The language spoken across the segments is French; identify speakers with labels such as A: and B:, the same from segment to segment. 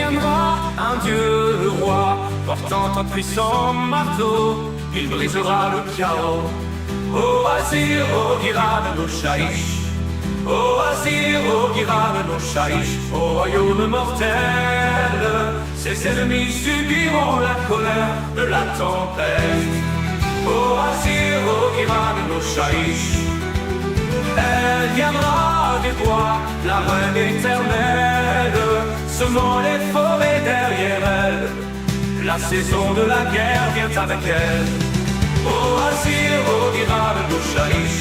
A: viendra un Dieu roi, portant un puissant marteau, il brisera le chaos. Ô Asir, ô Giran, nos Shaïch, ô Asir, ô Giran, nos Shaïch, au royaume mortel, ses ennemis subiront la colère de la tempête. Ô Asir, ô Giran, nos Shaïch, elle viendra des bois, la reine éternelle, semant les forêts derrière elle. La saison de la guerre vient avec elle. Ô Asir, ô Giran, nos Shaïch,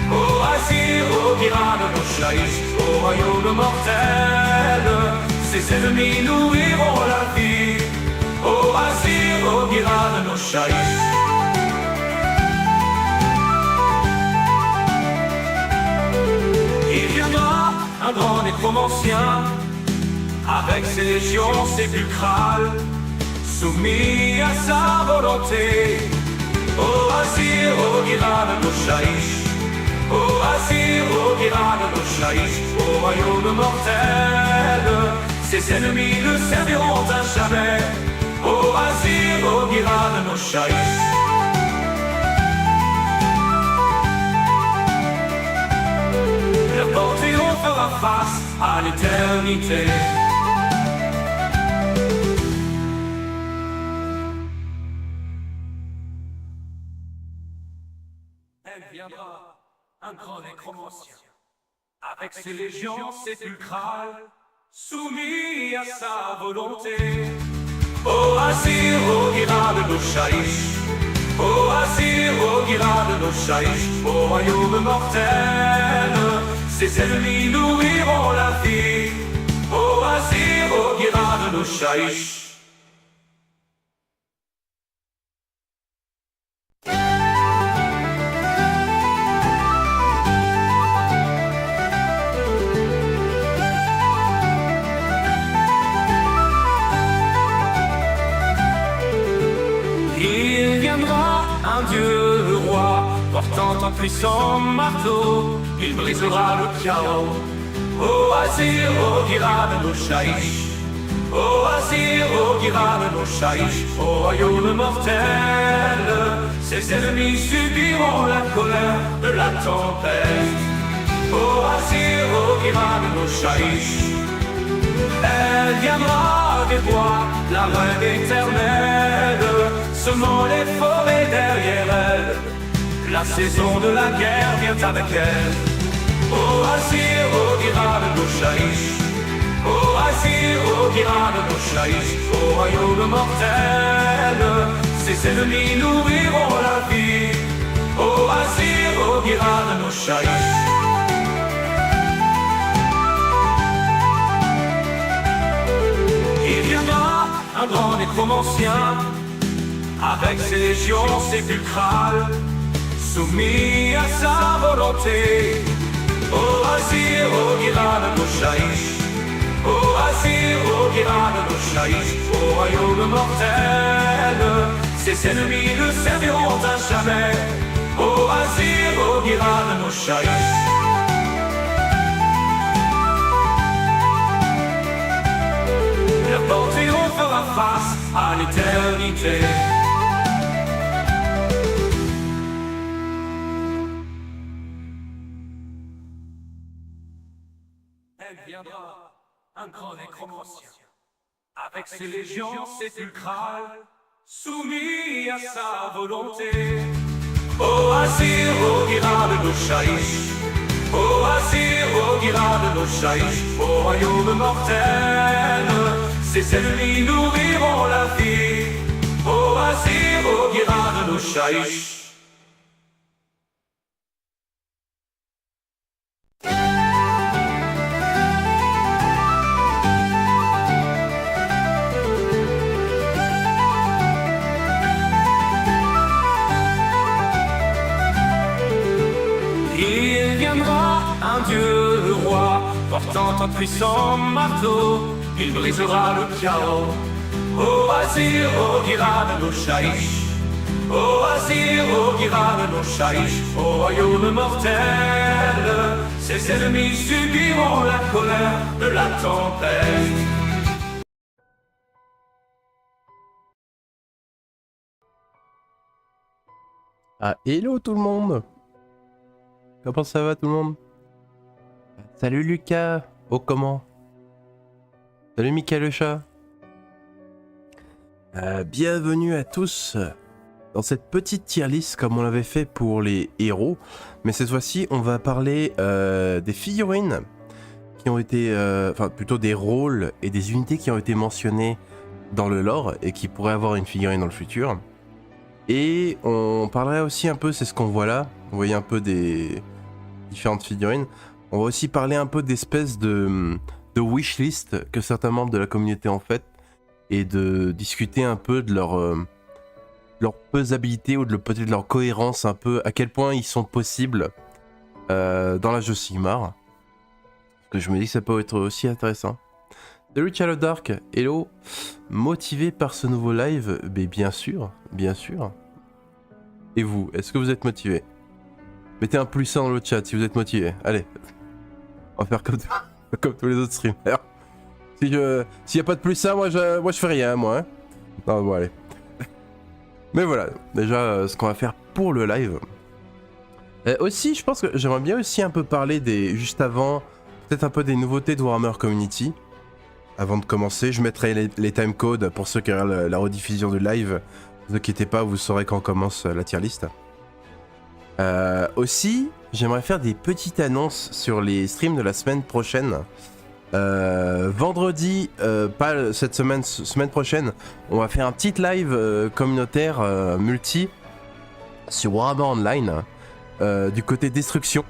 A: ô Asir, ô Giran, nos Shaïch, au royaume mortel, ses ennemis nourriront la vie. Ô Asir, ô Giran, nos Shaïch. Il viendra un grand nécromancien, avec ses légions sépulcrales, soumis à sa volonté. Ô Asir, ô Giran, nos Shaïch, ô Asir, ô Giran, nos Shaïch, au royaume mortel, ses ennemis le serviront à jamais. Ô Asir, ô Giran, nos Shaïch. Le Panthéon fera face à l'éternité. Elle viendra, un grand nécromancien, avec ses légions sépulcrales, soumis à sa volonté. Ô Asir, ô Giran, nos Shaïch, ô Asir, ô Giran, nos Shaïch, au royaume mortel, ses ennemis nourriront la vie. Ô Asir, ô Giran, nos Shaïch. Il viendra un Dieu roi, portant un puissant marteau, il brisera le chaos. Ô Asir, ô Giran, nos Shaïch, ô Asir, ô Giran, nos Shaïch, au royaume mortel, ses ennemis subiront la colère de la tempête. Ô Asir, ô Giran, nos Shaïch, elle viendra des bois, la reine éternelle, semant les forêts derrière elle. La saison de la guerre vient avec elle. Ô Asir, ô Giran, nos Shaïch, ô Asir, ô Giran, nos Shaïch, au royaume mortel, ses ennemis nourriront la vie. Ô Asir, ô Giran, nos Shaïch. Il viendra un grand nécromancien, avec ses légions sépulcrales, soumis à sa volonté. Ô Asir, ô Giran, nos Shaïch, ô Asir, ô Giran, nos Shaïch, au royaume mortel, ses ennemis le serviront à jamais. Ô Asir, ô Giran, nos Shaïch. Le Panthéon fera face à l'éternité. Elle viendra, un grand nécromancien, avec ses légions sépulcrales, soumis à sa volonté. Ô Asir, ô Giran, nos Shaïch, ô Asir, ô Giran, nos Shaïch, au royaume mortel, ses ennemis nourriront la vie. Ô Asir, ô Giran, nos Shaïch. Il viendra un Dieu roi, portant un puissant marteau, il brisera le chaos. Ô Asir, ô Giran, nos Shaïch, ô Asir, ô Giran, nos Shaïch, au royaume mortel, ses ennemis subiront la colère de la tempête.
B: Ah, hello tout le monde. Comment ça va tout le monde? Salut Lucas. Oh, comment? Salut Mickaël le chat. Bienvenue à tous dans cette petite tier list comme on l'avait fait pour les héros. Mais cette fois-ci, on va parler des figurines qui ont été... Enfin, plutôt des rôles et des unités qui ont été mentionnés dans le lore et qui pourraient avoir une figurine dans le futur. Et on parlerait aussi un peu, c'est ce qu'on voit là, vous voyez un peu des différentes figurines. On va aussi parler un peu d'espèces de wishlist que certains membres de la communauté ont fait et de discuter un peu de leur pesabilité ou peut-être de leur cohérence, un peu à quel point ils sont possibles dans l'âge de Sigmar. Parce que je me dis que ça peut être aussi intéressant. Salut Chalo Dark, hello. Motivé par ce nouveau live? Mais bien sûr, bien sûr. Et vous, est-ce que vous êtes motivé? Mettez un plus 1 dans le chat si vous êtes motivé. Allez, on va faire comme, comme tous les autres streamers. S'il n'y a pas de plus 1, moi je fais rien, moi. Hein. Non, bon, allez. Mais voilà, déjà ce qu'on va faire pour le live. Aussi, je pense que j'aimerais bien aussi un peu parler des... Juste avant, peut-être un peu des nouveautés de Warhammer Community. Avant de commencer, je mettrai les timecodes pour ceux qui regardent la rediffusion du live. Ne vous inquiétez pas, vous saurez quand commence la tier list. Aussi, j'aimerais faire des petites annonces sur les streams de la semaine prochaine. Vendredi, pas cette semaine, semaine prochaine, on va faire un petit live communautaire multi sur Warhammer Online du côté destruction.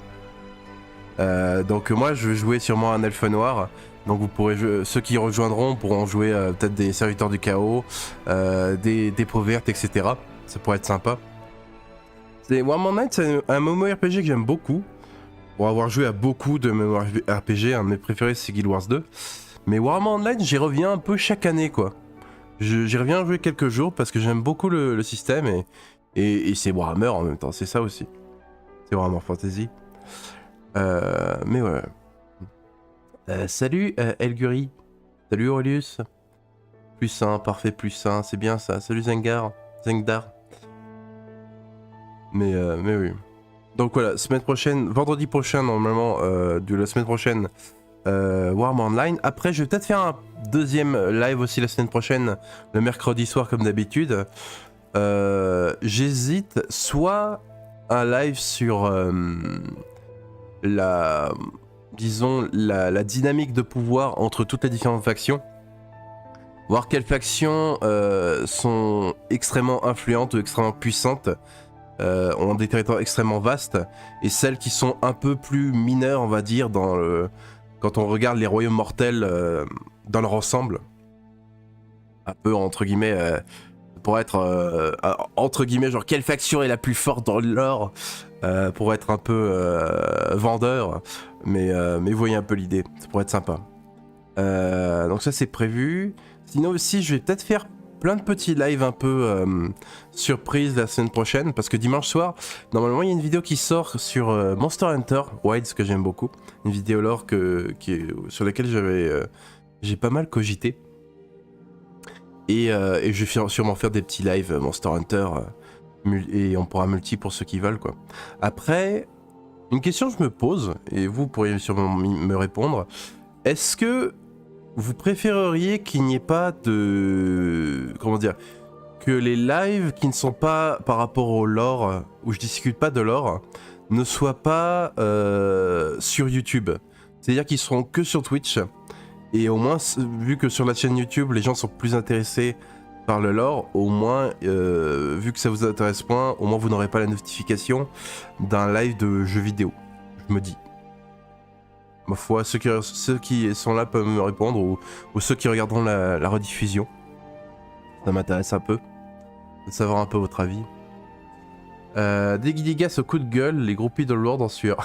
B: Donc moi je vais jouer sûrement un elfe noir. Donc vous pourrez jouer, ceux qui rejoindront pourront jouer peut-être des serviteurs du chaos, des peaux vertes, etc. Ça pourrait être sympa. Warhammer Online, c'est un MMORPG que j'aime beaucoup. Pour avoir joué à beaucoup de MMORPG, un de mes préférés c'est Guild Wars 2. Mais Warhammer Online, j'y reviens un peu chaque année quoi. J'y reviens jouer quelques jours parce que j'aime beaucoup le système et c'est Warhammer en même temps, c'est ça aussi. C'est Warhammer Fantasy. Mais ouais. Salut Elguri. Salut Aurelius. Plus 1, parfait, plus 1, c'est bien ça. Salut Zengdar. Mais oui. Donc voilà, semaine prochaine, vendredi prochain normalement, de la semaine prochaine, Warhammer Online. Après, je vais peut-être faire un deuxième live aussi la semaine prochaine, le mercredi soir comme d'habitude. J'hésite soit un live sur la dynamique de pouvoir entre toutes les différentes factions. Voir quelles factions sont extrêmement influentes ou extrêmement puissantes. Ont des territoires extrêmement vastes et celles qui sont un peu plus mineures on va dire quand on regarde les royaumes mortels dans leur ensemble, un peu entre guillemets pour être entre guillemets genre quelle faction est la plus forte dans le lore pour être un peu vendeur, mais vous voyez un peu l'idée, ça pourrait être sympa. Donc ça c'est prévu. Sinon aussi je vais peut-être faire plein de petits lives un peu surprise la semaine prochaine parce que dimanche soir normalement il y a une vidéo qui sort sur Monster Hunter Wilds que j'aime beaucoup, une vidéo lore sur laquelle j'ai pas mal cogité et je vais sûrement faire des petits lives Monster Hunter et on pourra multi pour ceux qui veulent quoi. Après une question que je me pose et vous pourriez sûrement me répondre, est-ce que vous préféreriez qu'il n'y ait pas de... Comment dire? Que les lives qui ne sont pas par rapport au lore, où je discute pas de lore, ne soient pas sur YouTube. C'est-à-dire qu'ils seront que sur Twitch. Et au moins, vu que sur la chaîne YouTube, les gens sont plus intéressés par le lore, au moins, vu que ça vous intéresse moins, au moins vous n'aurez pas la notification d'un live de jeux vidéo. Je me dis. Ma foi, ceux qui sont là peuvent me répondre ou ceux qui regarderont la rediffusion. Ça m'intéresse un peu de savoir un peu votre avis. Déguidigas au coup de gueule, les groupies de Lord en sueur.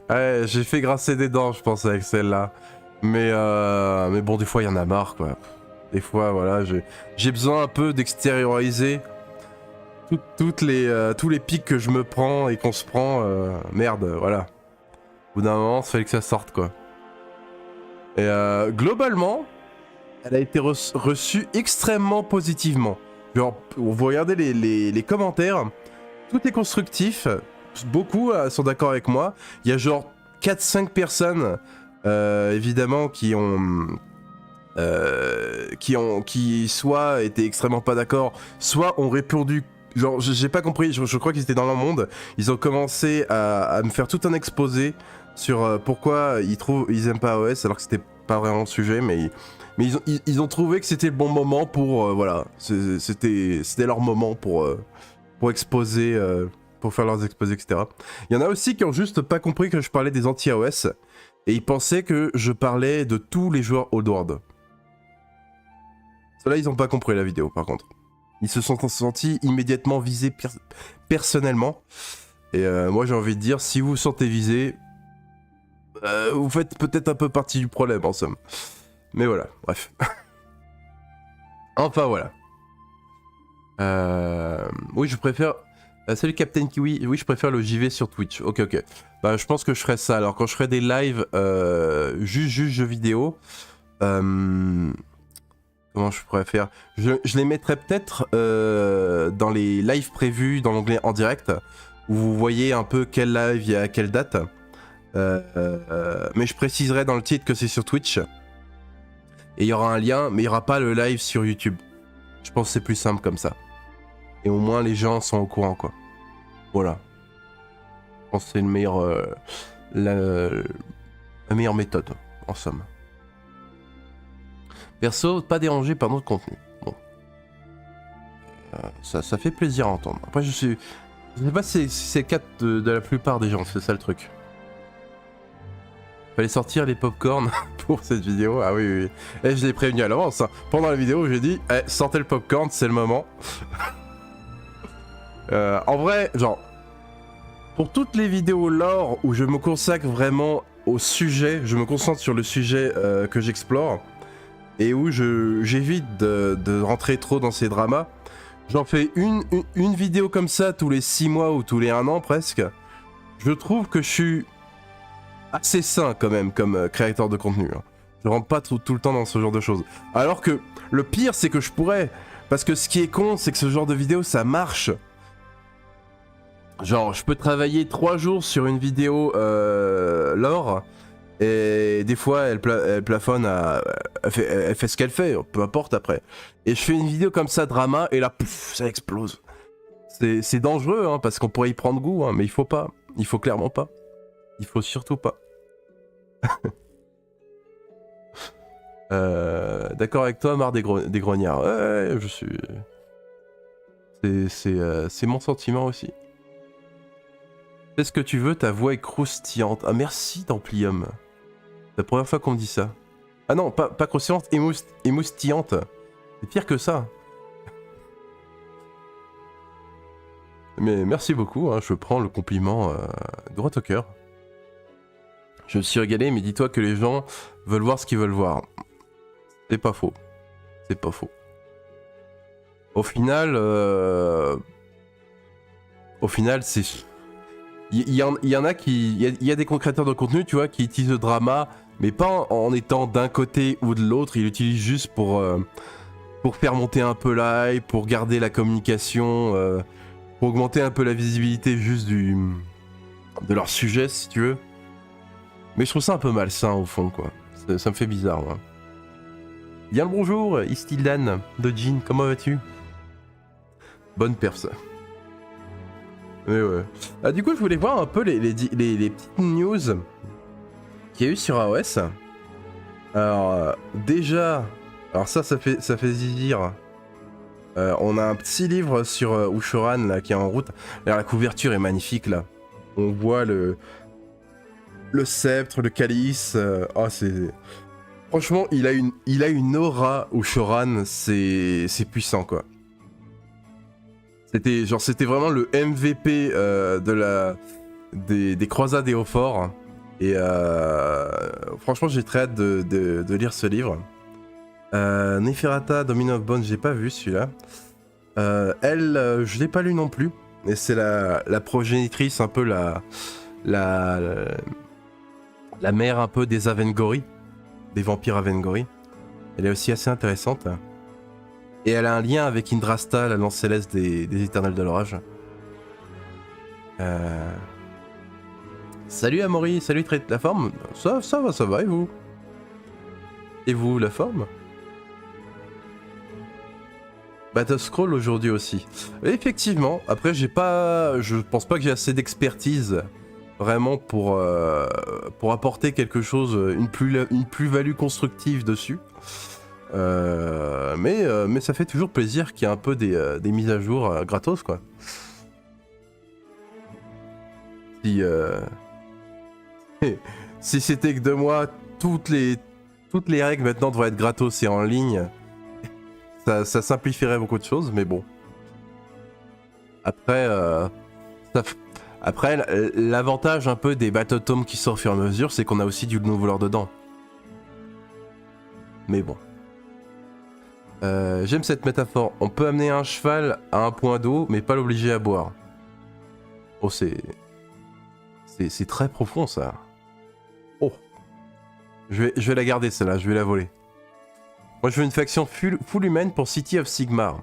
B: Ouais, j'ai fait grincer des dents je pense avec celle-là. Mais bon des fois il y en a marre quoi. Des fois voilà, j'ai besoin un peu d'extérioriser tous les pics que je me prends et qu'on se prend. Merde, voilà. Au bout d'un moment, il fallait que ça sorte, quoi. Et globalement, elle a été reçue extrêmement positivement. Genre, vous regardez les commentaires, tout est constructif. Beaucoup sont d'accord avec moi. Il y a genre 4-5 personnes, évidemment, qui soit étaient extrêmement pas d'accord, soit ont répondu. Genre, j'ai pas compris, je crois qu'ils étaient dans leur monde. Ils ont commencé à me faire tout un exposé sur pourquoi ils aiment pas AOS, alors que c'était pas vraiment le sujet, mais ils ont trouvé que c'était le bon moment pour. Voilà, c'était leur moment pour exposer, pour faire leurs exposés, etc. Il y en a aussi qui ont juste pas compris que je parlais des anti-AOS, et ils pensaient que je parlais de tous les joueurs Old World. Ceux-là, ils ont pas compris la vidéo, par contre. Ils se sont sentis immédiatement visés personnellement. Et moi, j'ai envie de dire, si vous vous sentez visé, vous faites peut-être un peu partie du problème, en somme. Mais voilà, bref. Enfin, voilà. Oui, je préfère... salut Captain Kiwi, oui, je préfère le JV sur Twitch. Ok. Bah, je pense que je ferai ça. Alors, quand je ferai des lives juste jeux vidéo... Comment je pourrais faire? Je les mettrai peut-être dans les lives prévus dans l'onglet en direct, où vous voyez un peu quel live il y a à quelle date. Mais je préciserai dans le titre que c'est sur Twitch. Et il y aura un lien, mais il n'y aura pas le live sur YouTube. Je pense que c'est plus simple comme ça. Et au moins les gens sont au courant, quoi. Voilà. Je pense que c'est le meilleur, la meilleure méthode, en somme. Perso, pas dérangé par notre contenu. Bon. Ça fait plaisir à entendre. Après, je sais pas si c'est le cas de la plupart des gens, c'est ça le truc. Fallait sortir les popcorn pour cette vidéo. Ah oui. Et je l'ai prévenu à l'avance. Hein. Pendant la vidéo, j'ai dit, sortez le popcorn, c'est le moment. En vrai, genre, pour toutes les vidéos lore où je me consacre vraiment au sujet, je me concentre sur le sujet que j'explore, et où j'évite de rentrer trop dans ces dramas, j'en fais une vidéo comme ça tous les 6 mois ou tous les 1 an presque. Je trouve que je suis assez sain quand même comme créateur de contenu. Hein. Je rentre pas tout le temps dans ce genre de choses. Alors que le pire, c'est que je pourrais. Parce que ce qui est con, c'est que ce genre de vidéo, ça marche. Genre, je peux travailler 3 jours sur une vidéo lore, et des fois, elle plafonne à... Elle fait ce qu'elle fait, peu importe après. Et je fais une vidéo comme ça, drama, et là, pouf, ça explose. C'est dangereux, hein, parce qu'on pourrait y prendre goût, hein, mais il faut pas. Il faut clairement pas. Il faut surtout pas. D'accord avec toi, marre des grognards. Ouais, je suis... C'est mon sentiment aussi. Fais ce que tu veux, ta voix est croustillante. Ah merci, Templium. C'est la première fois qu'on me dit ça. Ah non, pas croustillante, émoustillante. C'est pire que ça. Mais merci beaucoup, hein, je prends le compliment droit au cœur. Je me suis régalé, mais dis-toi que les gens veulent voir ce qu'ils veulent voir. C'est pas faux. C'est pas faux. Au final, c'est... Il y en a qui... Il y a des créateurs de contenu, tu vois, qui utilisent le drama, mais pas en étant d'un côté ou de l'autre. Ils l'utilisent juste pour faire monter un peu l'hype, pour garder la communication, pour augmenter un peu la visibilité juste de leur sujet, si tu veux. Mais je trouve ça un peu malsain, au fond, quoi. Ça me fait bizarre, moi. Bien le bonjour, Istildan de Jean, comment vas-tu? Bonne perse. Mais ouais. Ah, du coup, je voulais voir un peu les petites news qu'il y a eu sur AOS. Alors, déjà... Alors ça fait zizir. On a un petit livre sur Ushoran, là, qui est en route. Alors, la couverture est magnifique, là. On voit le sceptre, le calice. Oh, c'est... Franchement, il a une aura, Ushoran, c'est puissant, quoi. C'était vraiment le MVP des croisades et Eofor. Et franchement, j'ai très hâte de lire ce livre. Neferata, Domino of Bones, j'ai pas vu celui-là. Je l'ai pas lu non plus. Et c'est la progénitrice, un peu la mère un peu des Avengori, des vampires Avengori. Elle est aussi assez intéressante. Et elle a un lien avec Indrasta, la lance céleste des Éternels de l'Orage. Salut Amaury, salut la forme. Ça va, et vous? Et vous, la forme? Battle Scroll aujourd'hui aussi. Effectivement, après je pense pas que j'ai assez d'expertise vraiment pour apporter quelque chose, une plus-value constructive dessus. Mais ça fait toujours plaisir qu'il y ait un peu des mises à jour gratos quoi. Si c'était que 2 mois, toutes les règles maintenant devraient être gratos et en ligne. Ça simplifierait beaucoup de choses, mais bon. Après, l'avantage un peu des Battletomes qui sortent au fur et à mesure, c'est qu'on a aussi du nouveau lore dedans. Mais bon. J'aime cette métaphore. On peut amener un cheval à un point d'eau, mais pas l'obliger à boire. Oh, c'est très profond, ça. Oh. Je vais la garder, celle-là. Je vais la voler. Moi, je veux une faction full humaine pour City of Sigmar.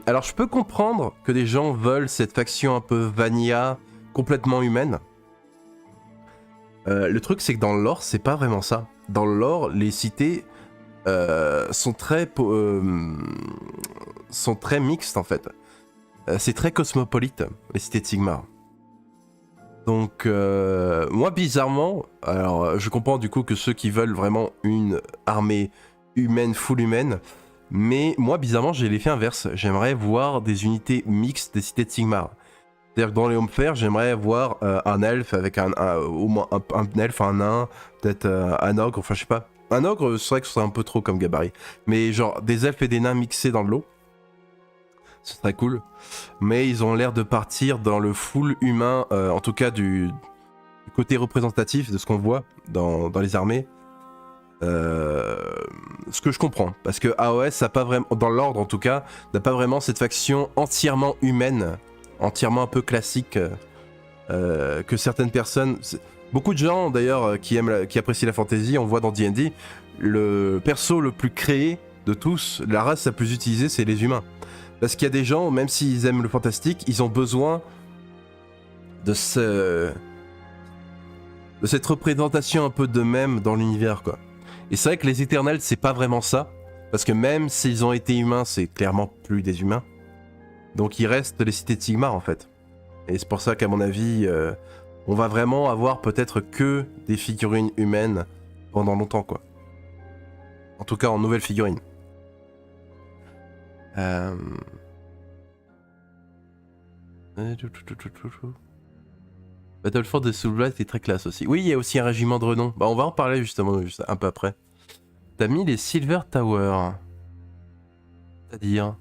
B: Alors, je peux comprendre que des gens veulent cette faction un peu vanilla, complètement humaine. Le truc, c'est que dans le lore, c'est pas vraiment ça. Dans le lore, les cités sont très mixtes, en fait. C'est très cosmopolite, les cités de Sigmar. Donc, moi, bizarrement, alors je comprends du coup que ceux qui veulent vraiment une armée humaine, full humaine, mais moi, bizarrement, j'ai l'effet inverse. J'aimerais voir des unités mixtes des cités de Sigmar. C'est-à-dire que dans les Homefair, j'aimerais voir un elfe avec au moins un elfe, un nain, peut-être un ogre, enfin je sais pas. Un ogre, c'est vrai que ce serait un peu trop comme gabarit. Mais genre des elfes et des nains mixés dans de l'eau. Ce serait cool. Mais ils ont l'air de partir dans le full humain, en tout cas du côté représentatif de ce qu'on voit dans les armées. Ce que je comprends. Parce que AOS, ça pas vraiment, dans l'ordre en tout cas, n'a pas vraiment cette faction entièrement humaine, entièrement un peu classique, que certaines personnes... Beaucoup de gens d'ailleurs qui apprécient la fantasy, on voit dans D&D, le perso le plus créé de tous, la race la plus utilisée, c'est les humains. Parce qu'il y a des gens, même s'ils aiment le fantastique, ils ont besoin de cette représentation un peu d'eux-mêmes dans l'univers, quoi. Et c'est vrai que les Éternels, c'est pas vraiment ça. Parce que même s'ils ont été humains, c'est clairement plus des humains. Donc il reste les cités de Sigmar, en fait. Et c'est pour ça qu'à mon avis, on va vraiment avoir peut-être que des figurines humaines pendant longtemps, quoi. En tout cas, en nouvelles figurines. Battlefront de Soulblight est très classe aussi. Oui, il y a aussi un régiment de renom. Bah, on va en parler justement un peu après. T'as mis les Silver Tower. C'est-à-dire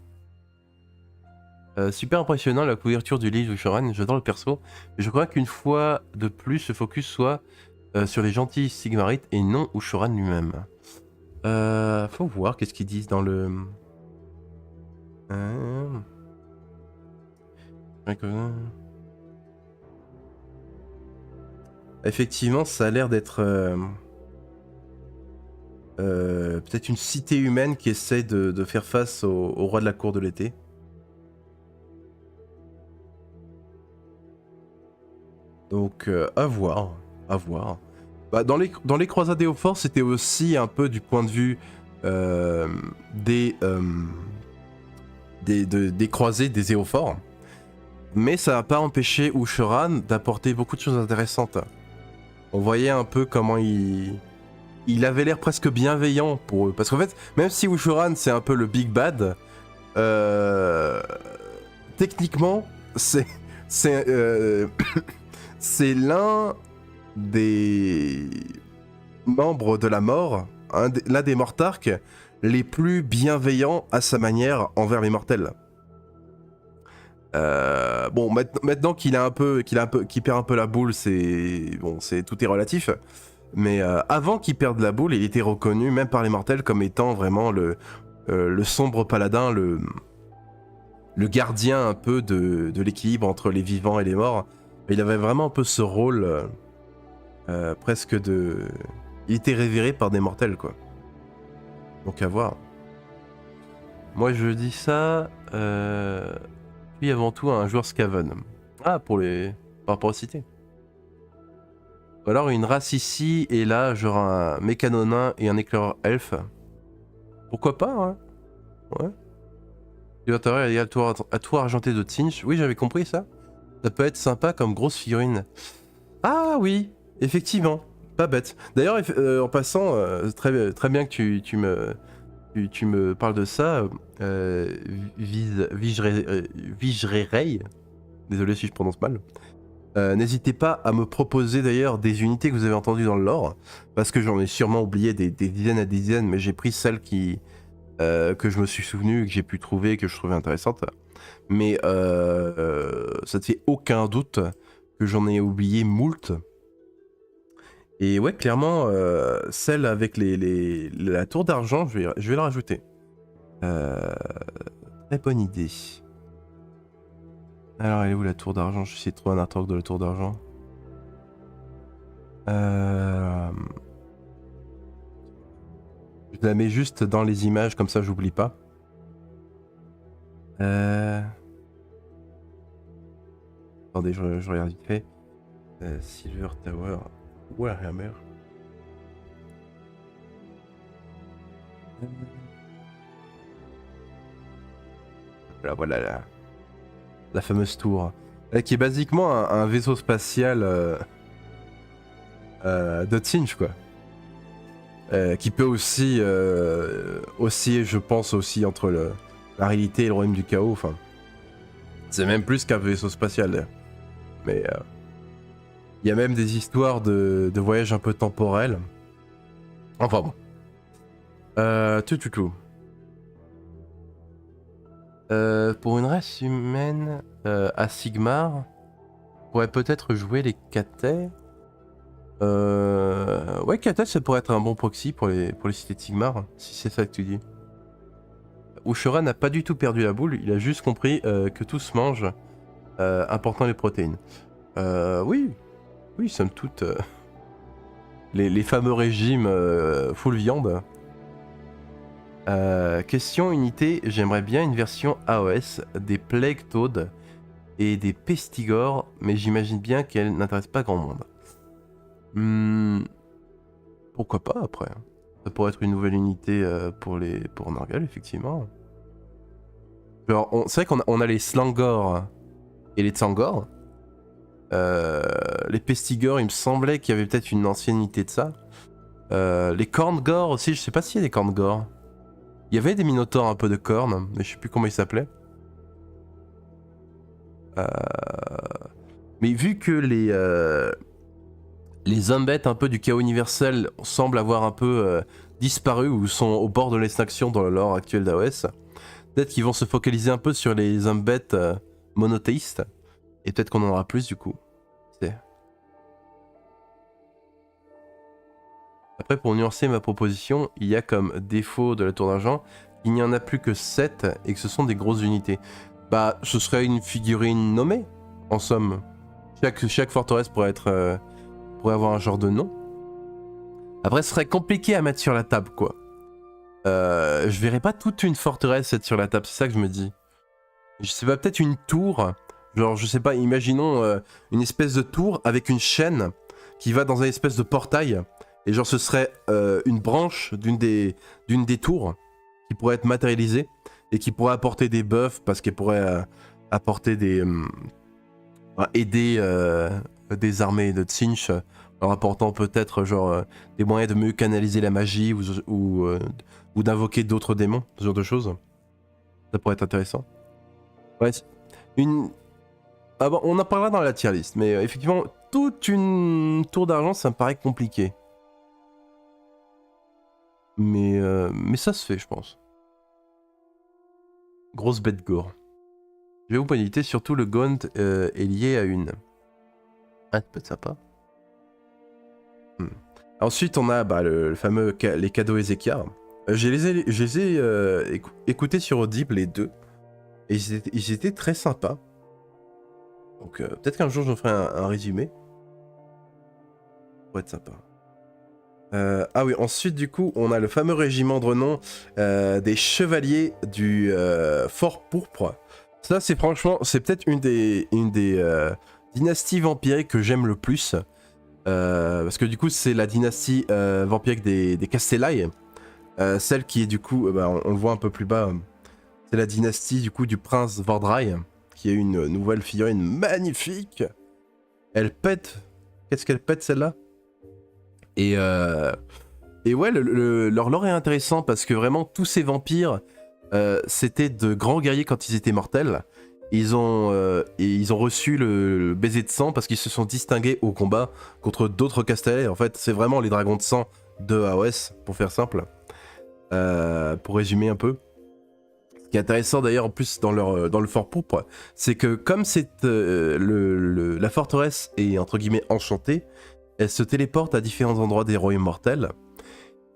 B: super impressionnant la couverture du livre de Ushoran. J'adore le perso. Mais je crois qu'une fois de plus, le focus soit sur les gentils Sigmarites et non Ushoran lui-même. Faut voir qu'est-ce qu'ils disent dans le... Effectivement, ça a l'air d'être peut-être une cité humaine qui essaie de faire face au roi de la cour de l'été. Donc à voir, à voir. Bah, dans les croisades et Eofor, c'était aussi un peu du point de vue des croisés des Eofor. Mais ça n'a pas empêché Ushoran d'apporter beaucoup de choses intéressantes. On voyait un peu comment il avait l'air presque bienveillant pour eux. Parce qu'en fait, même si Ushoran c'est un peu le big bad, techniquement, c'est l'un des membres de la mort, l'un des Mortarques les plus bienveillants à sa manière envers les mortels. Bon, maintenant qu'il perd un peu la boule, tout est relatif. Mais avant qu'il perde la boule, il était reconnu même par les mortels comme étant vraiment le sombre paladin, le gardien un peu de l'équilibre entre les vivants et les morts. Il avait vraiment un peu ce rôle presque de... Il était révéré par des mortels, quoi. Donc à voir. Moi je dis ça... Puis avant tout un joueur Skaven. Ah, par rapport aux cités. Ou alors une race ici et là, genre un mécanonin et un éclaireur elfe. Pourquoi pas, hein. Ouais. Du intérieur, il y a à tour argenté de Tzinch. Oui, j'avais compris ça. Ça peut être sympa comme grosse figurine. Ah oui, effectivement. Pas bête. D'ailleurs, en passant, très bien que tu me parles de ça. Vigerey. Désolé si je prononce mal. N'hésitez pas à me proposer d'ailleurs des unités que vous avez entendues dans le lore, parce que j'en ai sûrement oublié des dizaines à des dizaines, mais j'ai pris celles que je me suis souvenu, que j'ai pu trouver, que je trouvais intéressantes. Mais ça te fait aucun doute que j'en ai oublié moult. Et ouais, clairement, celle avec la tour d'argent, je vais la rajouter. Très bonne idée. Alors, elle est où la tour d'argent? Je vais essayer de trouver un artwork de la tour d'argent. Je la mets juste dans les images, comme ça j'oublie pas. Attendez, je regarde vite fait. Silver Tower, Warhammer. Voilà la fameuse tour. Qui est basiquement un vaisseau spatial de Tzinch, quoi. Qui peut aussi osciller, je pense, aussi entre la réalité et le royaume du chaos. Enfin, c'est même plus qu'un vaisseau spatial. Mais il y a même des histoires de voyages un peu temporels. Enfin bon. Tout. Pour une race humaine à Sigmar, on pourrait peut-être jouer les Cathais. Ouais, Cathais, ça pourrait être un bon proxy pour les cités de Sigmar, si c'est ça que tu dis. Ushura n'a pas du tout perdu la boule, il a juste compris que tout se mange, important les protéines. Oui, somme toute. Les fameux régimes full viande. Question unité, j'aimerais bien une version AOS des Plague Toad et des Pestigores, mais j'imagine bien qu'elle n'intéresse pas grand monde. Pourquoi pas après? Ça pourrait être une nouvelle unité pour Nargal, effectivement. C'est vrai qu'on a les Slangor et les Tsangor. Les Pestigores, il me semblait qu'il y avait peut-être une ancienne unité de ça. Les Corngor aussi, je sais pas s'il y a des Corngor. Il y avait des Minotaures un peu de cornes, mais je sais plus comment ils s'appelaient. Mais vu que les Zombettes un peu du chaos universel semblent avoir un peu disparu ou sont au bord de l'extinction dans le lore actuel d'AOS, peut-être qu'ils vont se focaliser un peu sur les Zombettes monothéistes. Et peut-être qu'on en aura plus du coup. Après, pour nuancer ma proposition, il y a comme défaut de la tour d'argent qu'il n'y en a plus que 7 et que ce sont des grosses unités. Bah, ce serait une figurine nommée, en somme. Chaque forteresse pourrait avoir un genre de nom. Après, ce serait compliqué à mettre sur la table, quoi. Je verrais pas toute une forteresse être sur la table, c'est ça que je me dis. Je sais pas, peut-être une tour. Genre, je sais pas, imaginons une espèce de tour avec une chaîne qui va dans une espèce de portail. Et genre ce serait une branche d'une des tours qui pourrait être matérialisée et qui pourrait apporter des buffs parce qu'elle pourrait apporter aider des armées de Tzinch en apportant peut-être genre des moyens de mieux canaliser la magie ou d'invoquer d'autres démons, ce genre de choses. Ça pourrait être intéressant. Ouais, bon, on en parlera dans la tier list, mais effectivement, toute une tour d'argent, ça me paraît compliqué. Mais ça se fait, je pense. Grosse bête gore. Je vais vous pointer, surtout le Gaunt est lié à une. Ah, ça peut être sympa. Ensuite, on a le fameux les cadeaux Ezekar. Je les ai écoutés sur Audible, les deux. Et ils étaient très sympas. Donc peut-être qu'un jour, je ferai un résumé. Ça pourrait être sympa. Ah oui, ensuite du coup, on a le fameux régiment de renom des chevaliers du Fort Pourpre, Ça, c'est franchement, c'est peut-être une des dynasties vampiriques que j'aime le plus. Parce que du coup, c'est la dynastie vampirique des Castellae. Celle qui est du coup, bah, on le voit un peu plus bas, c'est la dynastie du coup du prince Vordrai, qui est une nouvelle figurine magnifique. Elle pète. Qu'est-ce qu'elle pète celle-là? Et ouais, leur lore est intéressant parce que vraiment tous ces vampires, c'était de grands guerriers quand ils étaient mortels. Ils ont reçu le baiser de sang parce qu'ils se sont distingués au combat contre d'autres Castellets. En fait, c'est vraiment les dragons de sang de AOS, pour faire simple. Pour résumer un peu. Ce qui est intéressant d'ailleurs en plus dans le fort pourpre, c'est que comme la forteresse est entre guillemets enchantée, elle se téléporte à différents endroits des royaumes mortels.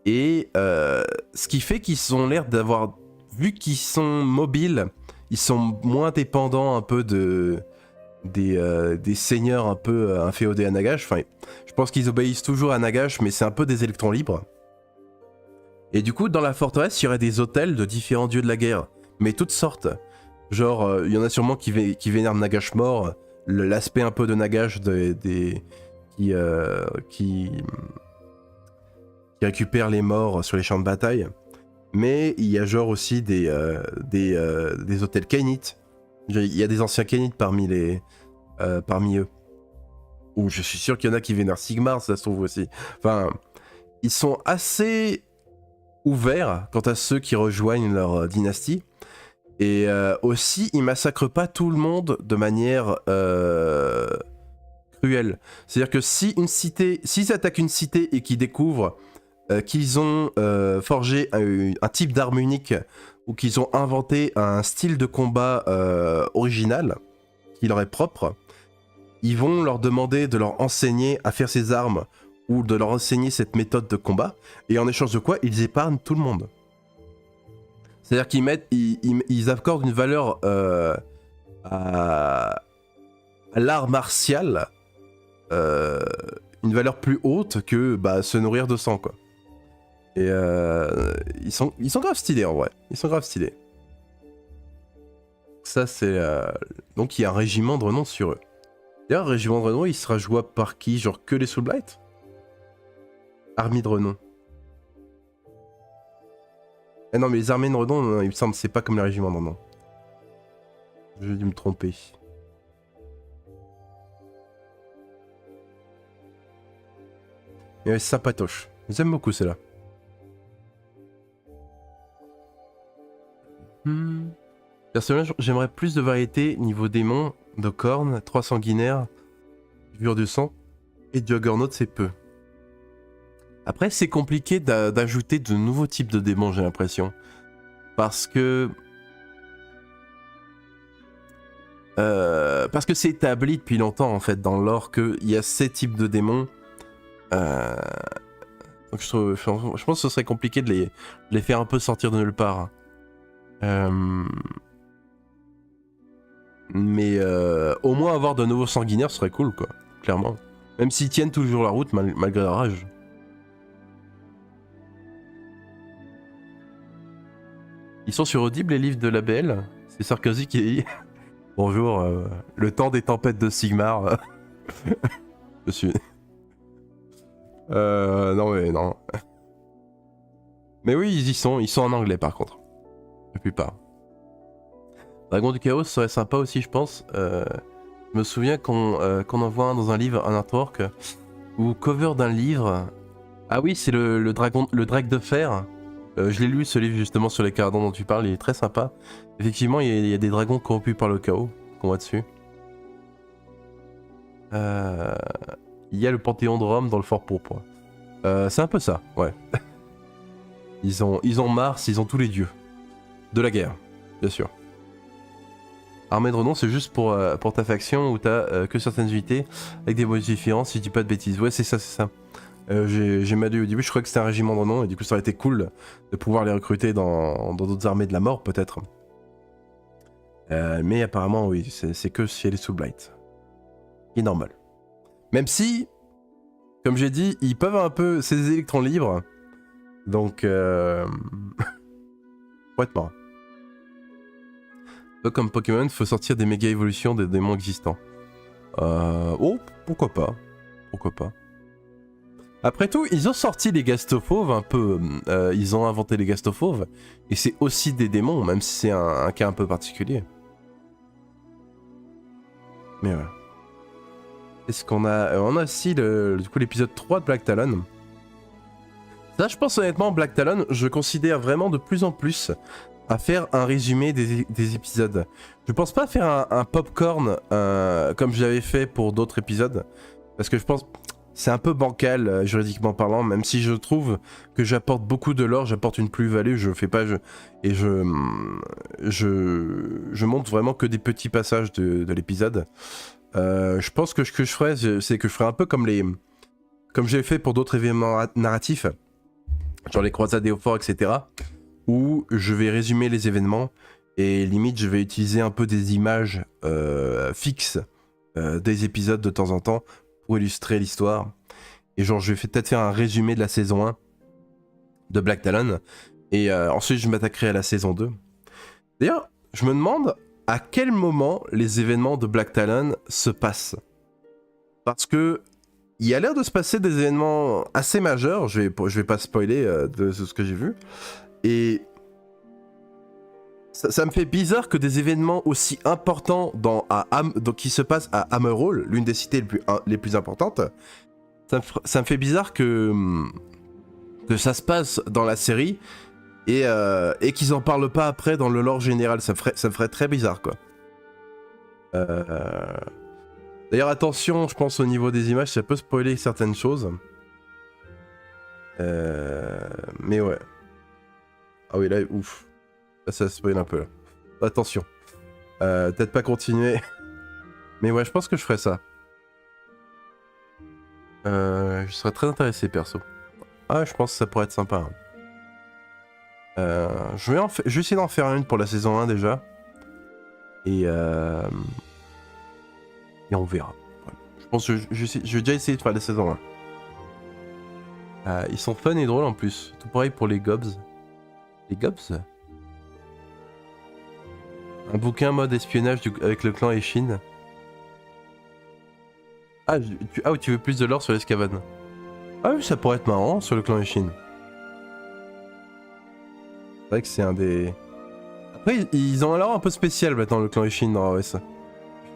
B: Et ce qui fait qu'ils ont l'air d'avoir, vu qu'ils sont mobiles, ils sont moins dépendants un peu des seigneurs un peu inféodés à Nagash. Enfin, je pense qu'ils obéissent toujours à Nagash, mais c'est un peu des électrons libres. Et du coup, dans la forteresse, il y aurait des hôtels de différents dieux de la guerre, mais toutes sortes. Genre, il y en a sûrement qui vénèrent Nagash mort, l'aspect un peu de Nagash qui récupèrent les morts sur les champs de bataille. Mais il y a genre aussi des hôtels Kainites. Il y a des anciens Kainites parmi eux. Ou je suis sûr qu'il y en a qui vénèrent Sigmar, ça se trouve aussi. Enfin, ils sont assez ouverts quant à ceux qui rejoignent leur dynastie. Et aussi, ils massacrent pas tout le monde de manière cruelle. C'est-à-dire que s'ils attaquent une cité et qu'ils découvrent qu'ils ont forgé un type d'arme unique ou qu'ils ont inventé un style de combat original qui leur est propre, ils vont leur demander de leur enseigner à faire ces armes ou de leur enseigner cette méthode de combat, et en échange de quoi ils épargnent tout le monde. C'est-à-dire qu'ils accordent une valeur à l'art martial, une valeur plus haute que se nourrir de sang, quoi. Et ils sont grave stylés en vrai. Ils sont grave stylés. Ça c'est... Donc il y a un régiment de renom sur eux. D'ailleurs, un régiment de renom, il sera jouable par qui? Genre que les Soulblight? Armée de renom. Eh non, mais les armées de renom, non, il me semble c'est pas comme les régiments de renom. J'ai dû me tromper. Mais c'est sympatoche. J'aime beaucoup celle-là. Personnellement, j'aimerais plus de variété niveau démon, de cornes, 3 sanguinaires, figure de sang, et Juggernaut c'est peu. Après, c'est compliqué d'ajouter de nouveaux types de démons, j'ai l'impression. Parce que c'est établi depuis longtemps, en fait, dans l'or, qu'il y a ces types de démons. Donc je pense que ce serait compliqué de les faire un peu sortir de nulle part. Mais au moins avoir de nouveaux sanguinaires serait cool, quoi, clairement. Même s'ils tiennent toujours la route malgré la rage. Ils sont sur Audible, les livres de l'ABL. C'est Sarkozy qui dit bonjour, le temps des tempêtes de Sigmar. Je suis... non mais non. Mais oui, ils sont en anglais par contre. La plupart. Dragon du Chaos serait sympa aussi, je pense. Je me souviens qu'on en voit un dans un livre, un artwork, ou cover d'un livre. Ah oui, c'est le Drake de fer. Je l'ai lu ce livre justement sur les cardans dont tu parles, il est très sympa. Effectivement, il y a des dragons corrompus par le chaos qu'on voit dessus. Il y a le Panthéon de Rome dans le Fort Pourpre. C'est un peu ça, ouais. Ils ont Mars, ils ont tous les dieux. De la guerre, bien sûr. Armée de renom, c'est juste pour ta faction où t'as que certaines unités avec des bonus différents, si je dis pas de bêtises. Ouais, c'est ça, c'est ça. J'ai mal dit au début, je crois que c'était un régiment de renom et du coup ça aurait été cool de pouvoir les recruter dans d'autres armées de la mort peut-être. Mais apparemment oui, c'est que chez les Soulblight. Qui est normal. Même si, comme j'ai dit, ils peuvent un peu... C'est des électrons libres. Donc... Faut être marrant. De toute Pas comme Pokémon, il faut sortir des méga évolutions des démons existants. Oh, pourquoi pas. Pourquoi pas. Après tout, ils ont sorti les Gastofauves un peu. Ils ont inventé les Gastofauves. Et c'est aussi des démons, même si c'est un cas un peu particulier. Mais ouais. Est-ce qu'on a... On a aussi du coup l'épisode 3 de Black Talon. Ça, je pense honnêtement, Black Talon, je considère vraiment de plus en plus à faire un résumé des épisodes. Je pense pas faire un popcorn comme j'avais fait pour d'autres épisodes. Parce que je pense... C'est un peu bancal, juridiquement parlant, même si je trouve que j'apporte beaucoup de lore, j'apporte une plus-value, je fais pas... je montre vraiment que des petits passages de l'épisode. Je pense que ce que je ferais, c'est que je ferais un peu comme j'ai fait pour d'autres événements narratifs, genre les croisades et Eofor, etc., où je vais résumer les événements, et limite je vais utiliser un peu des images fixes des épisodes de temps en temps, pour illustrer l'histoire. Et genre je vais peut-être faire un résumé de la saison 1 de Black Talon. Et ensuite je m'attaquerai à la saison 2. D'ailleurs, je me demande à quel moment les événements de Black Talon se passent. Parce que il y a l'air de se passer des événements assez majeurs. Je vais pas spoiler de ce que j'ai vu. Et ça me fait bizarre que des événements aussi importants qui se passent à Hammerhall, l'une des cités les plus importantes, ça me fait bizarre que ça se passe dans la série et qu'ils en parlent pas après dans le lore général. Ça me ferait très bizarre, quoi. D'ailleurs, attention, je pense au niveau des images, ça peut spoiler certaines choses. Mais ouais. Ah oui, là, ouf. Ça spoil un peu là. Attention. Peut-être pas continuer. Mais ouais, je pense que je ferais ça. Je serais très intéressé perso. Ah, je pense que ça pourrait être sympa. Je vais essayer d'en faire une pour la saison 1 déjà. Et on verra. Voilà. Je pense que je vais déjà essayer de faire la saison 1. Ils sont fun et drôles en plus. Tout pareil pour les Gobs. Les Gobs ? Un bouquin mode espionnage avec le clan Eshin. Ah, tu veux plus de lore sur l'Escavan. Ah oui, ça pourrait être marrant sur le clan Eshin. C'est vrai que c'est un des... Après, ils ont un lore un peu spécial maintenant, le clan Eshin dans AOS.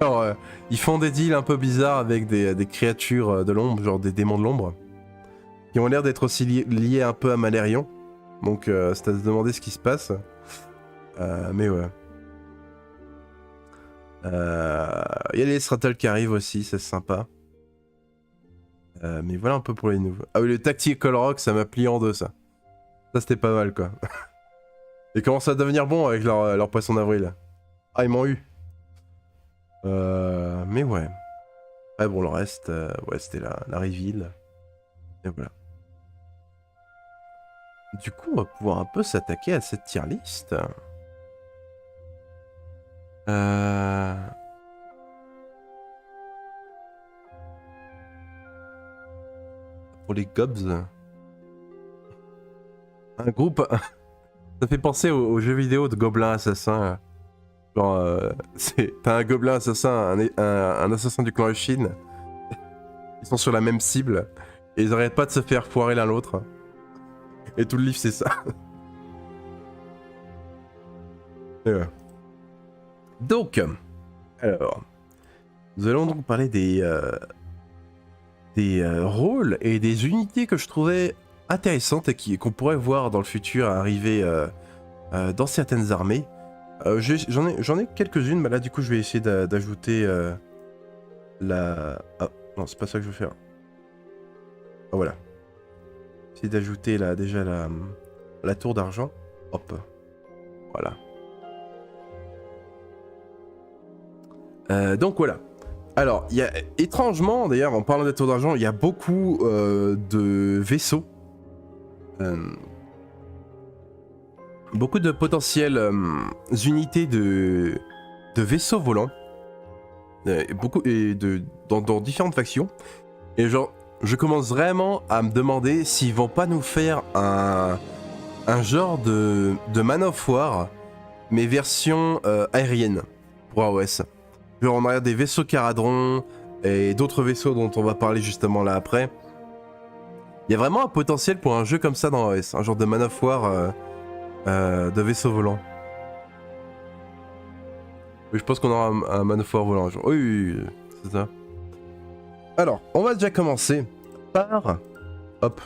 B: Genre, ils font des deals un peu bizarres avec des créatures de l'ombre, genre des démons de l'ombre, qui ont l'air d'être aussi liés un peu à Malérion. Donc, c'est à se demander ce qui se passe. Mais ouais. Il y a les Strattles qui arrivent aussi, c'est sympa. Mais voilà un peu pour les nouveaux. Ah oui, le Tactical Rock, ça m'a plié en deux, ça. Ça, c'était pas mal, quoi. Ils commencent à devenir bons avec leur poisson d'avril. Ah, ils m'ont eu. Mais ouais. Ouais, bon, le reste, ouais, c'était la reveal. Et voilà. Du coup, on va pouvoir un peu s'attaquer à cette tier list. Pour les Gobs. Un groupe... Ça fait penser aux jeux vidéo de gobelins assassins. Genre, t'as un gobelin assassin, un assassin du clan Eshin. Ils sont sur la même cible. Et ils arrêtent pas de se faire foirer l'un l'autre. Et tout le livre, c'est ça. Et ouais. Donc, alors, nous allons donc parler des rôles et des unités que je trouvais intéressantes et qu'on pourrait voir dans le futur arriver dans certaines armées. J'en ai quelques-unes, mais là du coup je vais essayer d'ajouter la... Ah non, c'est pas ça que je veux faire. Ah voilà. Essayer d'ajouter déjà la tour d'argent. Hop. Voilà. Donc voilà. Alors, il y a étrangement, d'ailleurs, en parlant de la tour d'argent, il y a beaucoup de vaisseaux. Beaucoup de potentielles unités de vaisseaux volants. Dans différentes factions. Et genre, je commence vraiment à me demander s'ils vont pas nous faire un genre de Man of War mais version aérienne pour AOS. Genre on a des vaisseaux Caradron et d'autres vaisseaux dont on va parler justement là après. Il y a vraiment un potentiel pour un jeu comme ça dans AOS, un genre de Man of War de vaisseau volant. Oui, je pense qu'on aura un Man of War volant un jour. Oui, c'est ça. Alors, on va déjà commencer par... Hop.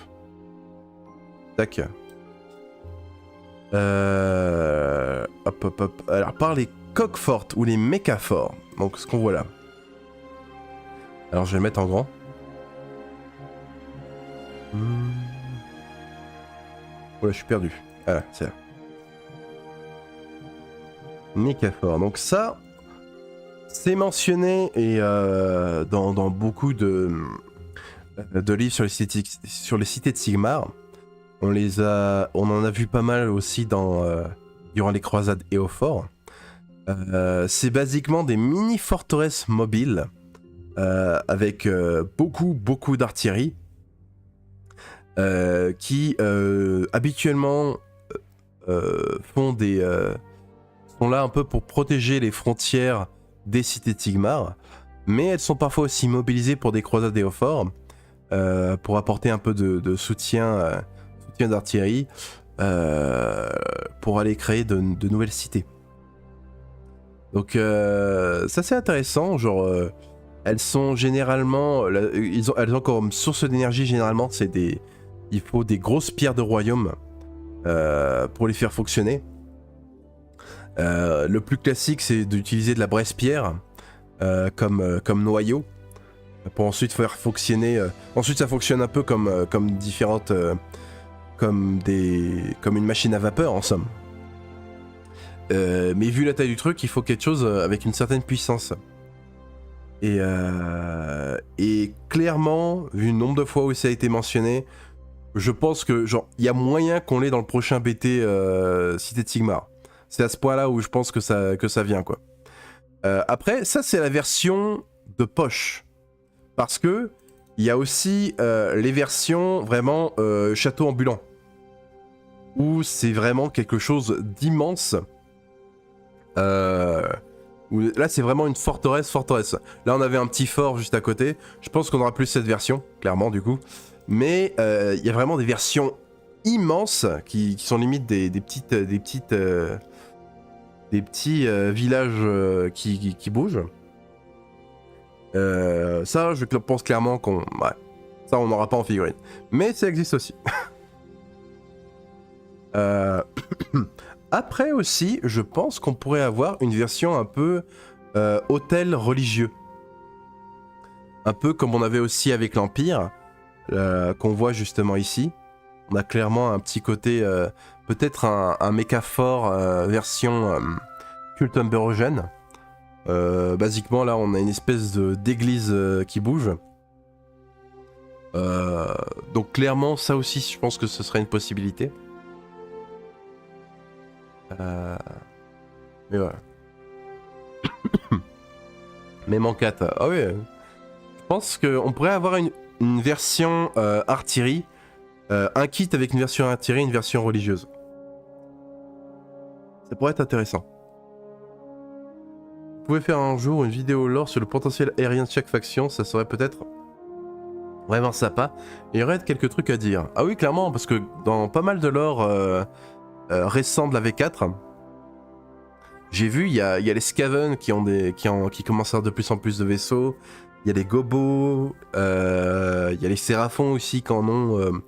B: Tac. Hop. Alors, par les coques fortes ou les méca forts. Donc, ce qu'on voit là. Alors, je vais le mettre en grand. Voilà, je suis perdu. Ah, c'est là. Méca fort. Donc ça, c'est mentionné et dans beaucoup de livres sur les cités de Sigmar. On en a vu pas mal aussi durant les croisades Éophore. C'est basiquement des mini forteresses mobiles avec beaucoup d'artillerie qui habituellement sont là un peu pour protéger les frontières des cités de Sigmar, mais elles sont parfois aussi mobilisées pour des croisades Éophore pour apporter un peu de soutien d'artillerie pour aller créer de nouvelles cités. Donc ça c'est intéressant, genre elles sont généralement, elles ont comme source d'énergie généralement, il faut des grosses pierres de royaume pour les faire fonctionner. Le plus classique c'est d'utiliser de la Braise-Pierre comme noyau pour ensuite faire fonctionner. Ensuite ça fonctionne un peu comme différentes, comme une machine à vapeur en somme. Mais vu la taille du truc, il faut quelque chose avec une certaine puissance. Et clairement, vu le nombre de fois où ça a été mentionné, je pense que genre il y a moyen qu'on l'ait dans le prochain BT Cité de Sigmar. C'est à ce point-là où je pense que ça vient quoi. Après, ça c'est la version de poche, parce que il y a aussi les versions vraiment château ambulant, où c'est vraiment quelque chose d'immense. Là c'est vraiment une forteresse. Là on avait un petit fort juste à côté. Je pense qu'on aura plus cette version, clairement du coup. Mais il y a vraiment des versions immenses qui sont limite des petits villages qui bougent. Ça je pense clairement qu'on... Ouais, ça on n'aura pas en figurine. Mais ça existe aussi. Après aussi, je pense qu'on pourrait avoir une version un peu hôtel religieux. Un peu comme on avait aussi avec l'Empire, qu'on voit justement ici. On a clairement un petit côté, peut-être un méca fort version culte umberogène. Basiquement là on a une espèce d'église qui bouge. Donc clairement ça aussi je pense que ce serait une possibilité. Mais voilà. Même en 4. Ah oui. Je pense qu'on pourrait avoir une version artillerie. Un kit avec une version artillerie et une version religieuse. Ça pourrait être intéressant. Vous pouvez faire un jour une vidéo lore sur le potentiel aérien de chaque faction. Ça serait peut-être vraiment sympa. Il y aurait quelques trucs à dire. Ah oui, clairement, parce que dans pas mal de lore... récent de la V4, j'ai vu il y a les Skaven qui commencent à avoir de plus en plus de vaisseaux, il y a les Gobos, il y a les Séraphons aussi qui en ont.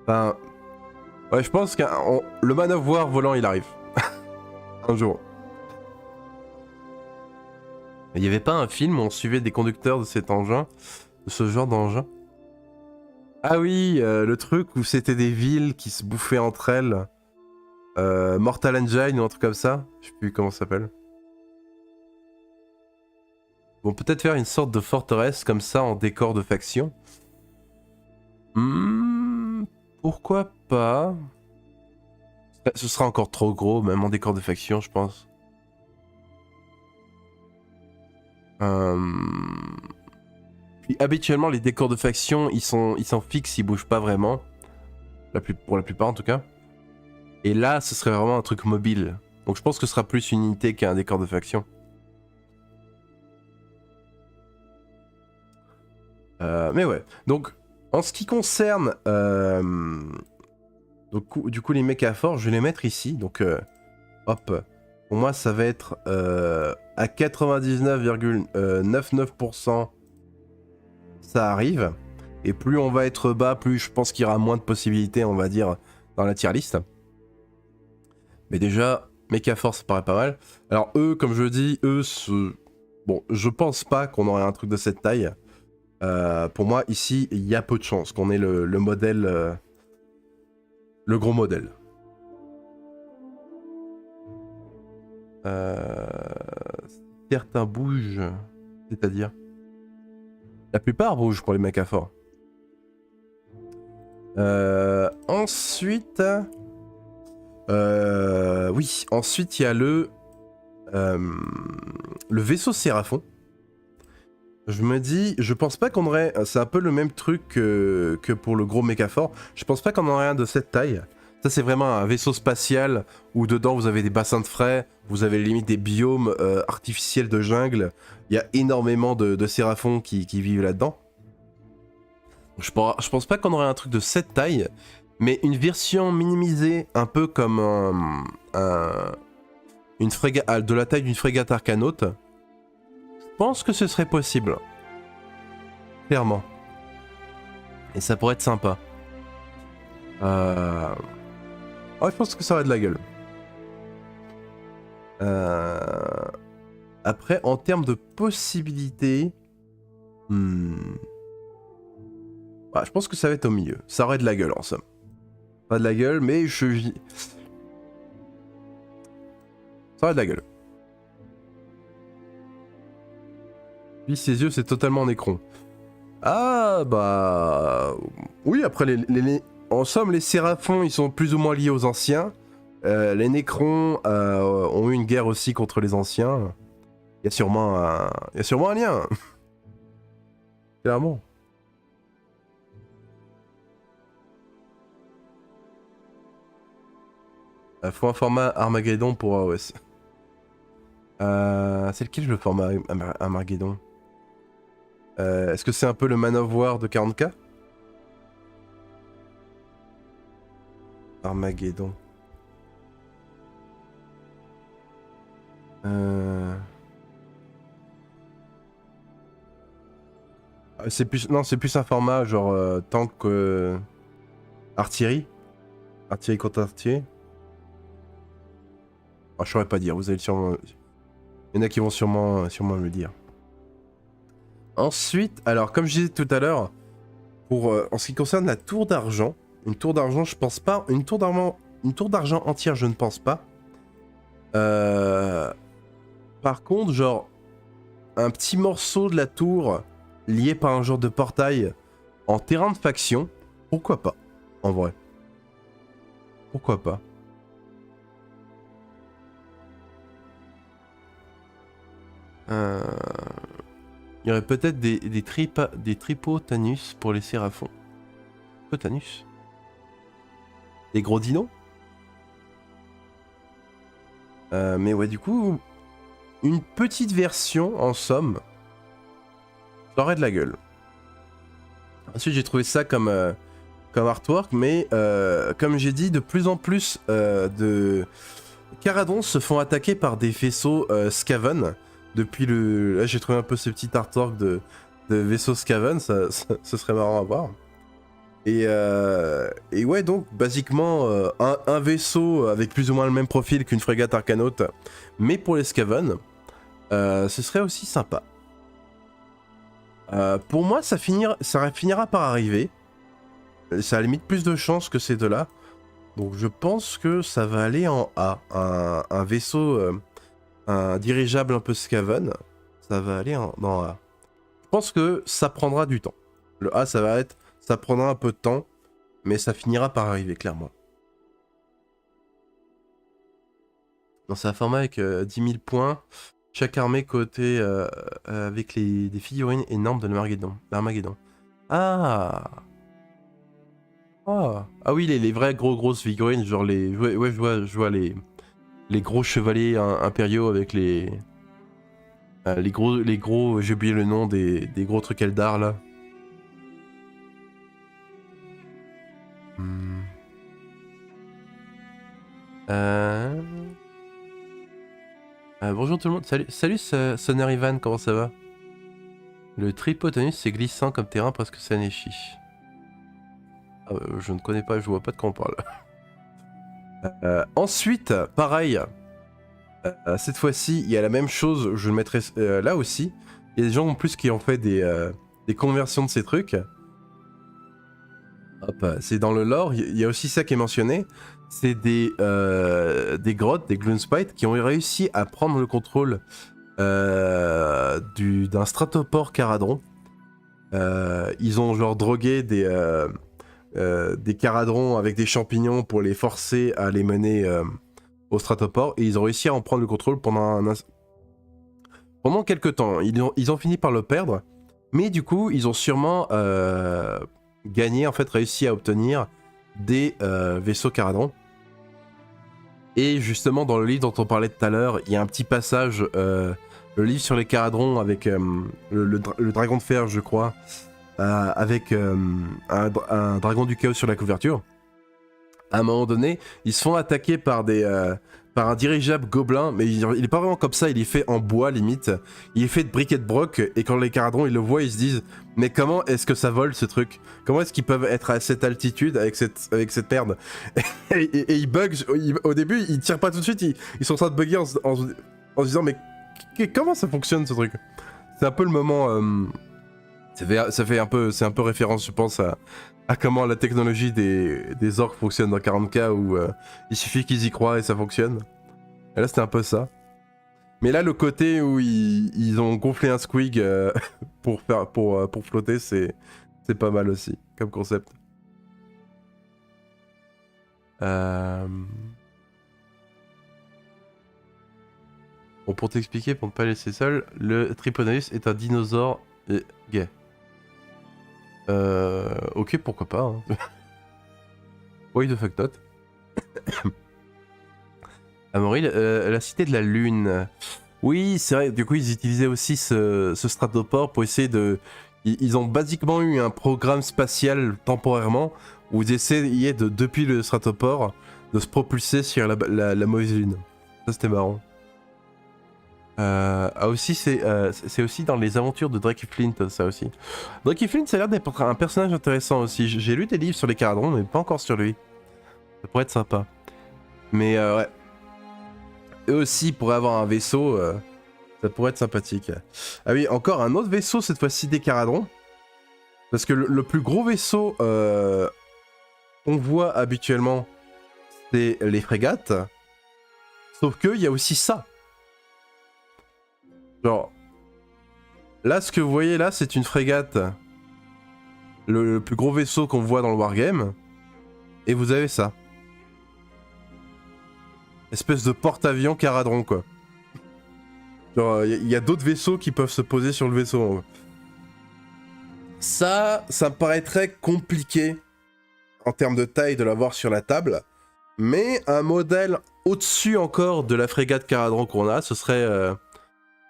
B: Enfin, ouais, je pense que le Man of War volant il arrive un jour. Il n'y avait pas un film où on suivait des conducteurs de cet engin, de ce genre d'engin? Ah oui, le truc où c'était des villes qui se bouffaient entre elles. Mortal Engine ou un truc comme ça, je sais plus comment ça s'appelle. Bon, peut-être faire une sorte de forteresse comme ça en décor de faction. Pourquoi pas? Ce sera encore trop gros, même en décor de faction, je pense. Puis habituellement, les décors de faction, ils sont fixes, ils bougent pas vraiment. Pour la plupart en tout cas. Et là, ce serait vraiment un truc mobile. Donc je pense que ce sera plus une unité qu'un décor de faction. Mais ouais, donc en ce qui concerne donc, du coup les méca forts, je vais les mettre ici. Donc hop, pour moi ça va être à 99,99%, ça arrive. Et plus on va être bas, plus je pense qu'il y aura moins de possibilités, on va dire, dans la tier list. Mais déjà, méca force, ça paraît pas mal. Alors eux, comme je dis, bon, je pense pas qu'on aurait un truc de cette taille. Pour moi, ici, il y a peu de chances qu'on ait le modèle, le gros modèle. Certains bougent, c'est-à-dire la plupart bougent pour les méca forts. Ensuite, oui, ensuite il y a le vaisseau Séraphon. Je me dis, je pense pas qu'on aurait, c'est un peu le même truc que pour le gros méca fort. Je pense pas qu'on aurait un de cette taille. Ça c'est vraiment un vaisseau spatial où dedans vous avez des bassins de frais, vous avez limite des biomes artificiels de jungle. Il y a énormément de séraphons qui vivent là-dedans. Je pense pas qu'on aurait un truc de cette taille, mais une version minimisée, un peu comme une frégate, de la taille d'une frégate arcanaute. Je pense que ce serait possible. Clairement. Et ça pourrait être sympa. Oh, je pense que ça aurait de la gueule. Après, en termes de possibilités... Bah, je pense que ça va être au milieu. Ça aurait de la gueule en somme. Pas de la gueule, mais ça aurait de la gueule. Puis ses yeux, c'est totalement Nécron. Ah bah... Oui, après, en somme, les Séraphons, ils sont plus ou moins liés aux anciens. Les Nécrons ont eu une guerre aussi contre les anciens. Il y a sûrement un lien. Clairement. Faut un format Armageddon pour AOS. C'est lequel le format Armageddon? Est-ce que c'est un peu le Man of War de 40k? Armageddon. C'est plus... Non, c'est plus un format genre tank artillerie. Artillerie contre artillerie. Oh, je saurais pas dire, vous allez sûrement... Il y en a qui vont sûrement me le dire. Ensuite, alors comme je disais tout à l'heure, en ce qui concerne la tour d'argent, une tour d'argent, je pense pas. Une tour d'argent entière, je ne pense pas. Par contre, genre, un petit morceau de la tour lié par un genre de portail en terrain de faction, pourquoi pas, en vrai. Pourquoi pas. Il y aurait peut-être des Tripotanus pour les Séraphons. Tripotanus. Des gros dinos. Mais ouais, du coup, une petite version, en somme, ça aurait de la gueule. Ensuite, j'ai trouvé ça comme artwork, mais comme j'ai dit, de plus en plus de Caradons se font attaquer par des vaisseaux Skaven. Depuis le... Là, j'ai trouvé un peu ce petit artwork de vaisseaux Skaven, ce serait marrant à voir. Et ouais, donc, basiquement, un vaisseau avec plus ou moins le même profil qu'une frégate arcanaute, mais pour les Skaven, ce serait aussi sympa. Pour moi, ça finira par arriver. Ça a limite plus de chances que ces deux-là. Donc je pense que ça va aller en A. Un vaisseau, un dirigeable un peu Skaven, ça va aller dans A. Je pense que ça prendra du temps. Le A, ça prendra un peu de temps, mais ça finira par arriver, clairement. Donc c'est un format avec 10 000 points. Chaque armée cotée avec des figurines énormes de l'Armageddon. Ah! Ah oui, les vraies grosses figurines, genre les... Ouais, je vois les les gros chevaliers impériaux avec les gros, j'ai oublié le nom des gros trucs Eldar là. Bonjour tout le monde, salut Sonner Ivan, comment ça va? Le Tripotonus c'est glissant comme terrain presque Saneshi. Je ne connais pas, je vois pas de quoi on parle. Ensuite, pareil, cette fois-ci il y a la même chose, je le mettrai là aussi. Il y a des gens en plus qui ont fait des conversions de ces trucs. Hop, c'est dans le lore, il y a aussi ça qui est mentionné. C'est des grottes, des Gloomspite qui ont réussi à prendre le contrôle d'un stratopore Caradron. Ils ont genre drogué des Caradrons avec des champignons pour les forcer à les mener au stratopore et ils ont réussi à en prendre le contrôle pendant quelques temps. Ils ont fini par le perdre, mais du coup ils ont sûrement gagné, en fait réussi à obtenir des vaisseaux Caradron. Et justement dans le livre dont on parlait tout à l'heure, il y a un petit passage, le livre sur les Caradrons avec le dragon de fer je crois, avec un dragon du chaos sur la couverture. À un moment donné, ils se font attaquer par un dirigeable gobelin, mais il est pas vraiment comme ça, il est fait en bois limite. Il est fait de briquet de broc, et quand les Caradrons ils le voient, ils se disent « Mais comment est-ce que ça vole ce truc? Comment est-ce qu'ils peuvent être à cette altitude avec cette merde ?» et ils bug, au début ils tirent pas tout de suite, ils sont en train de bugger en se disant « Mais comment ça fonctionne ce truc ?» C'est un peu le moment... ça fait un peu, c'est un peu référence je pense à comment la technologie des orques fonctionne dans 40K où il suffit qu'ils y croient et ça fonctionne. Et là c'était un peu ça. Mais là le côté où ils ont gonflé un squig pour flotter, c'est pas mal aussi comme concept. Bon, pour t'expliquer, pour ne pas laisser seul, le Triponalus est un dinosaure gay. Ok, pourquoi pas. Hein. Why the fuck not. Amaury, la cité de la lune. Oui, c'est vrai, du coup ils utilisaient aussi ce stratopore pour essayer de... Ils ont basiquement eu un programme spatial temporairement où ils essayaient depuis le stratopore de se propulser sur la mauvaise lune. Ça c'était marrant. Aussi, c'est aussi dans les aventures de Drake Flint, ça aussi. Drake Flint, ça a l'air d'être un personnage intéressant aussi. J'ai lu des livres sur les Caradrons, mais pas encore sur lui. Ça pourrait être sympa. Mais ouais. Eux aussi pourraient avoir un vaisseau, ça pourrait être sympathique. Ah oui, encore un autre vaisseau, cette fois-ci des Caradrons. Parce que le plus gros vaisseau qu'on voit habituellement, c'est les frégates. Sauf qu'il y a aussi ça. Genre, là, ce que vous voyez là, c'est une frégate. Le plus gros vaisseau qu'on voit dans le Wargame. Et vous avez ça. Espèce de porte-avions Caradron, quoi. Genre, il y a d'autres vaisseaux qui peuvent se poser sur le vaisseau. Ça me paraît très compliqué en termes de taille de l'avoir sur la table. Mais un modèle au-dessus encore de la frégate Caradron qu'on a, ce serait...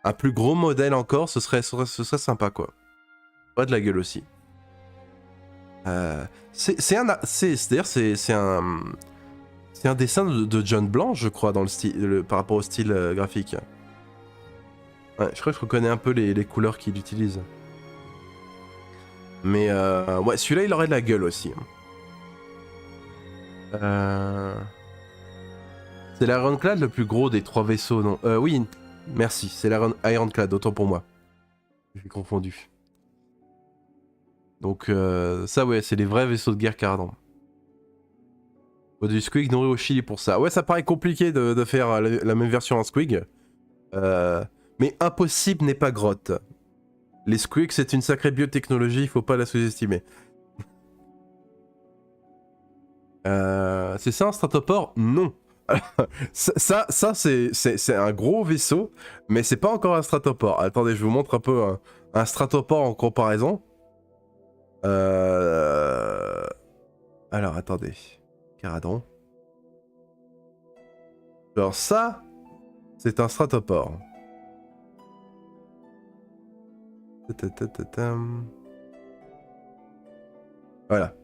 B: un plus gros modèle encore, ce serait sympa quoi. Pas de la gueule aussi. C'est un dessin de John Blanc, je crois, dans le style, par rapport au style graphique. Ouais, je crois que je reconnais un peu les couleurs qu'il utilise. Mais ouais, celui-là, il aurait de la gueule aussi. C'est l'Ironclad le plus gros des 3 vaisseaux, non? Oui. Merci, c'est l'Ironclad, autant pour moi. J'ai confondu. Donc ça ouais, c'est les vrais vaisseaux de guerre Caradron. Du Squig nourri au Chili pour ça. Ouais, ça paraît compliqué de faire la même version en Squig. Mais impossible n'est pas grotte. Les Squigs, c'est une sacrée biotechnologie, il faut pas la sous-estimer. C'est ça un stratopore? Non. ça c'est un gros vaisseau, mais c'est pas encore un stratopore. Attendez, je vous montre un peu un stratopore en comparaison. Alors, attendez. Caradron. Alors ça, c'est un stratopore. Voilà.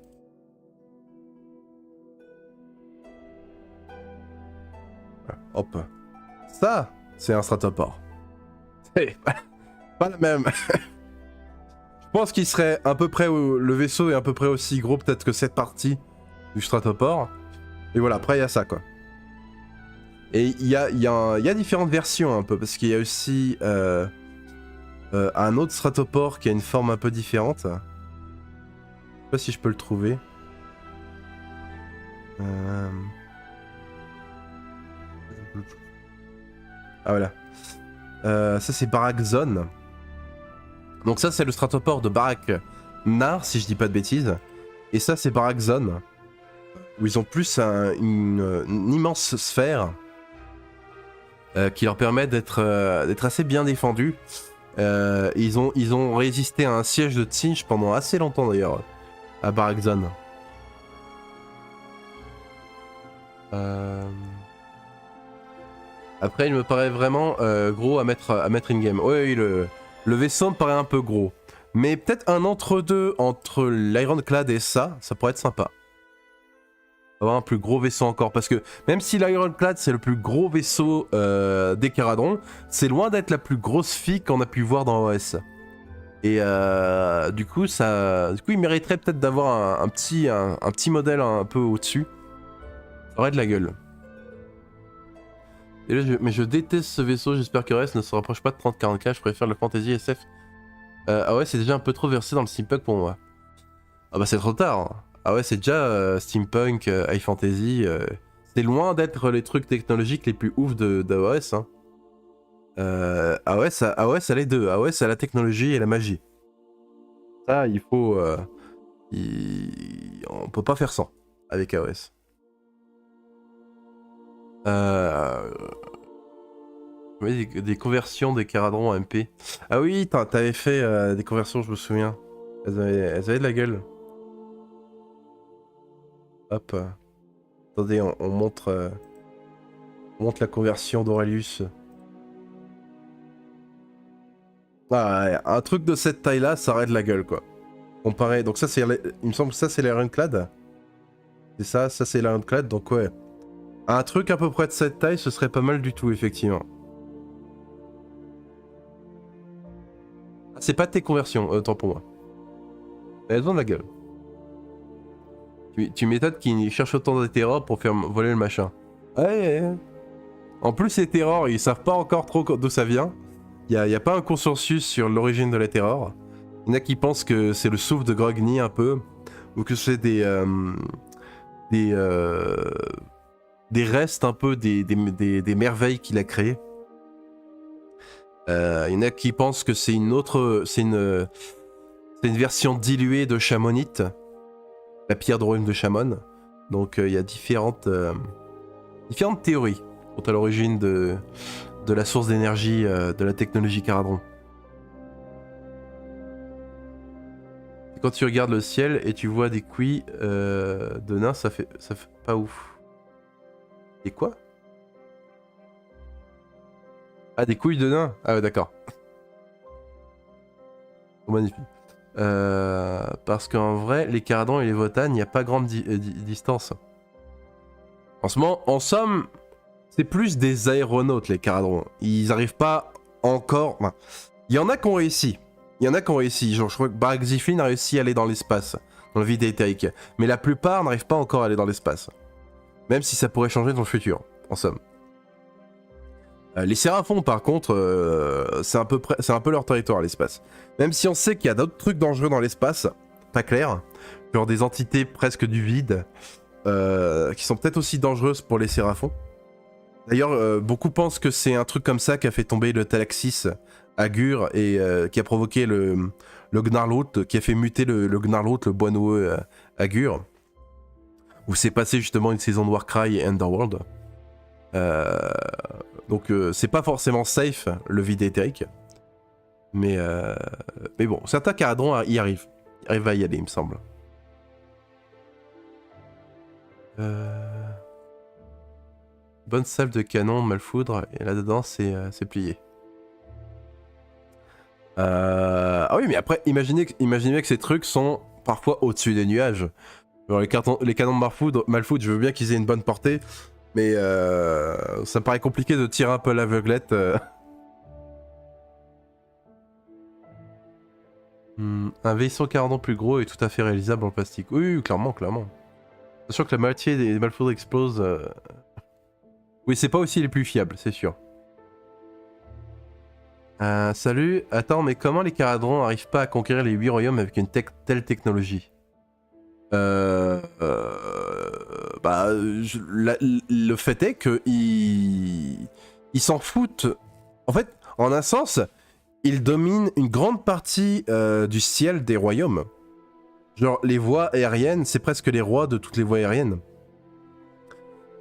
B: Hop. Ça, c'est un stratopore. C'est pas la même. Je pense qu'il serait à peu près... Le vaisseau est à peu près aussi gros peut-être que cette partie du stratopore. Et voilà, après il y a ça quoi. Et il y a différentes versions un peu, parce qu'il y a aussi un autre stratopore qui a une forme un peu différente. Je sais pas si je peux le trouver. Ah voilà. Ça c'est Barak Zone. Donc ça c'est le stratopore de Barak Nar, si je dis pas de bêtises. Et ça c'est Barak Zone, où ils ont plus une immense sphère qui leur permet d'être assez bien défendus. Ils ont résisté à un siège de Tsinch pendant assez longtemps d'ailleurs, à Barak Zone. Après il me paraît vraiment gros à mettre in-game. Oui, le vaisseau me paraît un peu gros. Mais peut-être un entre-deux entre l'Ironclad et ça pourrait être sympa. Avoir un plus gros vaisseau encore, parce que même si l'Ironclad c'est le plus gros vaisseau des Caradron, c'est loin d'être la plus grosse fille qu'on a pu voir dans OS. Et du coup il mériterait peut-être d'avoir un petit modèle un peu au-dessus. Ça aurait de la gueule. Et là, mais je déteste ce vaisseau, j'espère que RS ne se rapproche pas de 30-40K, je préfère le Fantasy SF. Ah ouais, c'est déjà un peu trop versé dans le steampunk pour moi. Ah bah c'est trop tard. Ah ouais, c'est déjà steampunk, high fantasy. C'est loin d'être les trucs technologiques les plus ouf d'AOS. Hein. AOS a les deux. AOS a la technologie et la magie. Ça, il faut... On peut pas faire sans avec AOS. Des conversions des Caradron en MP. Ah oui, t'avais fait des conversions, je me souviens. Elles avaient de la gueule. Hop. Attendez, on montre la conversion d'Aurelius. Ah, ouais, un truc de cette taille-là, ça aurait de la gueule, quoi. Comparé... Donc ça, c'est... Il me semble que ça, c'est l'Ironclad. C'est ça c'est l'Ironclad, donc ouais. Un truc à peu près de cette taille, ce serait pas mal du tout, effectivement. Ah, c'est pas tes conversions, autant pour moi. Elles ont de la gueule. Tu m'étonnes qu'ils cherchent autant de terrors pour faire voler le machin. Ouais. En plus, les terrors, ils savent pas encore trop d'où ça vient. Y a pas un consensus sur l'origine de la terror. Il y en a qui pensent que c'est le souffle de Grogny un peu, ou que c'est des restes un peu des merveilles qu'il a créées. Il y en a qui pensent que c'est une version diluée de Chamonite, la pierre de royaume de Chamon. Donc il y a différentes théories quant à l'origine de la source d'énergie de la technologie Caradron. Quand tu regardes le ciel et tu vois des couilles de nains, ça fait pas ouf. Et quoi? Ah, des couilles de nains? Ah ouais, d'accord. Oh, magnifique. Parce qu'en vrai, les Caradron et les Votan, il n'y a pas grande distance. En somme, c'est plus des aéronautes, les Caradron. Ils arrivent pas encore... Enfin, il y en a qui ont réussi. Genre, je crois que Barak Ziflin a réussi à aller dans l'espace, dans le vide éthérique. Mais la plupart n'arrivent pas encore à aller dans l'espace. Même si ça pourrait changer dans le futur, en somme. Les Séraphons, par contre, c'est un peu leur territoire, l'espace. Même si on sait qu'il y a d'autres trucs dangereux dans l'espace, pas clair, genre des entités presque du vide, qui sont peut-être aussi dangereuses pour les Séraphons. D'ailleurs, beaucoup pensent que c'est un truc comme ça qui a fait tomber le Talaxis à Gur et qui a provoqué le Gnarlroot, qui a fait muter le Gnarlroot, le bois noueux à Gur, où s'est passé justement une saison de Warcry et Underworld. Donc c'est pas forcément safe le vide éthérique, mais bon, certains Caradron y arrivent. Ils arrivent à y aller, il me semble. bonne salve de canon, Malfoudre, et là-dedans, c'est plié. Ah oui, mais après, imaginez que ces trucs sont parfois au-dessus des nuages. Genre les canons de Malfoudre, je veux bien qu'ils aient une bonne portée, mais ça me paraît compliqué de tirer un peu l'aveuglette. Un vaisseau 40 ans plus gros est tout à fait réalisable en plastique. Oui, clairement. C'est sûr que la moitié des Malfoudres explosent. Oui, c'est pas aussi les plus fiables, c'est sûr. Salut, attends, mais comment les Caradrons n'arrivent pas à conquérir les 8 royaumes avec une telle technologie? Le fait est que ils s'en foutent. En fait, en un sens, ils dominent une grande partie du ciel des royaumes. Genre, les voies aériennes, c'est presque les rois de toutes les voies aériennes.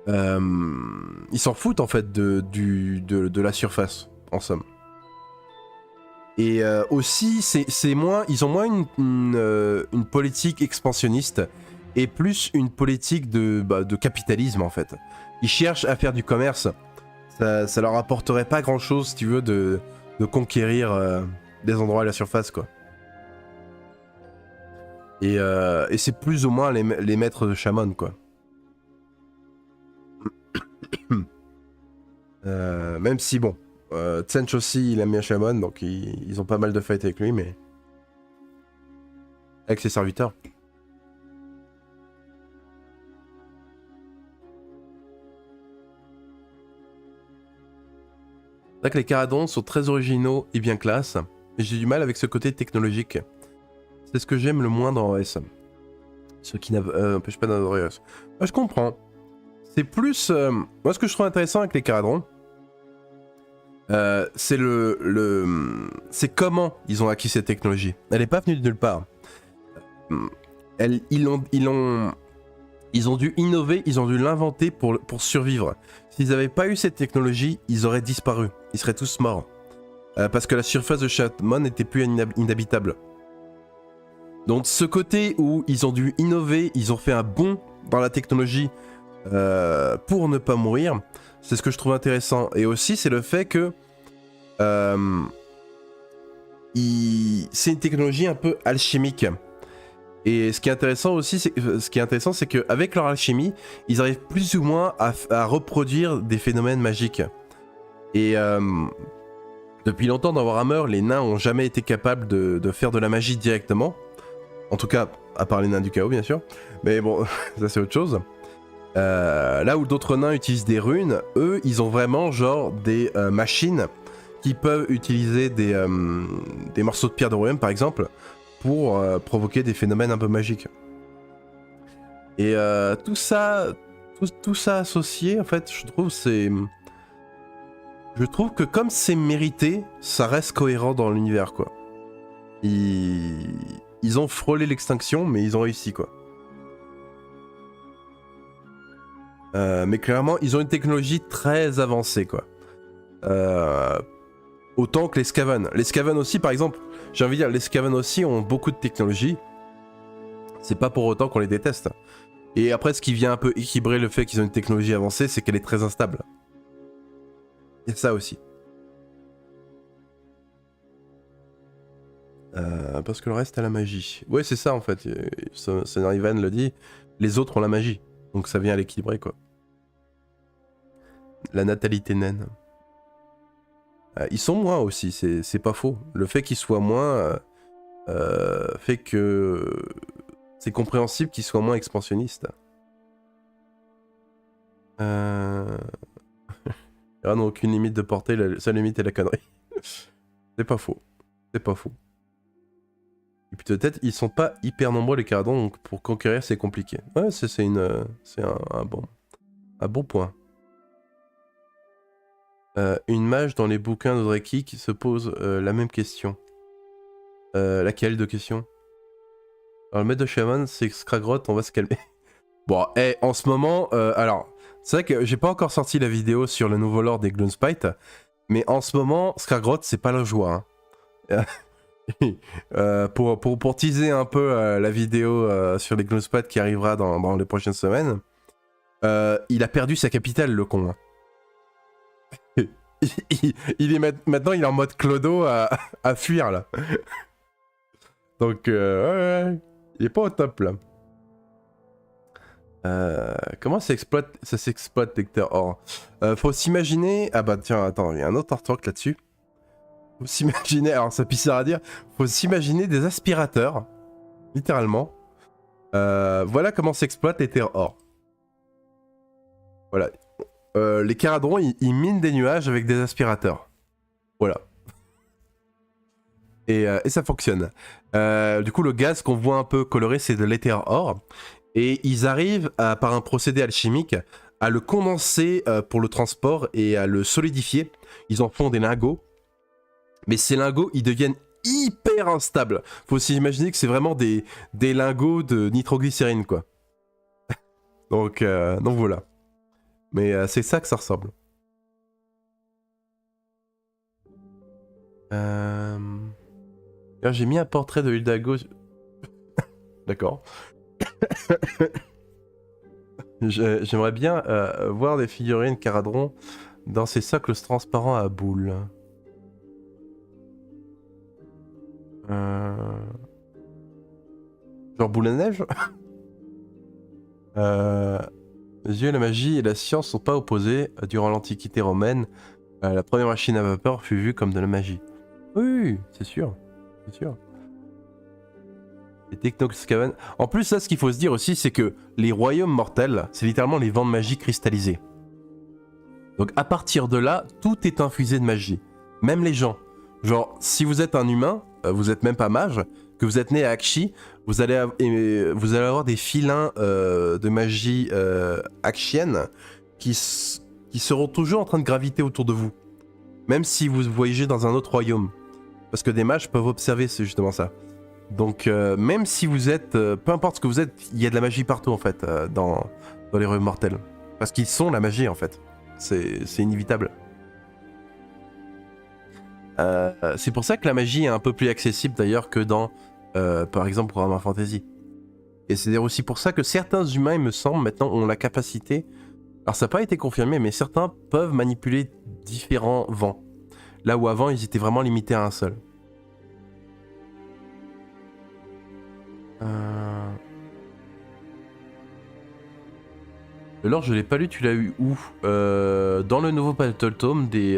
B: Ils s'en foutent en fait de la surface, en somme. Et aussi, ils ont moins une politique expansionniste et plus une politique de capitalisme en fait. Ils cherchent à faire du commerce. Ça leur apporterait pas grand chose, si tu veux, de conquérir des endroits à la surface, quoi. Et c'est plus ou moins les maîtres de Shamon, quoi. Même si, bon, Tsench aussi, il aime bien Shamon, donc ils ont pas mal de fights avec lui, mais... avec ses serviteurs. C'est vrai que les Caradrons sont très originaux et bien classe, mais j'ai du mal avec ce côté technologique. C'est ce que j'aime le moins dans OS. Ce qui n'empêche pas d'adorer OS. Je comprends. C'est plus... moi, ce que je trouve intéressant avec les Caradrons, c'est c'est comment ils ont acquis cette technologie. Elle n'est pas venue de nulle part. Ils ont dû innover, ils ont dû l'inventer pour survivre. S'ils n'avaient pas eu cette technologie, ils auraient disparu. Ils seraient tous morts. Parce que la surface de Shamon n'était plus inhabitable. Donc ce côté où ils ont dû innover, ils ont fait un bond dans la technologie pour ne pas mourir, c'est ce que je trouve intéressant. Et aussi c'est le fait que c'est une technologie un peu alchimique. Et ce qui est intéressant aussi, c'est qu'avec leur alchimie, ils arrivent plus ou moins à reproduire des phénomènes magiques. Et depuis longtemps dans Warhammer, les nains ont jamais été capables de faire de la magie directement. En tout cas, à part les nains du chaos, bien sûr. Mais bon, ça c'est autre chose. Là où d'autres nains utilisent des runes, eux, ils ont vraiment genre des machines qui peuvent utiliser des morceaux de pierre de royaume, par exemple, pour provoquer des phénomènes un peu magiques. Et tout ça associé, en fait, je trouve que comme c'est mérité, ça reste cohérent dans l'univers, quoi. Ils ont frôlé l'extinction, mais ils ont réussi, quoi. Mais clairement, ils ont une technologie très avancée, quoi. Autant que les Skaven. Les Skaven aussi, par exemple, j'ai envie de dire, les Skaven aussi ont beaucoup de technologie. C'est pas pour autant qu'on les déteste. Et après, ce qui vient un peu équilibrer le fait qu'ils ont une technologie avancée, c'est qu'elle est très instable. Il y a ça aussi. Parce que le reste a la magie. Ouais, c'est ça en fait. Ivan le dit. Les autres ont la magie. Donc ça vient à l'équilibrer, quoi. La natalité naine. Ils sont moins aussi, c'est pas faux. Le fait qu'ils soient moins fait que c'est compréhensible qu'ils soient moins expansionnistes. Il n'y a aucune limite de portée, la seule limite est la connerie. C'est pas faux. C'est pas faux. Et puis peut-être ils sont pas hyper nombreux les Caradrons, donc pour conquérir c'est compliqué. Ouais, c'est un bon point. Une mage dans les bouquins de Dreki qui se pose la même question. Laquelle de question? Alors le maître de Shaman, c'est Skragrott, on va se calmer. Bon, en ce moment, alors, c'est vrai que j'ai pas encore sorti la vidéo sur le nouveau lore des Gloomspite, mais en ce moment, Skragrott, c'est pas la joie. Hein. Pour teaser un peu la vidéo sur les Gloomspite qui arrivera dans les prochaines semaines, il a perdu sa capitale, le con. Hein. il est maintenant il est en mode clodo à fuir là. Donc ouais, il est pas au top là. Comment ça s'exploite lecteur or? Faut s'imaginer... Ah bah tiens, attends, il y a un autre artwork là-dessus. Faut s'imaginer... Alors ça pissera à dire. Faut s'imaginer des aspirateurs. Littéralement. Voilà comment s'exploite les terres or. Voilà. Les caradrons, ils minent des nuages avec des aspirateurs. Voilà. Et ça fonctionne. Du coup, le gaz qu'on voit un peu coloré, c'est de l'éther or. Et ils arrivent, par un procédé alchimique, à le condenser pour le transport et à le solidifier. Ils en font des lingots. Mais ces lingots, ils deviennent hyper instables. Faut s'imaginer que c'est vraiment des lingots de nitroglycérine, quoi. donc voilà. Mais c'est ça que ça ressemble. J'ai mis un portrait de Hidalgo. D'accord. J'aimerais bien voir des figurines Caradron dans ces socles transparents à boules. Genre boule à neige. Les yeux, la magie et la science sont pas opposés. Durant l'Antiquité romaine, la première machine à vapeur fut vue comme de la magie. Oui, c'est sûr. C'est sûr. Les technoscaven. En plus, là, ce qu'il faut se dire aussi, c'est que les royaumes mortels, c'est littéralement les vents de magie cristallisés. Donc à partir de là, tout est infusé de magie. Même les gens. Genre, si vous êtes un humain, vous êtes même pas mage, que vous êtes né à Akshi, vous allez avoir des filins de magie akshienne qui seront toujours en train de graviter autour de vous. Même si vous voyagez dans un autre royaume. Parce que des mages peuvent observer, c'est justement ça. Donc même si vous êtes, peu importe ce que vous êtes, il y a de la magie partout en fait dans les royaumes mortels. Parce qu'ils sont la magie en fait. C'est inévitable. C'est pour ça que la magie est un peu plus accessible d'ailleurs que dans, par exemple, Warhammer Fantasy. Et c'est d'ailleurs aussi pour ça que certains humains, il me semble, maintenant ont la capacité, alors ça n'a pas été confirmé, mais certains peuvent manipuler différents vents. Là où avant, ils étaient vraiment limités à un seul. Le lore, je l'ai pas lu, tu l'as eu où? Dans le nouveau Battle Tome des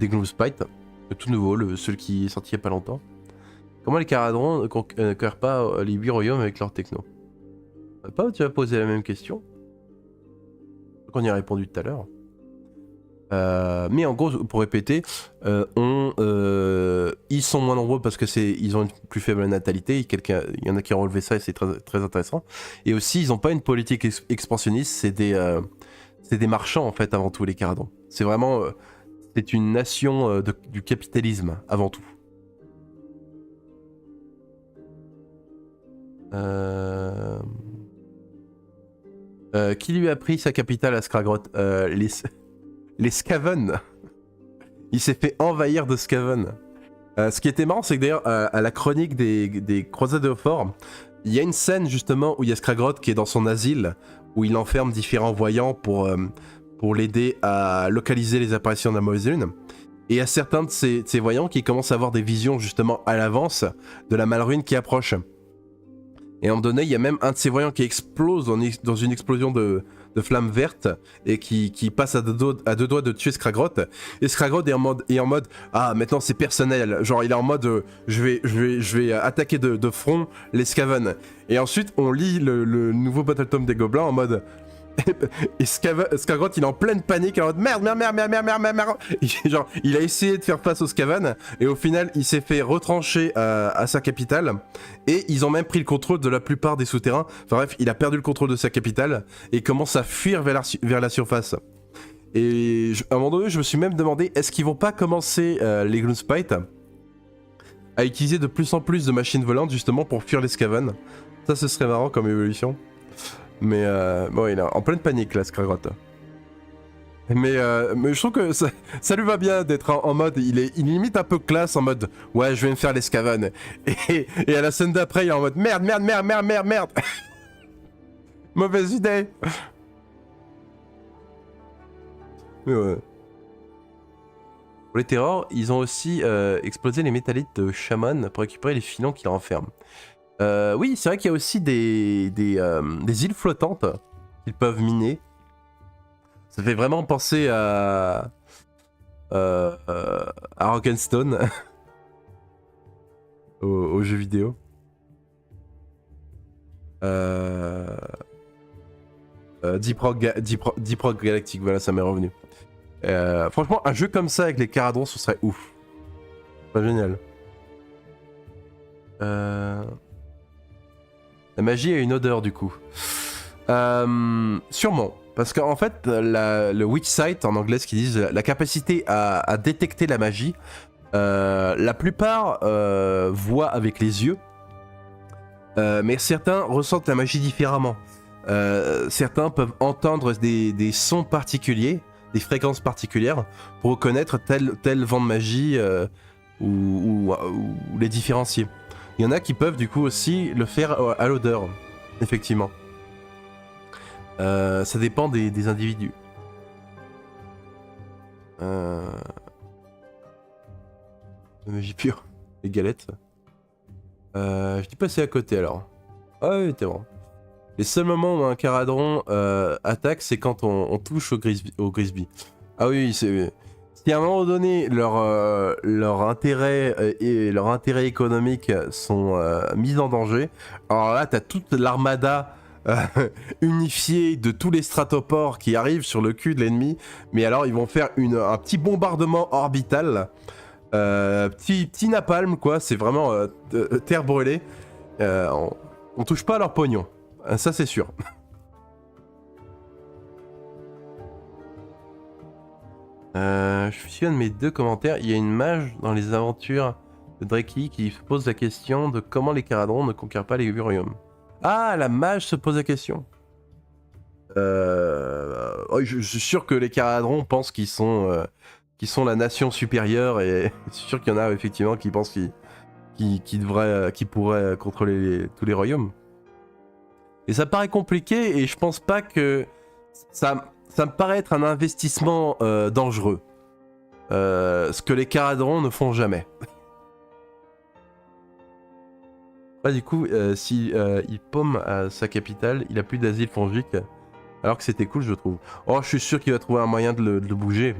B: Gloomspite, le tout nouveau, celui qui est sorti il y a pas longtemps. Comment les Caradrons ne conquèrent pas les 8 royaumes avec leur techno? Pas, tu as posé la même question. On y a répondu tout à l'heure. Mais en gros, pour répéter, ils sont moins nombreux parce que ils ont une plus faible natalité. Il y en a qui ont relevé ça et c'est très, très intéressant. Et aussi, ils n'ont pas une politique expansionniste. C'est des marchands en fait avant tout, les Caradons. C'est vraiment, c'est une nation du capitalisme avant tout. Qui lui a pris sa capitale à Skragrott? Les Skaven. Il s'est fait envahir de Skaven. Ce qui était marrant, c'est que d'ailleurs, à la chronique des Croisades de Hautfort, il y a une scène justement où il y a Skragrott qui est dans son asile, où il enferme différents voyants pour l'aider à localiser les apparitions de la mauvaise lune. Et il y a certains de ces voyants qui commencent à avoir des visions justement à l'avance de la Malrune qui approche. Et à un moment donné, il y a même un de ces voyants qui explose dans une explosion de flammes vertes et qui passe à deux doigts de tuer Skragrott. Et Skragrott est en mode ah, maintenant c'est personnel. Genre il est en mode je vais attaquer de front les Skaven. Et ensuite on lit le nouveau Battle Tome des Gobelins en mode et Skragrott il est en pleine panique en mode merde. Genre il a essayé de faire face aux Skaven et au final il s'est fait retrancher à sa capitale et ils ont même pris le contrôle de la plupart des souterrains. Enfin bref, il a perdu le contrôle de sa capitale et commence à fuir vers la surface. Et à un moment donné je me suis même demandé est-ce qu'ils vont pas commencer les Gloomspite à utiliser de plus en plus de machines volantes justement pour fuir les Skaven. Ça ce serait marrant comme évolution. Mais bon, il est en pleine panique là, Skragrott. Mais je trouve que ça lui va bien d'être en mode, il limite un peu classe en mode ouais, je vais me faire les Skaven. Et à la scène d'après, il est en mode merde. Mauvaise idée. Mais ouais. Pour les terrors, ils ont aussi explosé les métallites de Shaman pour récupérer les filons qui les renferment. Oui, c'est vrai qu'il y a aussi des îles flottantes qu'ils peuvent miner. Ça fait vraiment penser à Rock'n'Stone au jeu vidéo. Deep Rock Galactic, voilà, ça m'est revenu. Franchement, un jeu comme ça avec les caradrons, ce serait ouf. Pas génial. La magie a une odeur du coup. Sûrement. Parce qu'en fait, le Witch Sight en anglais, ce qu'ils disent, la capacité à détecter la magie, la plupart voient avec les yeux, mais certains ressentent la magie différemment. Certains peuvent entendre des sons particuliers, des fréquences particulières, pour reconnaître tel vent de magie ou les différencier. Il y en a qui peuvent du coup aussi le faire à l'odeur, effectivement. Ça dépend des individus. La magie pure. Les galettes. Je dis passer à côté alors. Ah oui, t'es bon. Les seuls moments où un caradron attaque, c'est quand on touche au Grisby. Ah oui, c'est... Si à un moment donné, leur intérêt et leur intérêt économique sont mis en danger, alors là, t'as toute l'armada unifiée de tous les stratopores qui arrivent sur le cul de l'ennemi, mais alors ils vont faire un petit bombardement orbital, petit napalm quoi, c'est vraiment terre brûlée. On touche pas à leur pognon, ça c'est sûr. Je fusionne mes deux commentaires. Il y a une mage dans les aventures de Dreki qui se pose la question de comment les caradrons ne conquièrent pas les royaumes. Ah, la mage se pose la question. Je suis sûr que les caradrons pensent qu'ils sont la nation supérieure et je suis sûr qu'il y en a effectivement qui pensent qu'ils pourraient contrôler tous les royaumes. Et ça paraît compliqué et je pense pas que ça me paraît être un investissement dangereux. Ce que les caradrons ne font jamais. Ouais, du coup, si il paume à sa capitale, il a plus d'asile fongique. Alors que c'était cool, je trouve. Oh, je suis sûr qu'il va trouver un moyen de le bouger.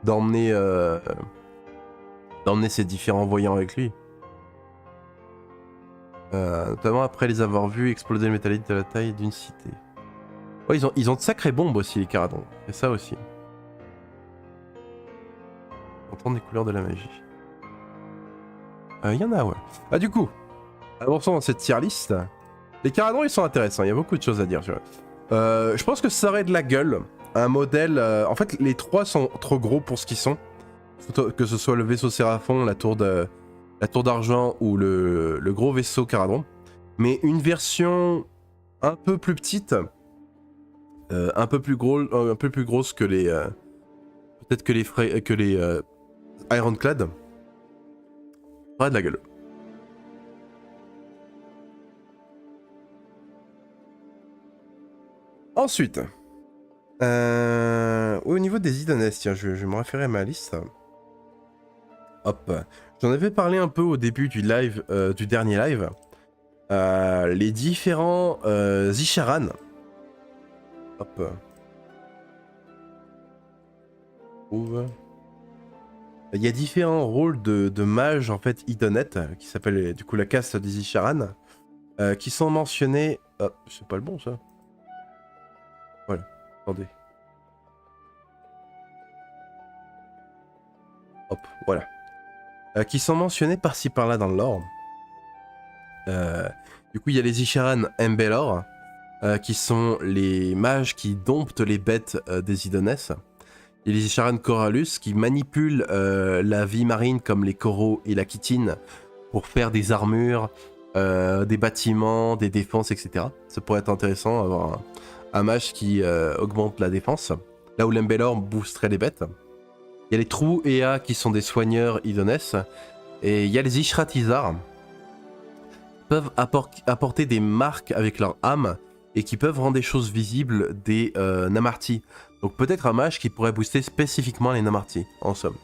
B: D'emmener ses différents voyants avec lui. Notamment après les avoir vus exploser le métallite de la taille d'une cité. Ouais, ils ont de sacrées bombes aussi, les caradrons. Et ça aussi. Entendre les couleurs de la magie. Il y en a, ouais. Ah, du coup, avançons dans cette tier list. Les caradrons, ils sont intéressants. Il y a beaucoup de choses à dire. Je pense que ça aurait de la gueule. Un modèle... en fait, les trois sont trop gros pour ce qu'ils sont. Que ce soit le vaisseau Séraphon, la tour d'argent ou le gros vaisseau caradron. Mais une version un peu plus petite... un peu plus grosse que les... peut-être que les Ironclad. Ça aurait de la gueule. Ensuite, au niveau des Idoness, tiens, je vais me référer à ma liste. Hop, j'en avais parlé un peu au début du live, du dernier live. Les différents Isharan. Hop. Il y a différents rôles de mages en fait Idonette, qui s'appelle du coup la caste des Isharan, qui sont mentionnés. Oh, c'est pas le bon ça. Voilà, attendez. Hop, voilà. Qui sont mentionnés par-ci par-là dans le lore. Du coup, il y a les Isharan Embelor, qui sont les mages qui domptent les bêtes des Idoness. Il y a les Isharan Corallus qui manipulent la vie marine comme les coraux et la chitine pour faire des armures, des bâtiments, des défenses, etc. Ça pourrait être intéressant d'avoir un mage qui augmente la défense, là où l'Embelor boosterait les bêtes. Il y a les True Ea qui sont des soigneurs Idoness, et il y a les Ishratizar qui peuvent apporter des marques avec leur âme et qui peuvent rendre des choses visibles des Namarti. Donc peut-être un mage qui pourrait booster spécifiquement les Namarti, en somme.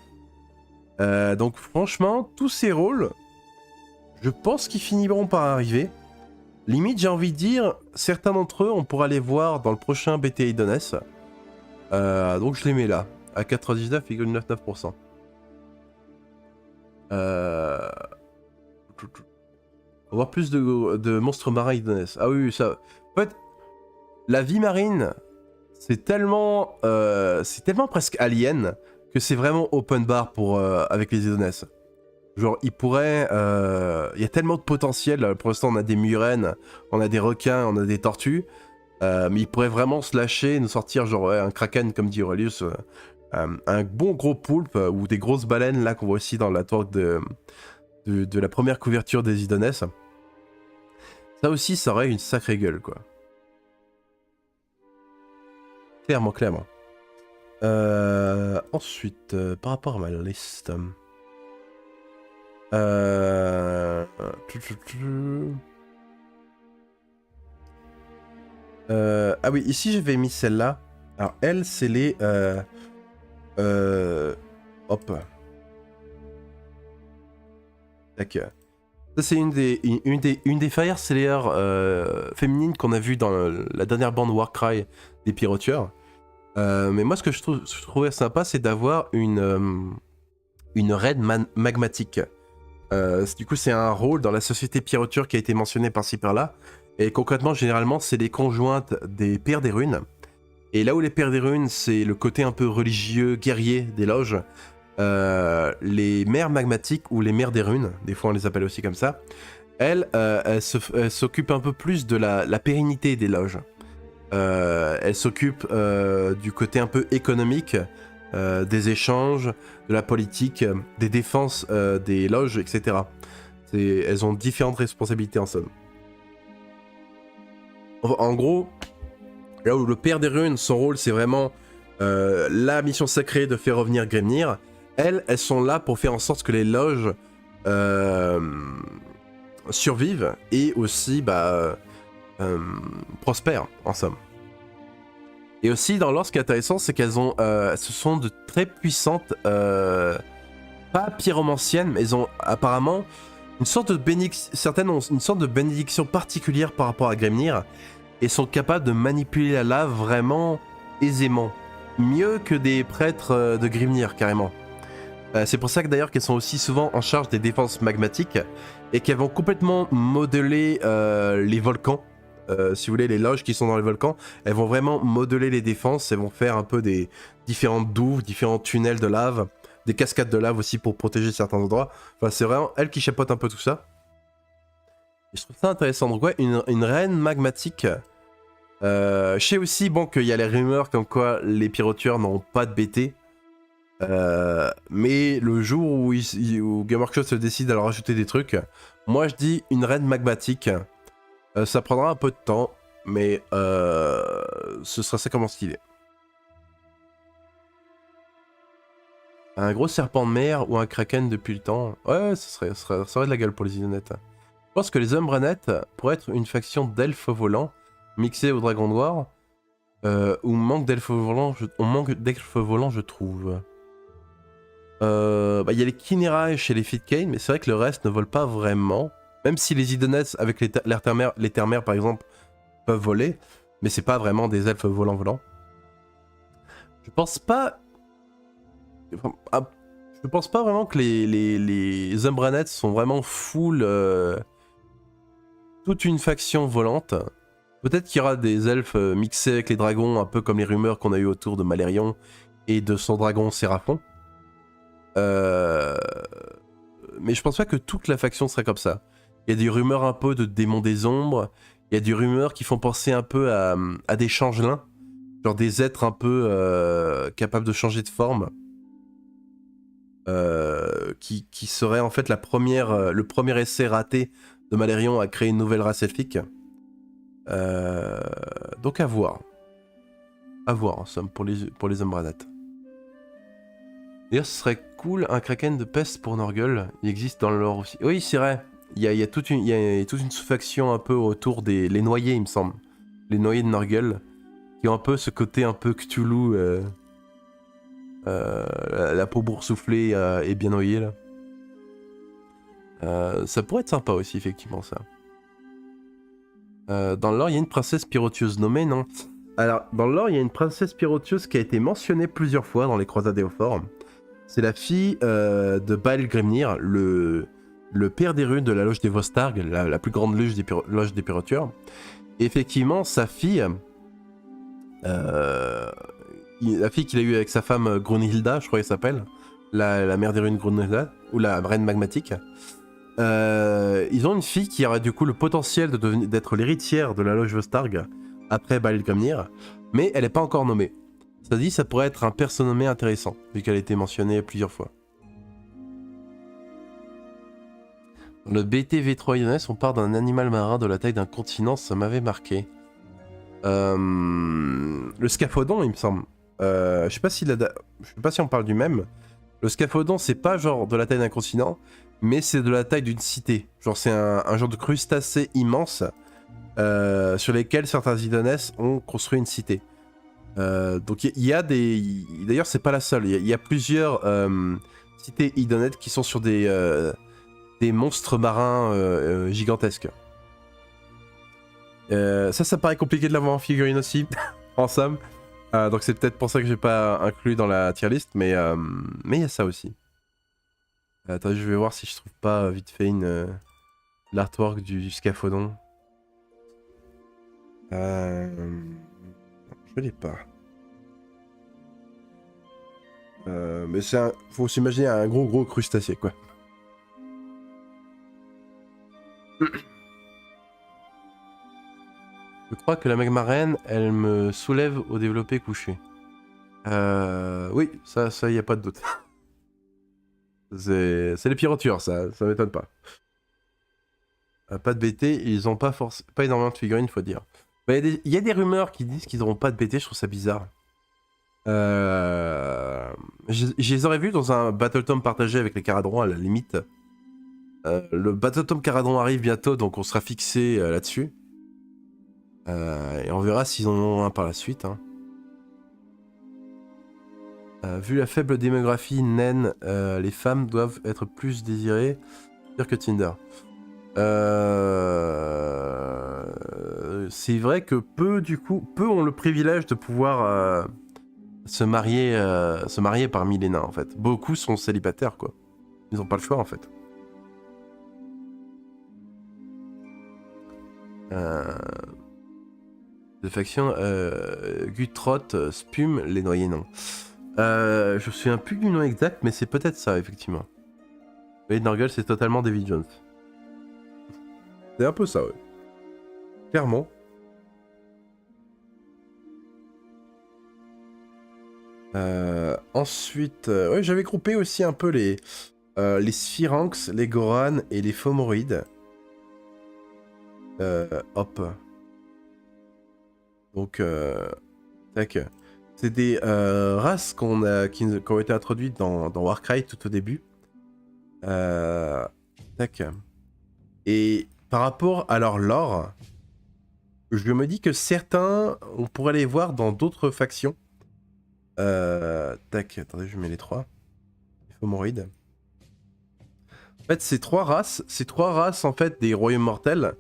B: Donc franchement, tous ces rôles, je pense qu'ils finiront par arriver. Limite, j'ai envie de dire, certains d'entre eux, on pourra les voir dans le prochain BTA Idoness. Donc je les mets là, à 99,99%. On va voir plus de monstres marins Idoness. Ah oui, ça... En fait, la vie marine, c'est tellement presque alien que c'est vraiment open bar pour, avec les Idoness. Genre, il pourrait... Il y a tellement de potentiel. Pour l'instant, on a des murènes, on a des requins, on a des tortues. Mais il pourrait vraiment se lâcher, nous sortir genre ouais, un kraken, comme dit Aurelius. Un bon gros poulpe ou des grosses baleines, là, qu'on voit aussi dans la torque de la première couverture des Idoness. Ça aussi, ça aurait une sacrée gueule, quoi. Clairement, clairement. Ensuite, par rapport à ma liste... ah oui, ici j'avais mis celle-là. Alors elle, c'est les... hop. Tac. Ça c'est une des Fire Slayer féminines qu'on a vu dans la dernière bande Warcry des Pirotueurs. Mais moi ce que je trouvais sympa, c'est d'avoir une reine magmatique. Du coup, c'est un rôle dans la société Piroture qui a été mentionné par-ci par-là. Et concrètement, généralement, c'est les conjointes des Pères des Runes. Et là où les Pères des Runes, c'est le côté un peu religieux, guerrier des loges, les Mères magmatiques ou les Mères des Runes, des fois on les appelle aussi comme ça, elles s'occupent un peu plus de la pérennité des loges. Elles s'occupent du côté un peu économique, des échanges, de la politique, des défenses des loges, etc. Elles ont différentes responsabilités en somme. En gros, là où le Père des Runes, son rôle c'est vraiment la mission sacrée de faire revenir Grimnir, elles sont là pour faire en sorte que les loges survivent et aussi prospèrent en somme. Et aussi, dans l'or, ce qui est intéressant, c'est qu'elles ont, ce sont de très puissantes, pas pyromanciennes, mais elles ont apparemment une sorte de certaines ont une sorte de bénédiction particulière par rapport à Grimnir, et sont capables de manipuler la lave vraiment aisément, mieux que des prêtres de Grimnir carrément. C'est pour ça que d'ailleurs qu'elles sont aussi souvent en charge des défenses magmatiques, et qu'elles vont complètement modeler les volcans. Si vous voulez, les loges qui sont dans les volcans, elles vont vraiment modeler les défenses, elles vont faire un peu des différentes douves, différents tunnels de lave, des cascades de lave aussi pour protéger certains endroits. Enfin, c'est vraiment elle qui chapeaute un peu tout ça. Et je trouve ça intéressant. Donc ouais, une reine magmatique. Je sais aussi bon, qu'il y a les rumeurs comme quoi les Pirotueurs n'auront pas de BT. Mais le jour où Game Workshop se décide à leur rajouter des trucs, moi je dis une reine magmatique. Ça prendra un peu de temps, mais ce sera ça comment stylé. Un gros serpent de mer ou un kraken depuis le temps. Ouais, ça serait de la gueule pour les Idonnettes. Je pense que les Umbrenettes pourraient être une faction d'elfes volants mixés au dragon noir. Ou manque d'elfes volants, je trouve. Y a les Kinerae chez les Fitcane, mais c'est vrai que le reste ne vole pas vraiment. Même si les Idonnettes avec les Termères par exemple peuvent voler, mais c'est pas vraiment des elfes volants. Je pense pas vraiment que les Umbrenettes sont vraiment full toute une faction volante. Peut-être qu'il y aura des elfes mixés avec les dragons, un peu comme les rumeurs qu'on a eues autour de Malérion et de son dragon Séraphon. Mais je pense pas que toute la faction serait comme ça. Il y a des rumeurs un peu de démons des ombres, il y a des rumeurs qui font penser un peu à des changelins, genre des êtres un peu capables de changer de forme, qui serait en fait le premier essai raté de Malérion à créer une nouvelle race elfique. Donc à voir en somme pour les Umbrenettes. D'ailleurs ce serait cool un kraken de peste pour Norgul, il existe dans le lore aussi. Oui c'est vrai, il y a toute une sous-faction un peu autour des les noyés il me semble. les noyés de Norgul, qui ont un peu ce côté un peu Cthulhu, la peau boursouflée et bien noyée là. Ça pourrait être sympa aussi, effectivement, ça. Dans le lore, il y a une princesse pyrotieuse nommée, non? Alors, dans le lore, il y a une princesse pyrotieuse qui a été mentionnée plusieurs fois dans les croisades d'Éofor. C'est la fille de Baal Grimnir, le père des runes de la loge des Vostarg, la plus grande loge des pyrotueurs. Et effectivement, sa fille, la fille qu'il a eue avec sa femme Grunhilda, je crois qu'elle s'appelle, la mère des runes Grunhilda, ou la reine magmatique, ils ont une fille qui aurait du coup le potentiel d'être l'héritière de la loge Vostarg après Baal Grimnir, mais elle n'est pas encore nommée. Ça dit, ça pourrait être un perso nommé intéressant, vu qu'elle a été mentionnée plusieurs fois. Dans le BTV3 Iones, on part d'un animal marin de la taille d'un continent, ça m'avait marqué. Le scaphodon, il me semble. Je sais pas si on parle du même. Le scaphodon, c'est pas genre de la taille d'un continent, mais c'est de la taille d'une cité. Genre c'est un genre de crustacé immense sur lesquels certains Idones ont construit une cité. Donc il y a des... D'ailleurs c'est pas la seule, il y a plusieurs cités idonettes qui sont sur des monstres marins gigantesques. Ça paraît compliqué de l'avoir en figurine aussi, en somme. Donc c'est peut-être pour ça que j'ai pas inclus dans la tier list, mais il y a ça aussi. Attends, je vais voir si je trouve pas vite fait l'artwork du scaphodon. Je l'ai pas. Mais faut s'imaginer un gros crustacé, quoi. Je crois que la magmarène, elle me soulève au développé couché. Oui, ça y a pas de doute. C'est les pyrotueurs, ça m'étonne pas. Pas de BT, ils ont pas énormément de figurines, faut dire. Il y a des rumeurs qui disent qu'ils n'auront pas de BT, je trouve ça bizarre. Je les aurais vus dans un Battletome partagé avec les Caradrons à la limite. Le Battletome Caradron arrive bientôt, donc on sera fixé là-dessus. Et on verra s'ils en ont un par la suite. Hein. Vu la faible démographie naine, les femmes doivent être plus désirées, pire que Tinder. C'est vrai que peu ont le privilège de pouvoir se marier parmi les nains en fait. Beaucoup sont célibataires quoi. Ils n'ont pas le choix en fait. De faction Gutrot, Spume, les noyés non. Je me souviens plus du nom exact, mais c'est peut-être ça effectivement. Les Norgul c'est totalement David Jones. C'est un peu ça, ouais. Clairement. Ensuite, ouais, j'avais groupé aussi un peu les Sphinx, les Goran et les Fomorides. Hop. Donc, tac. C'est des races qui ont été introduites dans Warcry tout au début. Tac. Et par rapport à leur lore, je me dis que certains, on pourrait les voir dans d'autres factions. Tac, attendez, je mets les trois. Les Fomorides. En fait, ces trois races en fait des royaumes mortels,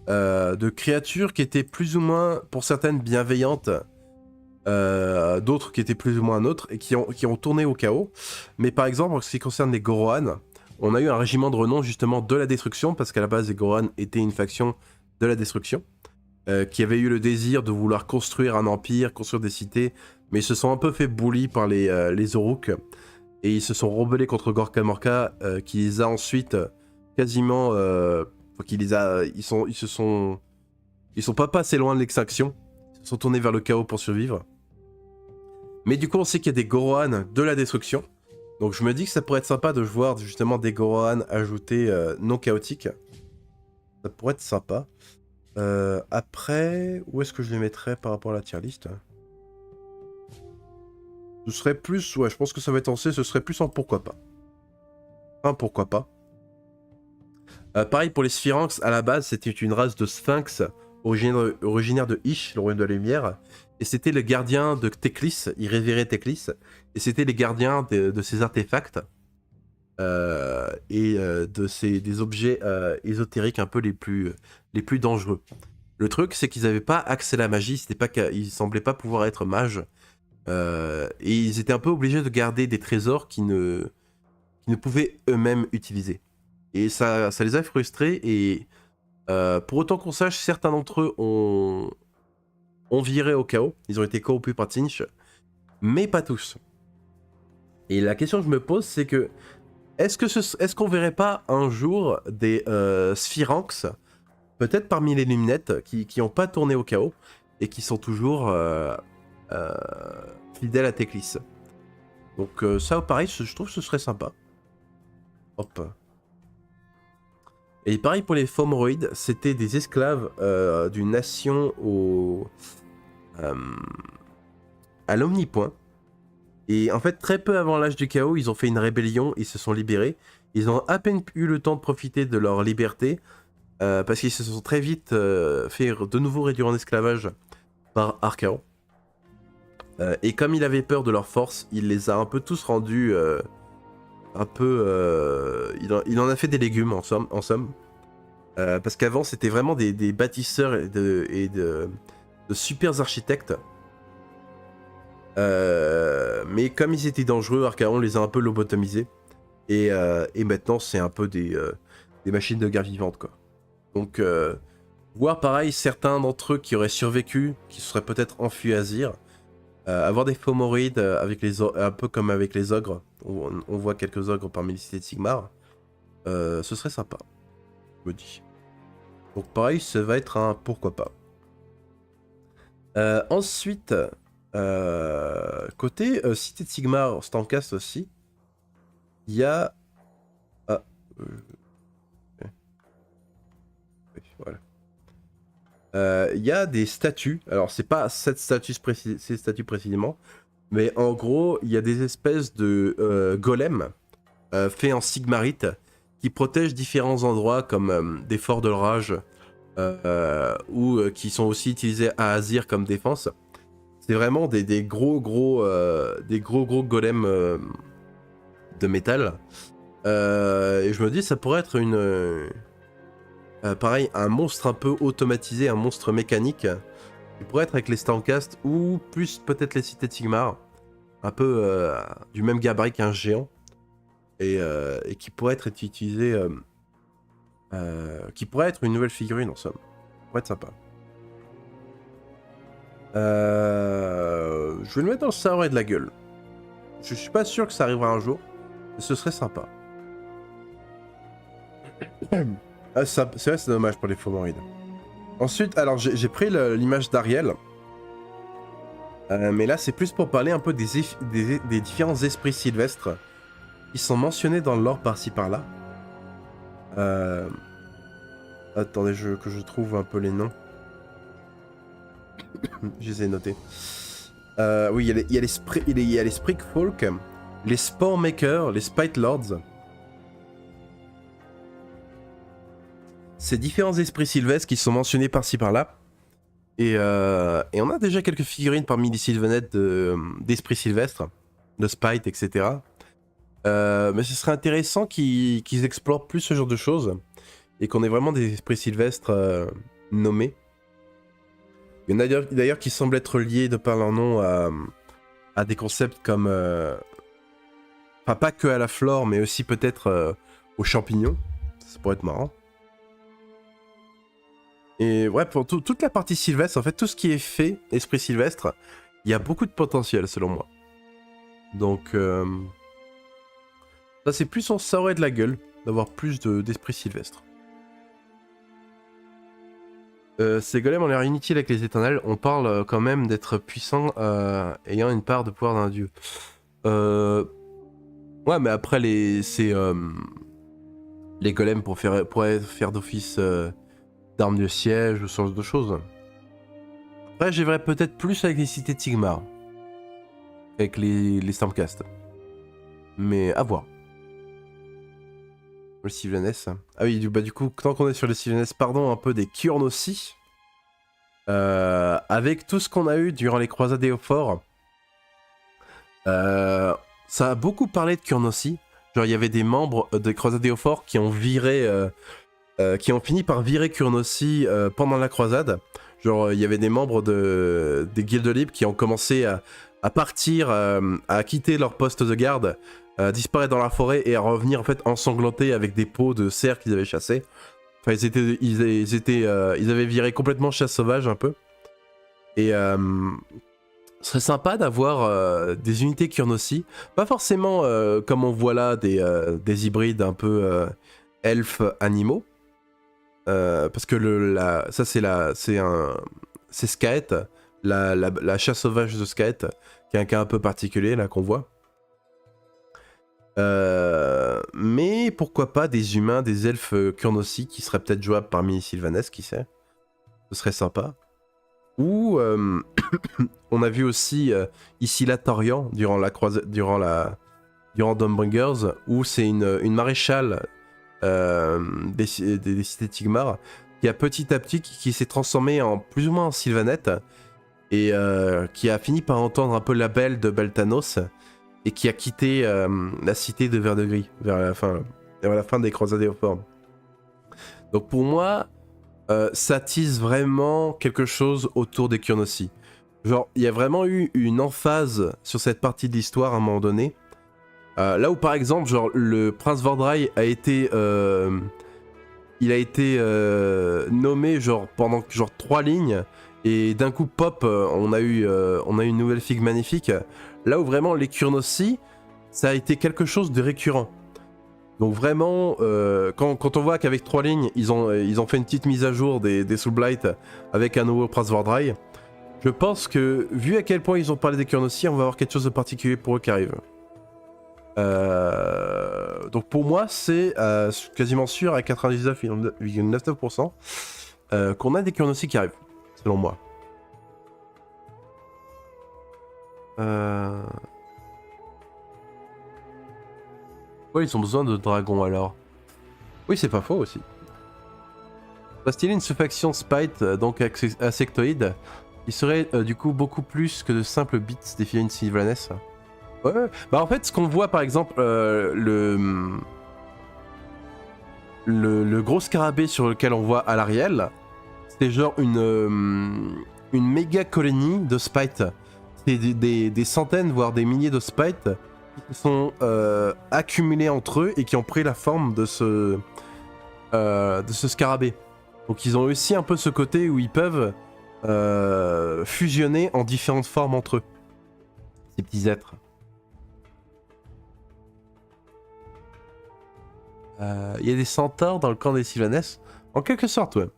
B: de créatures qui étaient plus ou moins, pour certaines, bienveillantes, d'autres qui étaient plus ou moins neutres et qui ont tourné au chaos. Mais par exemple, en ce qui concerne les Gorohan, on a eu un régiment de renom justement de la destruction, parce qu'à la base les Gorohan étaient une faction de la destruction, qui avait eu le désir de vouloir construire un empire, construire des cités, mais ils se sont un peu fait bully par les Oruk, et ils se sont rebellés contre Gorka Morka, qui les a ensuite quasiment... ils sont pas passés loin de l'extinction, ils se sont tournés vers le chaos pour survivre. Mais du coup on sait qu'il y a des Gorohan de la destruction, donc je me dis que ça pourrait être sympa de voir justement des Gorohan ajoutés non chaotiques. Ça pourrait être sympa. Après, où est-ce que je les mettrais par rapport à la tier list? Ce serait plus, ouais, je pense que ça va être en C, ce serait plus en pourquoi pas. Un pourquoi pas. Pareil pour les Sphinx, à la base c'était une race de sphinx originaire de Ish, le royaume de la lumière, et c'était le gardien de Teclis, il révérait Teclis, et c'était les gardiens de ces artefacts, des objets ésotériques un peu les plus dangereux. Le truc, c'est qu'ils n'avaient pas accès à la magie, ils semblaient pas pouvoir être mages, et ils étaient un peu obligés de garder des trésors qu'ils ne pouvaient eux-mêmes utiliser. Et ça les a frustrés, et pour autant qu'on sache, certains d'entre eux ont viré au chaos, ils ont été corrompus par Tzeentch, mais pas tous. Et la question que je me pose, c'est que est-ce qu'on verrait pas un jour des Sphyranx, peut-être parmi les Luminettes, qui n'ont pas tourné au chaos et qui sont toujours fidèles à Teclis. Donc ça, pareil, je trouve que ce serait sympa. Hop. Et pareil pour les Fomoroïdes, c'était des esclaves d'une nation à l'Omnipoint. Et en fait, très peu avant l'âge du chaos, ils ont fait une rébellion, ils se sont libérés. Ils ont à peine eu le temps de profiter de leur liberté, parce qu'ils se sont très vite fait de nouveau réduire en esclavage par Archaon. Et comme il avait peur de leur force, il les a un peu tous rendus il en a fait des légumes en somme. Parce qu'avant c'était vraiment des bâtisseurs et de super architectes. Mais comme ils étaient dangereux, Archaon les a un peu lobotomisés. Et maintenant c'est un peu des machines de guerre vivantes, quoi. Donc voir pareil certains d'entre eux qui auraient survécu, qui se seraient peut-être enfuis à Zir. Avoir des Fomoroïdes un peu comme avec les ogres, on voit quelques ogres parmi les cités de Sigmar, ce serait sympa, je me dis. Donc pareil, ça va être un pourquoi pas. Ensuite, côté cité de Sigmar, Stormcast aussi, il y a... Ah, oui, voilà. Il y a des statues, alors c'est pas ces statues précisément, mais en gros il y a des espèces de golems faits en sigmarite qui protègent différents endroits comme des forts de l'orage ou qui sont aussi utilisés à Azir comme défense. C'est vraiment des gros golems de métal, et je me dis ça pourrait être pareil, un monstre un peu automatisé, un monstre mécanique, qui pourrait être avec les Stormcast ou plus peut-être les cités de Sigmar, un peu du même gabarit qu'un géant, et qui pourrait être utilisé, qui pourrait être une nouvelle figurine en somme. Ça pourrait être sympa. Je vais le mettre dans le sabre de la gueule. Je suis pas sûr que ça arrivera un jour, mais ce serait sympa. Ah, c'est vrai, c'est dommage pour les Fomorides. Ensuite, alors j'ai pris l'image d'Ariel. Mais là, c'est plus pour parler un peu des différents esprits sylvestres qui sont mentionnés dans le lore par-ci par-là. Attendez, que je trouve un peu les noms. Je les ai notés. Oui, il y a les Sprigfolk, les Sporemakers, les Spite Lords. Ces différents esprits sylvestres qui sont mentionnés par-ci par-là. Et on a déjà quelques figurines parmi les sylvanettes d'esprits sylvestres, de Spite, etc. Mais ce serait intéressant qu'ils explorent plus ce genre de choses et qu'on ait vraiment des esprits sylvestres nommés. Il y en a d'ailleurs qui semblent être liés de par leur nom à des concepts comme... Enfin, pas que à la flore, mais aussi peut-être aux champignons. Ça pourrait être marrant. Et ouais, pour toute la partie sylvestre, en fait, tout ce qui est fait, esprit sylvestre, il y a beaucoup de potentiel, selon moi. Donc, ça, c'est plus on saurait de la gueule d'avoir plus d'esprit sylvestre. Ces golems ont l'air inutiles avec les éternels. On parle quand même d'être puissant, ayant une part de pouvoir d'un dieu. Ouais, mais après, les golems pourraient faire d'office... d'armes de siège ou ce genre de choses. Après, j'aimerais peut-être plus avec les cités de Sigmar. Avec les Stormcast. Mais à voir. Le Sylvanès. Ah oui, du coup, tant qu'on est sur les Sylvanès, pardon, un peu des Kurn aussi. Avec tout ce qu'on a eu durant les croisades Éophores, ça a beaucoup parlé de Kurnosi. Genre, il y avait des membres des croisades Éophores qui ont qui ont fini par virer Kurnosi pendant la croisade. Genre, il y avait des membres des guildes libres qui ont commencé à partir, à quitter leur poste de garde, à disparaître dans la forêt et à revenir en fait ensanglantés avec des peaux de cerfs qu'ils avaient chassés. Enfin, ils avaient viré complètement chasse sauvage un peu. Et ce serait sympa d'avoir des unités Kurnosi. Pas forcément comme on voit là, des hybrides un peu elfes animaux. Parce que ça c'est Skaet, la chasse sauvage de Skaet, qui est un cas un peu particulier là qu'on voit. Mais pourquoi pas des humains, des elfes Kurnosi qui seraient peut-être jouables parmi Sylvanès, qui sait. Ce serait sympa. Ou on a vu aussi ici la Torian durant Doombringers, où c'est une maréchale des cités Tigmar qui a petit à petit qui s'est transformée en plus ou moins en Sylvanette et qui a fini par entendre un peu l'appel de Beltanos et qui a quitté la cité de Verdegris vers la fin des croisades Éophores. Donc pour moi, ça tease vraiment quelque chose autour des Kurnosi. Genre, il y a vraiment eu une emphase sur cette partie de l'histoire à un moment donné. Là où par exemple, genre, le prince Vordrai a été... il a été nommé genre, pendant genre 3 lignes, et d'un coup, pop, on a eu une nouvelle figue magnifique. Là où vraiment, les Kurnosi, ça a été quelque chose de récurrent. Donc vraiment, quand on voit qu'avec 3 lignes, ils ont fait une petite mise à jour des Soulblight avec un nouveau prince Vordrai, je pense que, vu à quel point ils ont parlé des Kurnosi, on va avoir quelque chose de particulier pour eux qui arrive. Donc pour moi, c'est quasiment sûr à 99,99% qu'on a des Kurnosi qui arrivent, selon moi. Ouais, ils ont besoin de dragons alors. Oui, c'est pas faux aussi. Bastille une sous-faction Spite, donc insectoïde, qui serait du coup beaucoup plus que de simples bits des figurines Sylvanès. Ouais, bah en fait, ce qu'on voit par exemple, le gros scarabée sur lequel on voit Alarielle, c'est genre une méga colonie de Spite. C'est des centaines, voire des milliers de Spite qui sont accumulés entre eux et qui ont pris la forme de ce scarabée. Donc ils ont aussi un peu ce côté où ils peuvent fusionner en différentes formes entre eux, ces petits êtres. Il y a des centaures dans le camp des Sylvanès, en quelque sorte, ouais.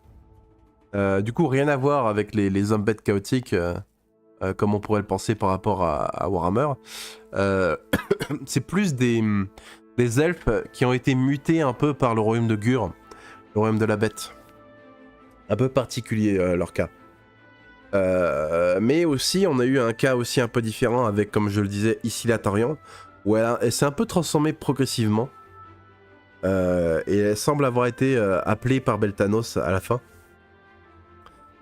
B: Du coup, rien à voir avec les hommes bêtes chaotiques, comme on pourrait le penser par rapport à Warhammer. C'est plus des elfes qui ont été mutés un peu par le royaume de Gur, le royaume de la bête. Un peu particulier, leur cas. Mais aussi, on a eu un cas aussi un peu différent avec, comme je le disais, ici la Torian, où elle s'est un peu transformée progressivement. Et elle semble avoir été appelée par Beltanos à la fin.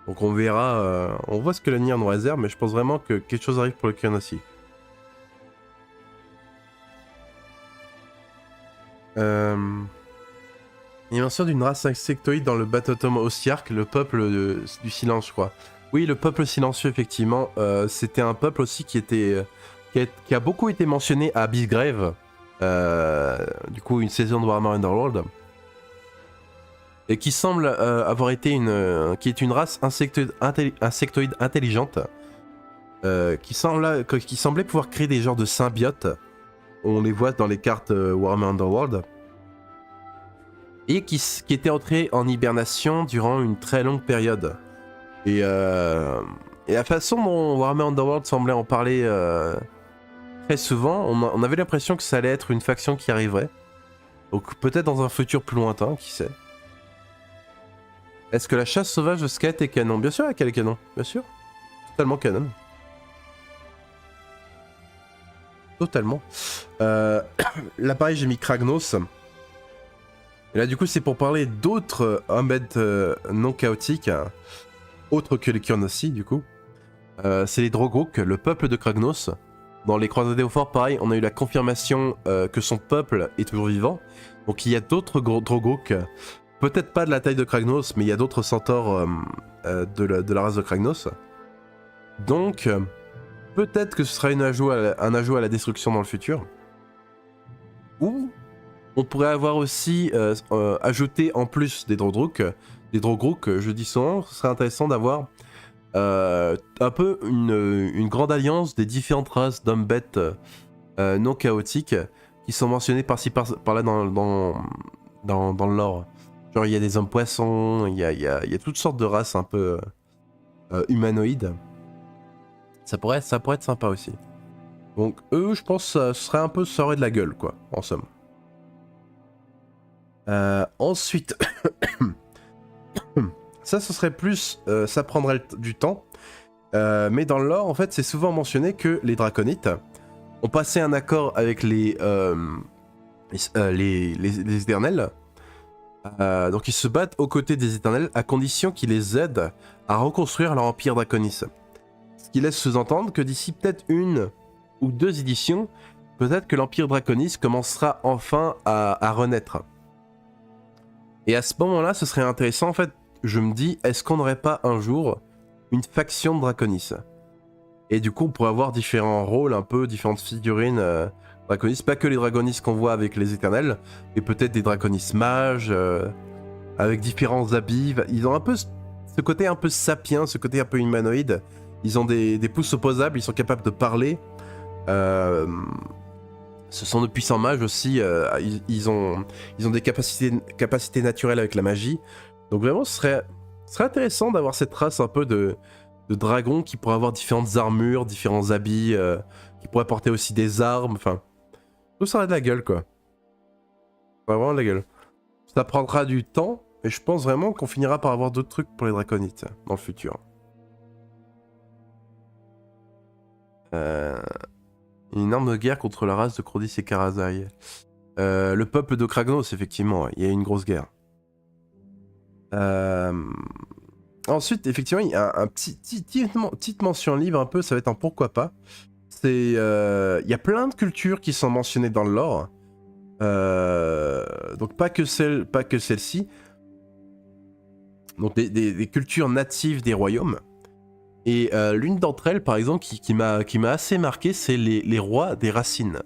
B: Donc on verra, on voit ce que l'avenir nous réserve, mais je pense vraiment que quelque chose arrive pour le Kurnosi. Il y a mention d'une race insectoïde dans le Battletome Ossiarch, le peuple du silence, je crois. Oui, le peuple silencieux, effectivement. C'était un peuple aussi qui a beaucoup été mentionné à Abyssgrave. Du coup, une saison de Warhammer Underworld. Et qui semble avoir été qui est une race insectoïde intelligente. Qui semblait pouvoir créer des genres de symbiotes. On les voit dans les cartes Warhammer Underworld. Et qui était entré en hibernation durant une très longue période. Et la façon dont Warhammer Underworld semblait en parler très souvent, on avait l'impression que ça allait être une faction qui arriverait. Donc peut-être dans un futur plus lointain, qui sait. Est-ce que la chasse sauvage de Skaet est canon? Bien sûr qu'elle est canon, bien sûr. Totalement canon. Totalement. Là pareil, j'ai mis Kragnos. Et là du coup c'est pour parler d'autres embeds non chaotiques. autres que les Kurnosi du coup. C'est les Drogouk, le peuple de Kragnos. Dans les Croisades au Fort, pareil, on a eu la confirmation que son peuple est toujours vivant. Donc il y a d'autres Drogouk, peut-être pas de la taille de Kragnos, mais il y a d'autres centaures de la race de Kragnos. Donc peut-être que ce sera un ajout à la destruction dans le futur. Ou on pourrait avoir aussi ajouté en plus des Drogouk, je dis souvent, ce serait intéressant d'avoir un peu une grande alliance des différentes races d'hommes-bêtes non chaotiques qui sont mentionnées par-ci par-là dans le lore. Genre il y a des hommes-poissons, il y a toutes sortes de races un peu humanoïdes. Ça pourrait être sympa aussi. Donc eux, je pense que ça aurait de la gueule, quoi, en somme. Ensuite, ça, ce serait plus... ça prendrait du temps. Mais dans le lore, en fait, c'est souvent mentionné que les draconites ont passé un accord avec les éternels. Donc ils se battent aux côtés des éternels à condition qu'ils les aident à reconstruire leur empire draconis. Ce qui laisse sous-entendre que d'ici peut-être 1 ou 2 éditions, peut-être que l'empire draconis commencera enfin à renaître. Et à ce moment-là, ce serait intéressant, en fait, je me dis, est-ce qu'on n'aurait pas un jour une faction de draconis? Et du coup, on pourrait avoir différents rôles, un peu, différentes figurines draconis, pas que les draconis qu'on voit avec les éternels, mais peut-être des draconis mages, avec différents habits. Ils ont un peu ce côté un peu sapien, ce côté un peu humanoïde. Ils ont des pouces opposables, ils sont capables de parler. Ce sont de puissants mages aussi, ils ont des capacités naturelles avec la magie. Donc vraiment, ce serait intéressant d'avoir cette race un peu de dragons qui pourraient avoir différentes armures, différents habits, qui pourraient porter aussi des armes, enfin... Tout ça aurait de la gueule, quoi. Ça aurait vraiment de la gueule. Ça prendra du temps, mais je pense vraiment qu'on finira par avoir d'autres trucs pour les draconites dans le futur. Une arme de guerre contre la race de Crodis et Karazai. Le peuple de Kragnos, effectivement, il y a une grosse guerre. Ensuite, effectivement, il y a un petite mention libre un peu, ça va être un pourquoi pas. Il y a plein de cultures qui sont mentionnées dans le lore. Donc pas que celle-ci. Donc des cultures natives des royaumes. Et l'une d'entre elles, par exemple, qui m'a assez marqué, c'est les rois des racines.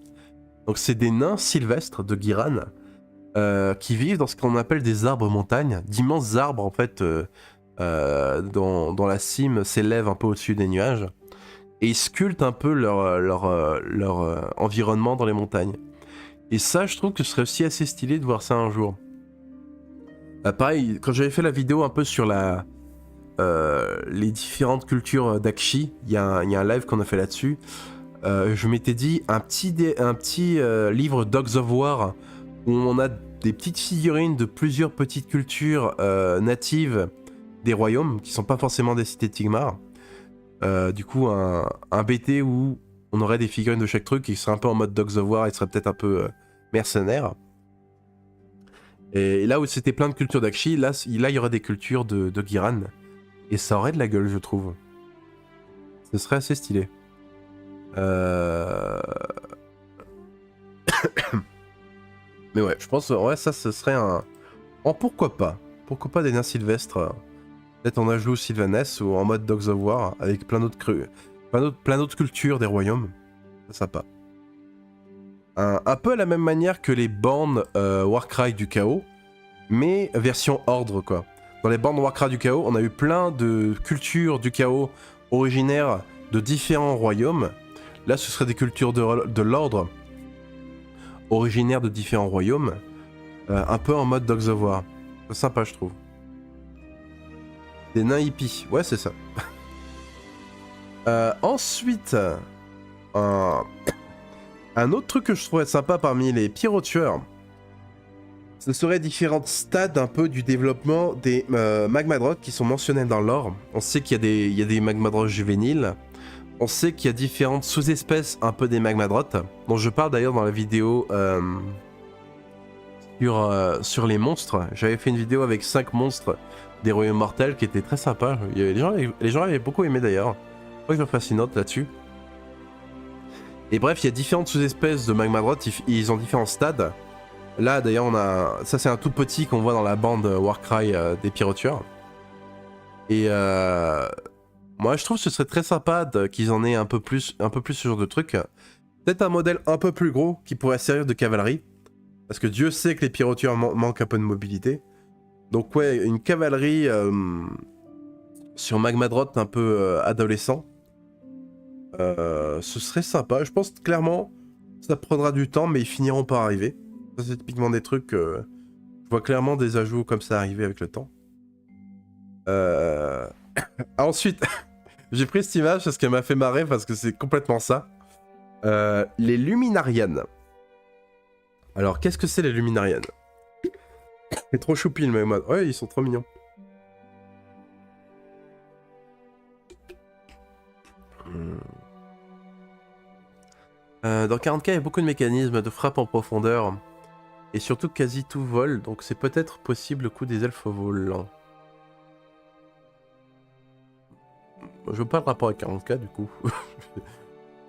B: Donc c'est des nains sylvestres de Giran qui vivent dans ce qu'on appelle des arbres montagnes, d'immenses arbres en fait dont la cime s'élève un peu au-dessus des nuages. Et ils sculptent un peu leur environnement dans les montagnes. Et ça, je trouve que ce serait aussi assez stylé de voir ça un jour. Pareil, quand j'avais fait la vidéo un peu sur les différentes cultures d'Akshi, il y a un live qu'on a fait là-dessus, je m'étais dit un petit livre Dogs of War où on a des petites figurines de plusieurs petites cultures natives des royaumes qui sont pas forcément des cités de Tigmar. Du coup, un BT où on aurait des figurines de chaque truc qui serait un peu en mode Dogs of War et serait peut-être un peu mercenaire. Et là où c'était plein de cultures d'Akshi, là il y aurait des cultures de Giran. Et ça aurait de la gueule, je trouve. Ce serait assez stylé. Mais ouais, je pense ouais, ça ce serait un... Oh, pourquoi pas? Pourquoi pas des nains sylvestres? Peut-être en ajout Sylvanès ou en mode Dogs of War avec plein d'autres cultures des royaumes. C'est sympa. Un peu à la même manière que les bandes Warcry du chaos, mais version ordre quoi. Dans les bandes Warcry du chaos, on a eu plein de cultures du chaos originaires de différents royaumes. Là, ce seraient des cultures de l'ordre originaires de différents royaumes, un peu en mode Dogs of War. C'est sympa, je trouve. Des nains hippies, ouais, c'est ça. Ensuite, un autre truc que je trouverais sympa parmi les pyro-tueurs, ce serait différents stades un peu du développement des magmadrots qui sont mentionnés dans l'or. On sait qu'il y a des magmadrots juvéniles. On sait qu'il y a différentes sous-espèces un peu des magmadrots, dont je parle d'ailleurs dans la vidéo sur les monstres. J'avais fait une vidéo avec 5 monstres des royaumes mortels qui était très sympa. Les gens avaient beaucoup aimé d'ailleurs. Je crois que je vais faire une note là-dessus. Et bref, il y a différentes sous-espèces de Magmadrot, ils ont différents stades. Là d'ailleurs on a... Ça c'est un tout petit qu'on voit dans la bande Warcry des Pyrotueurs. Et moi je trouve que ce serait très sympa qu'ils en aient un peu plus ce genre de truc. Peut-être un modèle un peu plus gros qui pourrait servir de cavalerie. Parce que Dieu sait que les Pyrotueurs manquent un peu de mobilité. Donc ouais, une cavalerie sur Magmadrot un peu adolescent. Ce serait sympa. Je pense que clairement ça prendra du temps mais ils finiront par arriver. Ça c'est typiquement des trucs... je vois clairement des ajouts comme ça arriver avec le temps. Ensuite, j'ai pris cette image parce qu'elle m'a fait marrer parce que c'est complètement ça. Les Luminarians. Alors, qu'est-ce que c'est les Luminarians? C'est trop choupi le mec. Ouais, ils sont trop mignons. Dans 40K, il y a beaucoup de mécanismes de frappe en profondeur. Et surtout, quasi tout vole. Donc, c'est peut-être possible le coup des elfes volants. Je veux pas le rapport avec 40K du coup.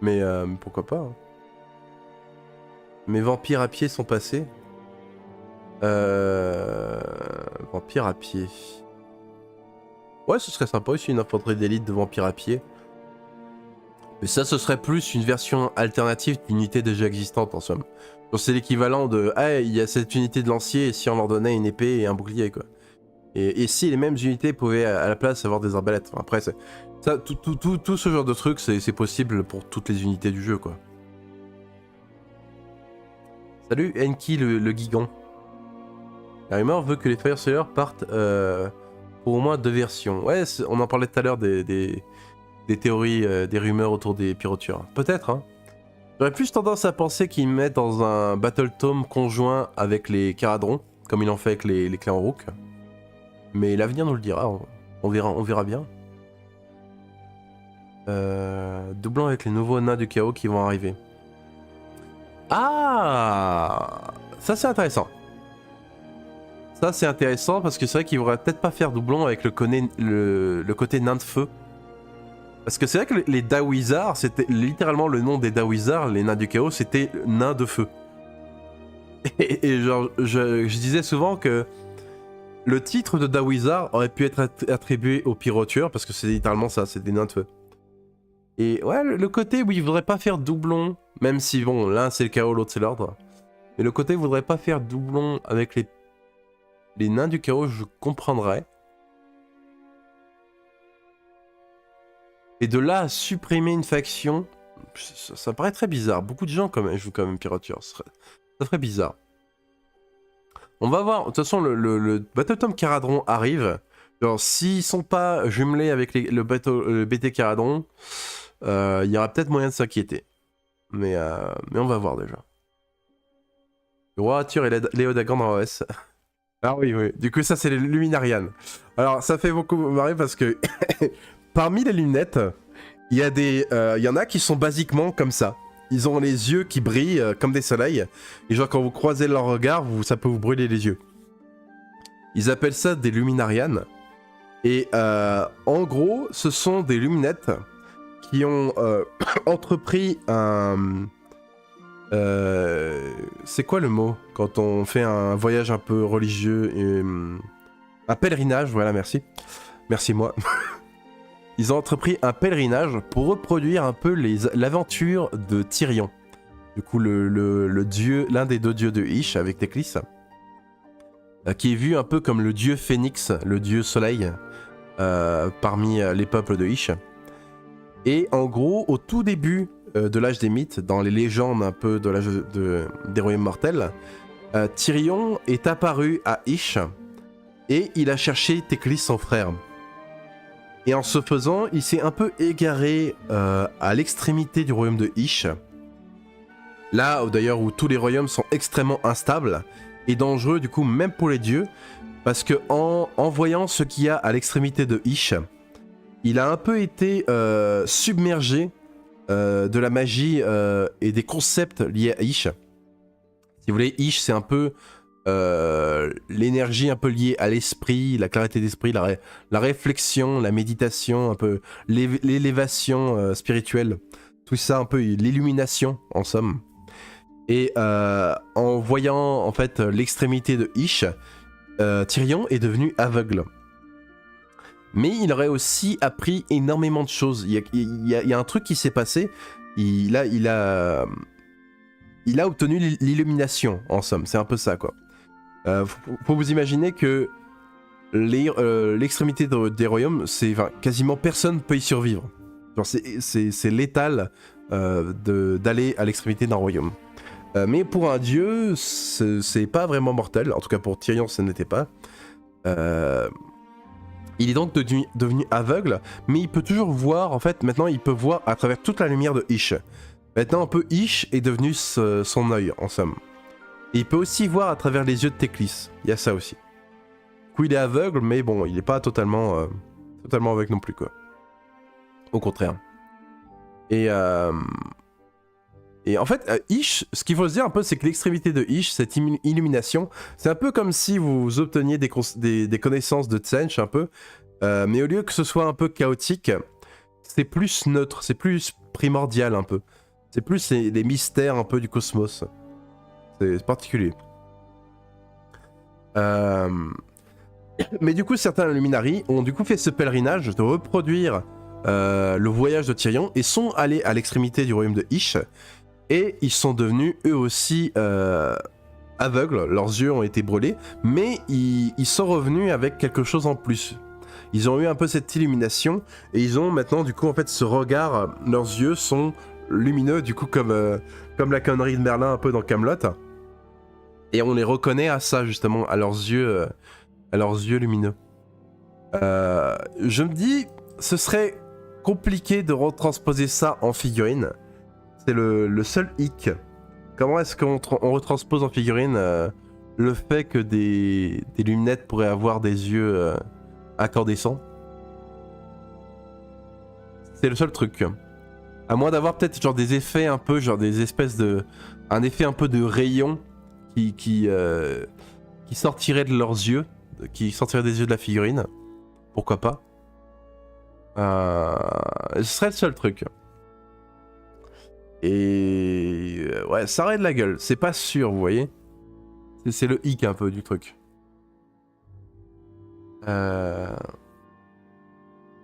B: mais pourquoi pas. Hein. Mes vampires à pied sont passés. Vampires à pied. Ouais, ce serait sympa aussi une infanterie d'élite de vampires à pied. Mais ça, ce serait plus une version alternative d'unité déjà existante en somme. Donc c'est l'équivalent de ah, il y a cette unité de lancier et si on leur donnait une épée et un bouclier quoi. Et si les mêmes unités pouvaient à la place avoir des arbalètes. Enfin, après, ça, tout ce genre de truc, c'est possible pour toutes les unités du jeu, quoi. Salut Enki le Gigan. La rumeur veut que les Fire Sailors partent pour au moins 2 versions. Ouais, on en parlait tout à l'heure des théories, des rumeurs autour des Pyrotueurs. Peut-être, hein. J'aurais plus tendance à penser qu'ils mettent dans un Battle Tome conjoint avec les Caradrons, comme ils l'ont fait avec les clans Rook. Mais l'avenir nous le dira, on verra bien. Doublant avec les nouveaux nains du chaos qui vont arriver. Ah, ça c'est intéressant. Ça c'est intéressant parce que c'est vrai qu'ils voudraient peut-être pas faire doublon avec le côté nain de feu. Parce que c'est vrai que les Dawizards, c'était littéralement le nom des Dawizards, les nains du chaos, c'était nains de feu. Et genre, je disais souvent que le titre de Dawizard aurait pu être attribué aux Pyrotueurs parce que c'est littéralement ça, c'est des nains de feu. Et ouais, le côté où il voudrait pas faire doublon, même si bon, l'un c'est le chaos, l'autre c'est l'ordre. Mais le côté où il voudrait pas faire doublon avec les nains du chaos, je comprendrais. Et de là à supprimer une faction, ça paraît très bizarre. Beaucoup de gens jouent quand même Pyrotueurs, ça ferait bizarre. On va voir, de toute façon le Battletome Caradron arrive. Genre s'ils sont pas jumelés avec le BT Caradron, il y aura peut-être moyen de s'inquiéter. Mais on va voir déjà. Le roi Arthur et Léo Dagan dans OS. Ah oui, oui. Du coup ça c'est les Luminarians. Alors ça fait beaucoup marrer parce que parmi les lunettes, il y en a qui sont basiquement comme ça. Ils ont les yeux qui brillent comme des soleils. Et genre quand vous croisez leur regard, ça peut vous brûler les yeux. Ils appellent ça des Luminarians. Et en gros, ce sont des luminettes qui ont entrepris un... c'est quoi le mot quand on fait un voyage un peu religieux et, un pèlerinage, voilà, merci. Merci moi. Ils ont entrepris un pèlerinage pour reproduire un peu l'aventure de Tyrion. Du coup, le dieu, l'un des 2 dieux de Ish avec Teclis, qui est vu un peu comme le dieu Phénix, le dieu soleil, parmi les peuples de Ish. Et en gros, au tout début de l'âge des mythes, dans les légendes un peu de l'âge des royaumes mortels, Tyrion est apparu à Ish et il a cherché Teclis, son frère. Et en ce faisant, il s'est un peu égaré à l'extrémité du royaume de Ish. Là, d'ailleurs, où tous les royaumes sont extrêmement instables et dangereux, du coup, même pour les dieux. Parce que en voyant ce qu'il y a à l'extrémité de Ish, il a un peu été submergé de la magie et des concepts liés à Ish. Si vous voulez, Ish, c'est un peu l'énergie un peu liée à l'esprit, la clarté d'esprit, la réflexion, la méditation, un peu l'élévation spirituelle, tout ça un peu l'illumination en somme. Et en voyant en fait l'extrémité de Ish, Tyrion est devenu aveugle. Mais il aurait aussi appris énormément de choses. Il y a un truc qui s'est passé. Il a obtenu l'illumination en somme. C'est un peu ça quoi. Faut vous imaginer que l'extrémité des royaumes, quasiment personne peut y survivre. C'est létal d'aller à l'extrémité d'un royaume. Mais pour un dieu, c'est pas vraiment mortel. En tout cas pour Tyrion, ce n'était pas. Il est donc devenu aveugle, mais il peut toujours voir. En fait, maintenant, il peut voir à travers toute la lumière de Ish. Maintenant, un peu Ish est devenu son œil, en somme. Et il peut aussi voir à travers les yeux de Teclis. Il y a ça aussi. Du coup, il est aveugle, mais bon, il n'est pas totalement aveugle non plus, quoi. Au contraire. Et en fait, Ish, ce qu'il faut se dire un peu, c'est que l'extrémité de Ish, cette illumination, c'est un peu comme si vous obteniez des connaissances de Tsench, un peu, mais au lieu que ce soit un peu chaotique, c'est plus neutre, c'est plus primordial un peu. C'est plus les mystères un peu du cosmos. C'est particulier. Mais du coup, certains luminaries ont du coup fait ce pèlerinage de reproduire le voyage de Tyrion et sont allés à l'extrémité du royaume de Ish. Et ils sont devenus eux aussi aveugles, leurs yeux ont été brûlés, mais ils sont revenus avec quelque chose en plus. Ils ont eu un peu cette illumination, et ils ont maintenant du coup en fait ce regard, leurs yeux sont lumineux du coup comme la connerie de Merlin un peu dans Camelot. Et on les reconnaît à ça justement, à leurs yeux lumineux. Je me dis, ce serait compliqué de retransposer ça en figurine. C'est le seul hic. Comment est-ce qu'on retranspose en figurine le fait que des lunettes pourraient avoir des yeux incandescents? C'est le seul truc. À moins d'avoir peut-être genre des effets un peu, genre des espèces de... Un effet un peu de rayon qui sortirait de leurs yeux, qui sortirait des yeux de la figurine. Pourquoi pas? Ce serait le seul truc. Et ouais, ça aurait de la gueule. C'est pas sûr, vous voyez. C'est le hic un peu du truc. Et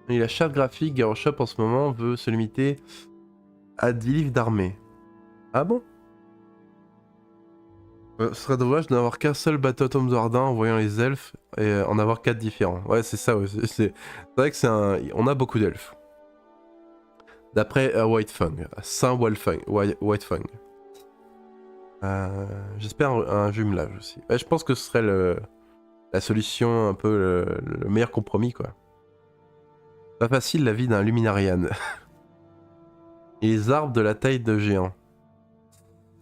B: la charte graphique, Garo Shop en ce moment veut se limiter à 10 livres d'armée. Ah bon? Ce serait dommage de n'avoir qu'un seul bateau atome de Ardin en voyant les elfes et en avoir 4 différents. Ouais, c'est ça. Ouais. C'est vrai que on a beaucoup d'elfes. D'après Whitefang, Whitefang. J'espère un jumelage aussi. Ouais, je pense que ce serait la solution, un peu le meilleur compromis, quoi. Pas facile la vie d'un Luminarian. Et les arbres de la taille de géants.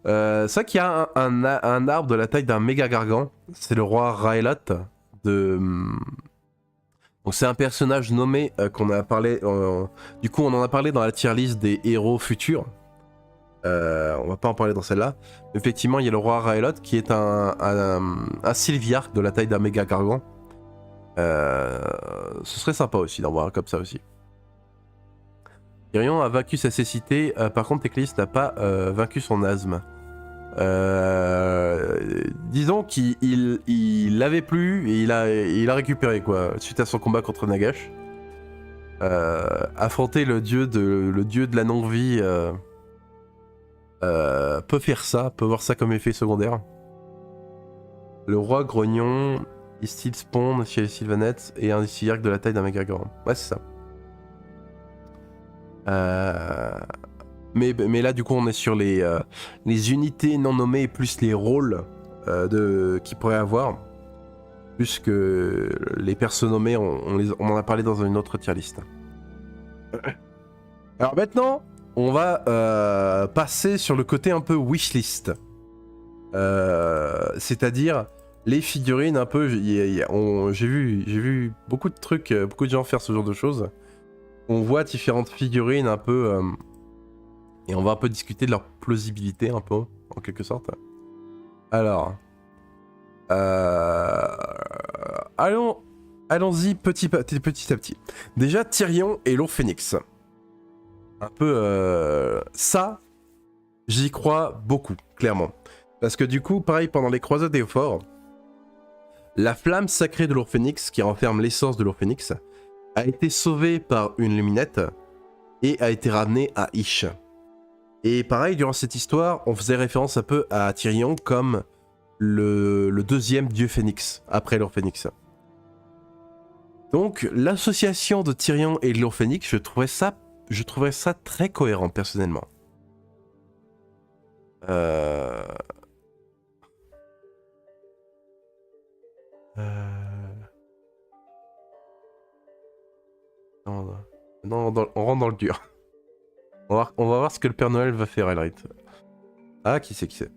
B: C'est vrai qu'il y a un arbre de la taille d'un méga gargan. C'est le roi Raelot de... Donc c'est un personnage nommé qu'on a parlé... du coup on en a parlé dans la tier list des héros futurs. On va pas en parler dans celle-là. Effectivement il y a le roi Raelot qui est un sylviarque de la taille d'un méga gargan. Ce serait sympa aussi d'en voir un comme ça aussi. Tyrion a vaincu sa cécité, par contre Teclis n'a pas vaincu son asthme. Disons qu'il l'avait plus et il a récupéré quoi, suite à son combat contre Nagash. Affronter le dieu de la non-vie peut faire ça, peut voir ça comme effet secondaire. Le roi grognon, il style spawn chez les Sylvanettes et un sylviarque de la taille d'un méga-grand. Ouais c'est ça. Mais là du coup on est sur les unités non nommées plus les rôles qu'ils pourraient avoir. Plus que les persos nommés, on en a parlé dans une autre tier list. Alors maintenant, on va passer sur le côté un peu wishlist. C'est-à-dire les figurines un peu... J'ai vu beaucoup de trucs, beaucoup de gens faire ce genre de choses. On voit différentes figurines un peu... et on va un peu discuter de leur plausibilité un peu, en quelque sorte. Alors... Allons-y petit à petit. Déjà, Tyrion et l'Ours Phénix. Un peu... ça, j'y crois beaucoup, clairement. Parce que du coup, pareil, pendant les croisades des forts, la flamme sacrée de l'Ours Phénix, qui renferme l'essence de l'Ours Phénix, a été sauvée par une luminette et a été ramenée à Ish. Et pareil, durant cette histoire, on faisait référence un peu à Tyrion comme le deuxième dieu phénix, après l'Ours Phénix. Donc, l'association de Tyrion et de l'Ours Phénix, je trouverais ça très cohérent, personnellement. Non, on rentre dans le dur. On va voir ce que le Père Noël va faire, Elrith. Ah, qui c'est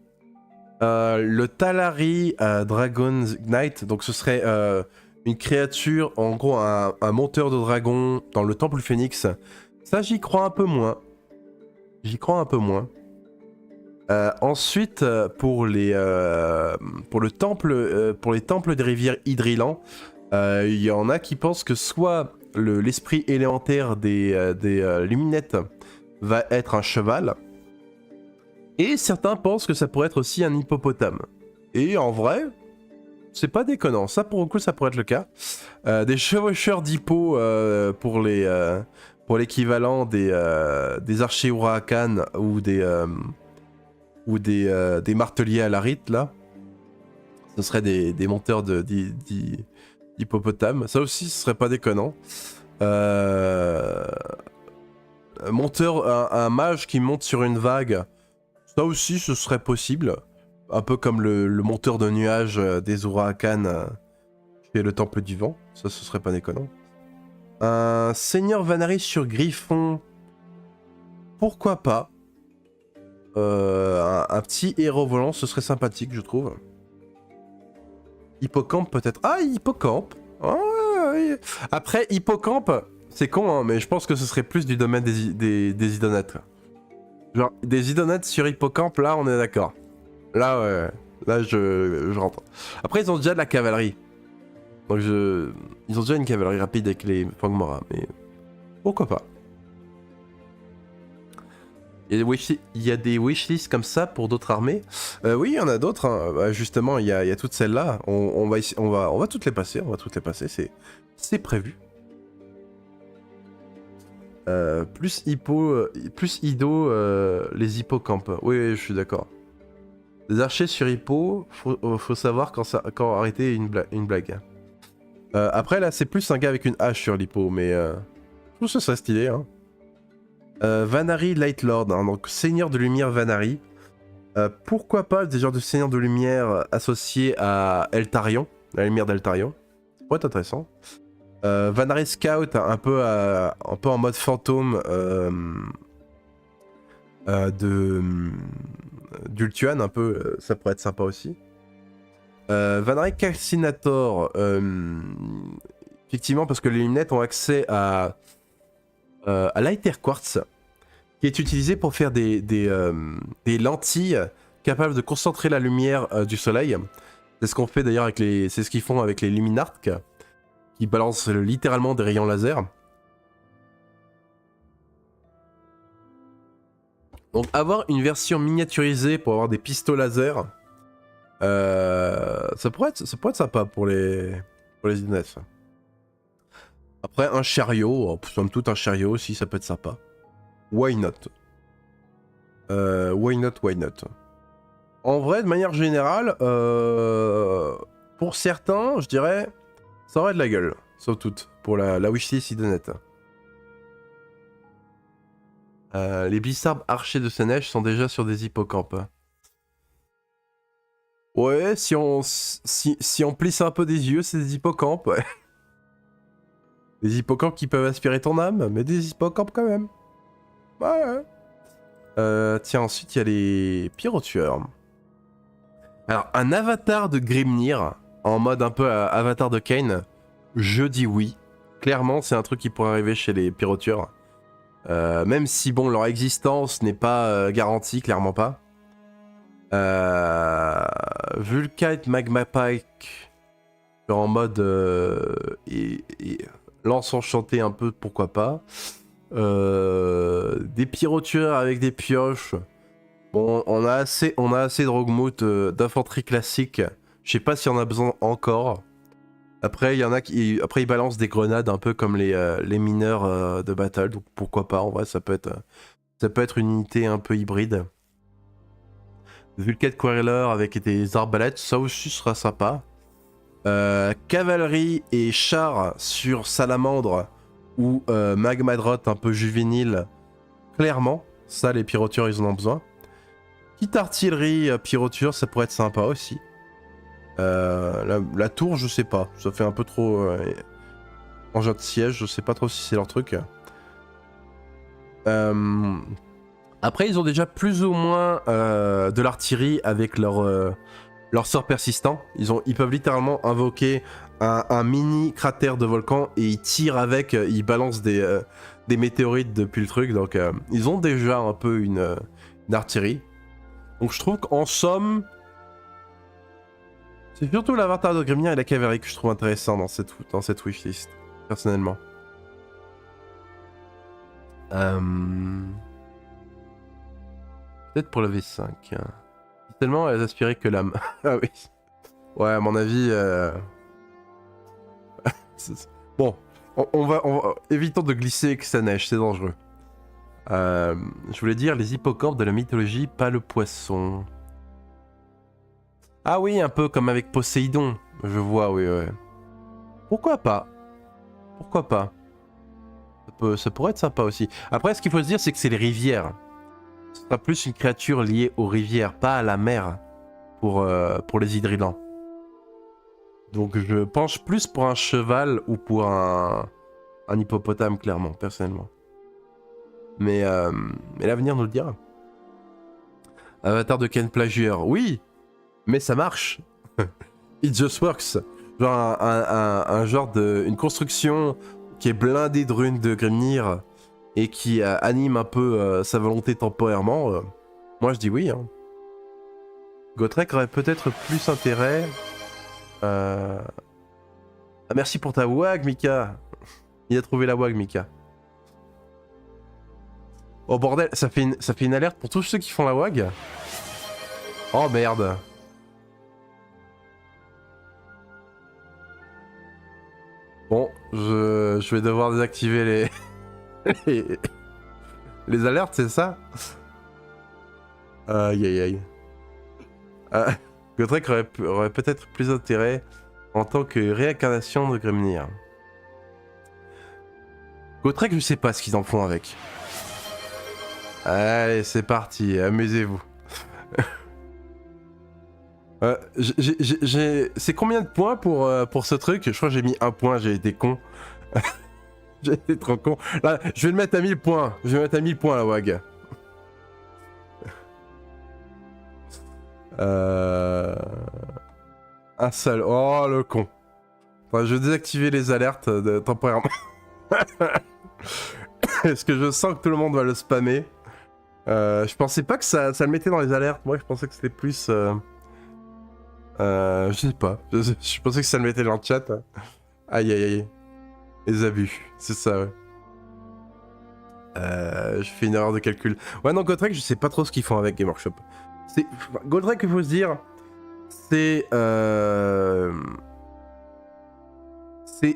B: le Talari Dragon's Knight, donc ce serait une créature, en gros un monteur de dragon dans le temple Phénix. Ça, j'y crois un peu moins. Ensuite, pour les temples des rivières Hydrilan, il y en a qui pensent que soit l'esprit élémentaire des luminettes va être un cheval, et certains pensent que ça pourrait être aussi un hippopotame. Et en vrai, c'est pas déconnant. Ça, pour le coup, ça pourrait être le cas. Des chevaucheurs d'hippo pour l'équivalent des archers Huracan ou des marteliers à la rite, là. Ce serait des monteurs d'hippopotame. Ça aussi, ce serait pas déconnant. Un mage qui monte sur une vague, ça aussi, ce serait possible. Un peu comme le monteur de nuages des Huracan chez le Temple du Vent. Ça, ce serait pas déconnant. Un Seigneur Vanari sur Griffon, pourquoi pas. Un petit héros volant, ce serait sympathique, je trouve. Hippocampe, peut-être. Ah, Hippocampe. Ah, oui. Après, Hippocampe, c'est con, hein, mais je pense que ce serait plus du domaine des idonates. Genre, des idonates sur Hippocampe, là, on est d'accord. Là, ouais. Là, je rentre. Après, ils ont déjà de la cavalerie. Donc, ils ont déjà une cavalerie rapide avec les Fangmora, mais pourquoi pas. Il y a des wishlists comme ça pour d'autres armées. Oui, il y en a d'autres. Hein. Bah, justement, il y a toutes celles-là. On va toutes les passer. C'est prévu. Plus Ido, les hippocampes. Oui, je suis d'accord. Les archers sur hippo, faut savoir quand arrêter une blague. Après, là, c'est plus un gars avec une hache sur l'hippo, mais je trouve que ça serait stylé. Hein. Vanari Lightlord, hein, donc Seigneur de Lumière Vanari. Pourquoi pas des genres de Seigneur de Lumière associés à Eltarion, la lumière d'Eltarion. Ça pourrait être intéressant. Vanari Scout, un peu en mode fantôme d'Ultuan, un peu, ça pourrait être sympa aussi. Vanari Calcinator, effectivement, parce que les lunettes ont accès à l'Aether Quartz, qui est utilisé pour faire des lentilles capables de concentrer la lumière du soleil. C'est ce qu'on fait d'ailleurs c'est ce qu'ils font avec les Luminarques, qui balancent littéralement des rayons laser. Donc avoir une version miniaturisée pour avoir des pistolets laser, ça pourrait être sympa pour les idonates. Après, un chariot, somme toute un chariot aussi, ça peut être sympa. Why not? Why not? En vrai, de manière générale, pour certains, je dirais, ça aurait de la gueule, sauf toute, pour la wishlist idonate. Les Blizzard archers de Sénèche sont déjà sur des hippocampes. Ouais, si on plisse un peu des yeux, c'est des hippocampes, ouais. Des hippocampes qui peuvent aspirer ton âme, mais des hippocampes quand même. Ouais. Tiens, ensuite, il y a les pyrotueurs. Alors, un avatar de Grimnir, en mode un peu avatar de Kane, je dis oui. Clairement, c'est un truc qui pourrait arriver chez les pyrotueurs. Même si, bon, leur existence n'est pas garantie, clairement pas. Vulkite Magma Pike en mode lance enchanté un peu, pourquoi pas. Des pyrotueurs avec des pioches. Bon, on a assez de Roguemout d'infanterie classique. Je sais pas si on a besoin encore. Après, il y en a qui ils balancent des grenades un peu comme les mineurs de battle, donc pourquoi pas. En vrai, ça peut être une unité un peu hybride. Vulkite Quarreler avec des arbalètes, ça aussi sera sympa. Cavalerie et chars sur Salamandre ou Magmadrot un peu juvénile, clairement. Ça, les pyrotueurs, ils en ont besoin. Petite artillerie pyroture, ça pourrait être sympa aussi. La tour, je sais pas. Ça fait un peu trop engin de siège, je sais pas trop si c'est leur truc. Après, ils ont déjà plus ou moins de l'artillerie avec leur sort persistant. Ils peuvent littéralement invoquer un mini cratère de volcan et ils tirent avec, ils balancent des météorites depuis le truc. Donc, ils ont déjà un peu une artillerie. Donc, je trouve qu'en somme, c'est surtout l'avatar de Grimnir et la cavalerie que je trouve intéressant dans cette wishlist, personnellement. Peut-être pour le V5. Tellement elles aspiraient que l'âme. Ah oui. Ouais, à mon avis. Bon, on va évitons de glisser avec sa neige, c'est dangereux. Je voulais dire les hippocampes de la mythologie, pas le poisson. Ah oui, un peu comme avec Poséidon. Je vois, oui, ouais. Pourquoi pas? Pourquoi pas? Ça pourrait être sympa aussi. Après, ce qu'il faut se dire, c'est que c'est les rivières. Ce sera plus une créature liée aux rivières, pas à la mer, pour les hydrilans. Donc je penche plus pour un cheval ou pour un hippopotame, clairement, personnellement. Mais l'avenir nous le dira. Avatar de Ken Plagieur, oui, mais ça marche. It just works. Genre un genre une construction qui est blindée de runes de Grimnir et qui anime un peu sa volonté temporairement. Moi je dis oui. Hein. Gotrek aurait peut-être plus intérêt. Ah, merci pour ta wag, Mika. Il a trouvé la wag, Mika. Oh bordel, ça fait une alerte pour tous ceux qui font la wag. Oh merde. Bon, je vais devoir désactiver les alertes, c'est ça? Aïe aïe aïe. Gotrek aurait peut-être plus d'intérêt en tant que réincarnation de Grimnir. Gotrek, je sais pas ce qu'ils en font avec. Allez, c'est parti, amusez-vous. C'est combien de points pour ce truc? Je crois que j'ai mis 1 point, j'ai été con. J'ai été trop con. Là, je vais le mettre à 1000 points. Je vais le mettre à 1000 points, la wag. Un seul. Oh, le con. Enfin, je vais désactiver les alertes temporairement. Parce que je sens que tout le monde va le spammer. Je pensais pas que ça le mettait dans les alertes. Moi, je pensais que c'était plus... je sais pas. Je pensais que ça le mettait dans le chat. Aïe, aïe, aïe. Les abus. C'est ça, ouais. Je fais une erreur de calcul. Ouais, non, Gotrek, je sais pas trop ce qu'ils font avec Game Workshop. Gotrek, il faut se dire...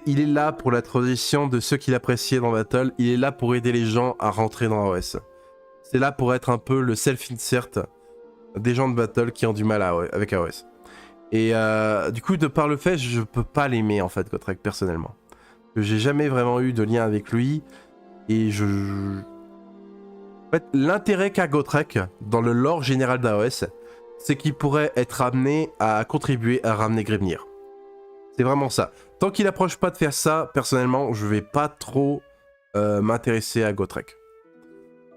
B: Il est là pour la transition de ceux qu'il appréciait dans Battle. Il est là pour aider les gens à rentrer dans AOS. C'est là pour être un peu le self-insert des gens de Battle qui ont du mal avec AOS. Et du coup, de par le fait, je peux pas l'aimer en fait, Gotrek, personnellement. J'ai jamais vraiment eu de lien avec lui. Et En fait, l'intérêt qu'a Gotrek dans le lore général d'AOS, c'est qu'il pourrait être amené à contribuer à ramener Grimnir. C'est vraiment ça. Tant qu'il approche pas de faire ça, personnellement, je vais pas trop m'intéresser à Gotrek.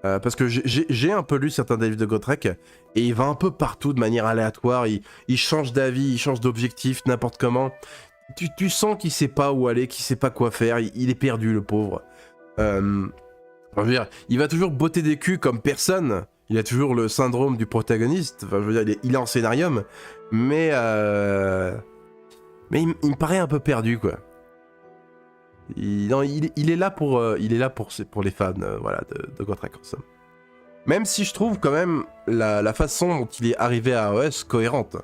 B: Parce que j'ai un peu lu certains livres de Gotrek, et il va un peu partout de manière aléatoire, il change d'avis, il change d'objectif, n'importe comment. Tu sens qu'il sait pas où aller, qu'il sait pas quoi faire, il est perdu, le pauvre. Je veux dire, il va toujours botter des culs comme personne, Il a toujours le syndrome du protagoniste. Enfin, je veux dire, il est en scénarium, mais il me paraît un peu perdu, quoi. Il est là pour les fans, voilà, de Gotrek en somme. Même si je trouve quand même la façon dont il est arrivé à AOS cohérente.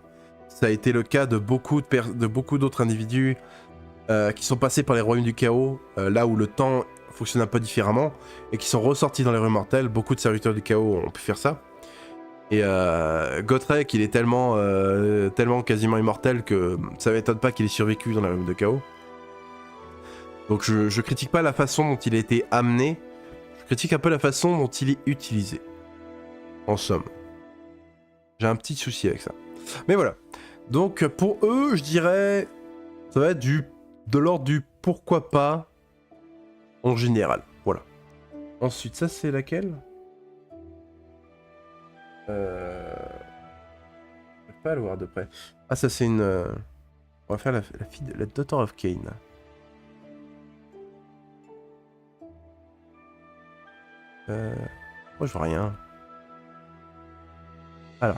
B: Ça a été le cas de beaucoup d'autres individus qui sont passés par les royaumes du chaos, là où le temps fonctionne un peu différemment, et qui sont ressortis dans les rues mortelles. Beaucoup de serviteurs du chaos ont pu faire ça. Et Gotrek, il est tellement quasiment immortel que ça m'étonne pas qu'il ait survécu dans les rues de chaos. Donc je critique pas la façon dont il a été amené, je critique un peu la façon dont il est utilisé. En somme. J'ai un petit souci avec ça. Mais voilà. Donc pour eux, je dirais, ça va être de l'ordre du pourquoi pas en général. Voilà. Ensuite, ça c'est laquelle ? Je peux pas le voir de près. Ah, ça c'est une... On va faire la fille de la Daughter of Cain. Moi je vois rien. Alors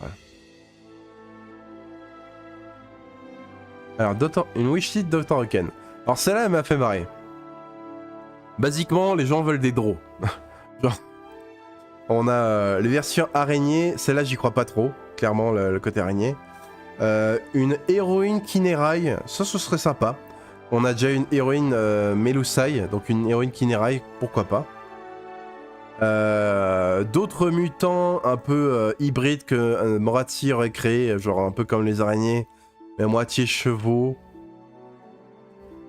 B: une wishlist Dr. Oken. Alors celle-là elle m'a fait marrer. Basiquement les gens veulent des draws. Genre, on a les versions araignées, celle-là j'y crois pas trop, clairement le côté araignée. Une héroïne Kinerai, ça ce serait sympa. On a déjà une héroïne Melusai, donc une héroïne Kinerai, pourquoi pas. D'autres mutants un peu hybrides que Moratti aurait créé, genre un peu comme les araignées, mais à moitié chevaux.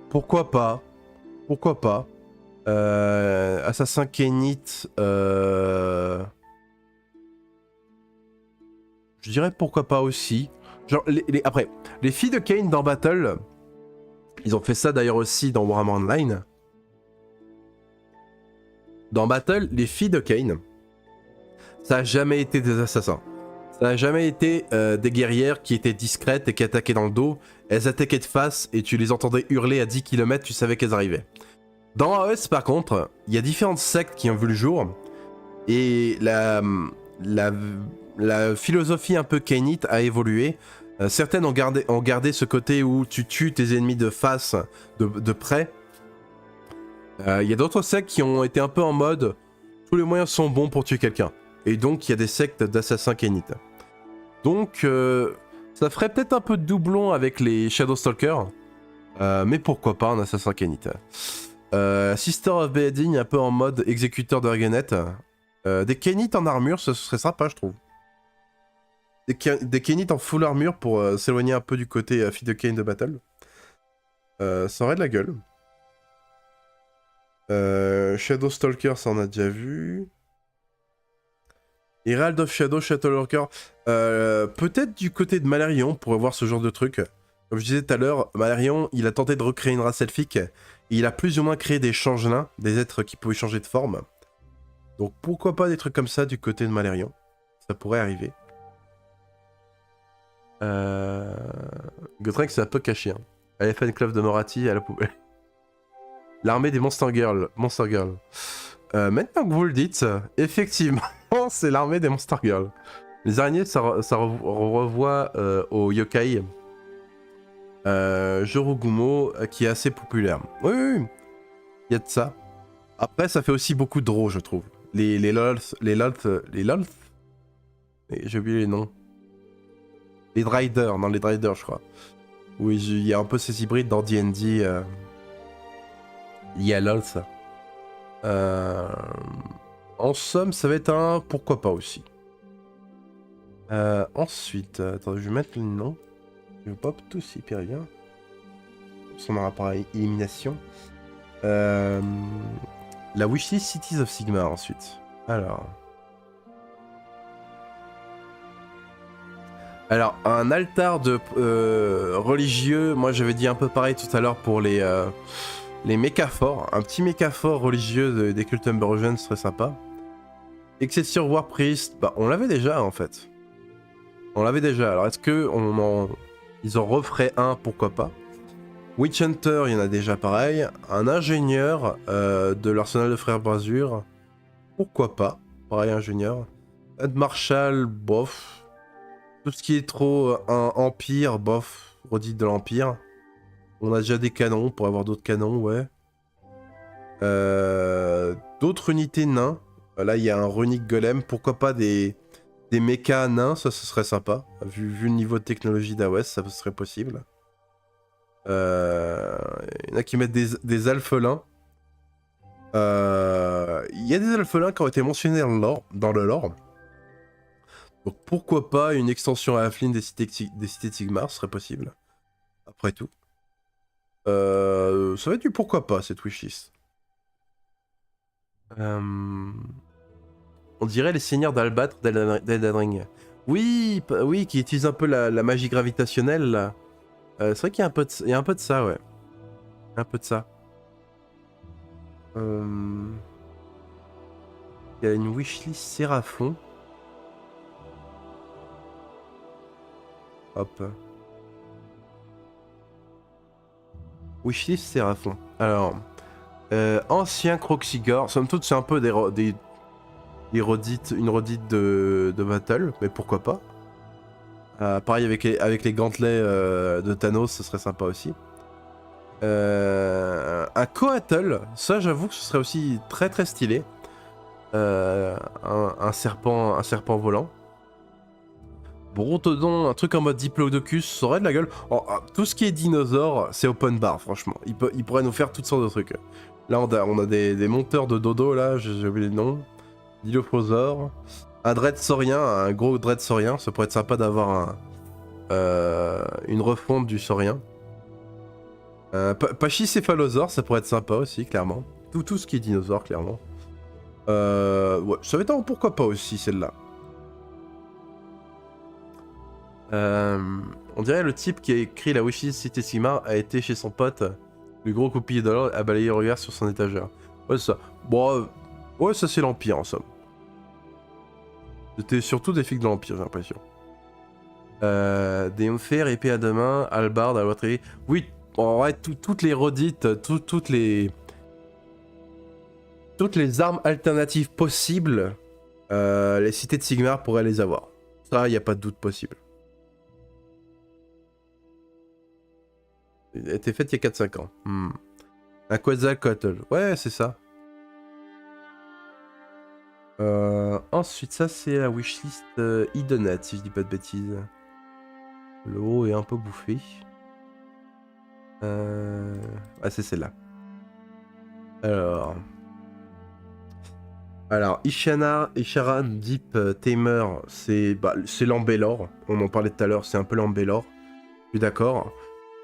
B: Pourquoi pas. Pourquoi pas. Assassin Kenite. Je dirais pourquoi pas aussi. Genre, après, les filles de Kain dans Battle, ils ont fait ça d'ailleurs aussi dans Warhammer Online. Dans Battle, les filles de Kain, ça a jamais été des assassins. Ça a jamais été des guerrières qui étaient discrètes et qui attaquaient dans le dos. Elles attaquaient de face et tu les entendais hurler à 10 km, tu savais qu'elles arrivaient. Dans AOS par contre, il y a différentes sectes qui ont vu le jour. Et la philosophie un peu kainite a évolué. Certaines ont gardé ce côté où tu tues tes ennemis de face, de près. Il y a d'autres sectes qui ont été un peu en mode tous les moyens sont bons pour tuer quelqu'un. Et donc il y a des sectes d'assassins kainites. Donc ça ferait peut-être un peu de doublon avec les Shadowstalkers. Mais pourquoi pas un assassin kainite. Sister of Beheading un peu en mode exécuteur de Regenet. Des kainites en armure, ce serait sympa je trouve. Des kainites en full armure pour s'éloigner un peu du côté fille de Kain de Battle. Ça aurait de la gueule. Shadowstalker, ça on a déjà vu. Herald of Shadow, Shadowstalker. Peut-être du côté de Malerion, pour voir ce genre de truc. Comme je disais tout à l'heure, Malerion, il a tenté de recréer une race elfique. Et il a plus ou moins créé des changelins, des êtres qui pouvaient changer de forme. Donc pourquoi pas des trucs comme ça du côté de Malerion. Ça pourrait arriver. Gotrek, c'est un peu caché. Hein. À la fan club de Moratti, à la poubelle. L'armée des Monster Girls. Maintenant que vous le dites, effectivement, c'est l'armée des Monster Girls. Les araignées, ça revoit au yokai Jorugumo, qui est assez populaire. Oui, il y a de ça. Après, ça fait aussi beaucoup de draws, je trouve. Les lolth, j'ai oublié les noms. Les Driders, non, les Driders, je crois. Oui, il y a un peu ces hybrides dans D&D. Il y a lolth. En somme, ça va être un pourquoi pas aussi. Ensuite, attendez, je vais mettre le nom. Je pop tous hyper bien. Son rapport à élimination. La wishlist Cities of Sigmar ensuite. Alors, un altar de religieux. Moi, j'avais dit un peu pareil tout à l'heure pour les mécaphores. Un petit mécaphore religieux des cultes Umbergen serait sympa. Excessir War Priest, bah, on l'avait déjà en fait. On l'avait déjà. Alors, est-ce que ils en referaient un, pourquoi pas. Witch Hunter, il y en a déjà pareil. Un ingénieur de l'arsenal de Frères Brasure. Pourquoi pas. Pareil, ingénieur. Ad Marshall, bof. Tout ce qui est trop un Empire, bof. Redite de l'Empire. On a déjà des canons, pour avoir d'autres canons, ouais. D'autres unités nains. Là, il y a un Runic Golem. Pourquoi pas des mechas nains, ça ce serait sympa. Vu le niveau de technologie d'AOS, ça serait possible. Il y en a qui mettent des alphelins. Il y a des alphelins qui ont été mentionnés dans le lore. Donc pourquoi pas une extension à Halfling des cités de Sigmar, ce serait possible. Après tout. Ça va être du pourquoi pas, cette wishlist. On dirait les seigneurs d'Albâtre d'Elden Ring. Oui, oui, qui utilisent un peu la magie gravitationnelle, là. C'est vrai qu'il y a un peu de ça, ouais. Un peu de ça. Il y a une wishlist Séraphon. Hop. Wishlist Séraphon. Alors, ancien Croxigore. Somme toute, c'est un peu une redite de battle, mais pourquoi pas. Pareil avec les gantelets de Thanos, ce serait sympa aussi. Un Coatl, ça j'avoue que ce serait aussi très très stylé. Un serpent volant. Brontodon, un truc en mode Diplodocus, ça aurait de la gueule. Oh, tout ce qui est dinosaure, c'est open bar, franchement. Il pourrait nous faire toutes sortes de trucs. Là, on a des monteurs de dodo, là, j'ai oublié le nom. Dilophosaure. Un dread saurien, un gros dread saurien, ça pourrait être sympa d'avoir une refonte du saurien. Pachycéphalosaure, ça pourrait être sympa aussi, clairement. Tout ce qui est dinosaure, clairement. Ouais, ça va être pourquoi pas aussi, celle-là. On dirait le type qui a écrit la wishlist Cité Sigmar a été chez son pote, le gros coupillé de l'or, a balayé le regard sur son étagère. Ouais, c'est ça. Bon, ouais, ça c'est l'Empire en somme. C'était surtout des figues de l'Empire, j'ai l'impression. Des hommes épée à deux mains, hallebarde, à l'autre. Oui, en vrai, toutes les redites, toutes les armes alternatives possibles, les cités de Sigmar pourraient les avoir. Ça, y a pas de doute possible. Il a été fait il y a 4-5 ans. Un Quetzalcoatl. Ouais, c'est ça. Ensuite, ça c'est la wishlist Idonet, si je dis pas de bêtises. Le haut est un peu bouffé. Ah, c'est celle-là. Alors, Isharan Deep Tamer, c'est l'Ambelor. On en parlait tout à l'heure, c'est un peu l'Ambelor. Je suis d'accord.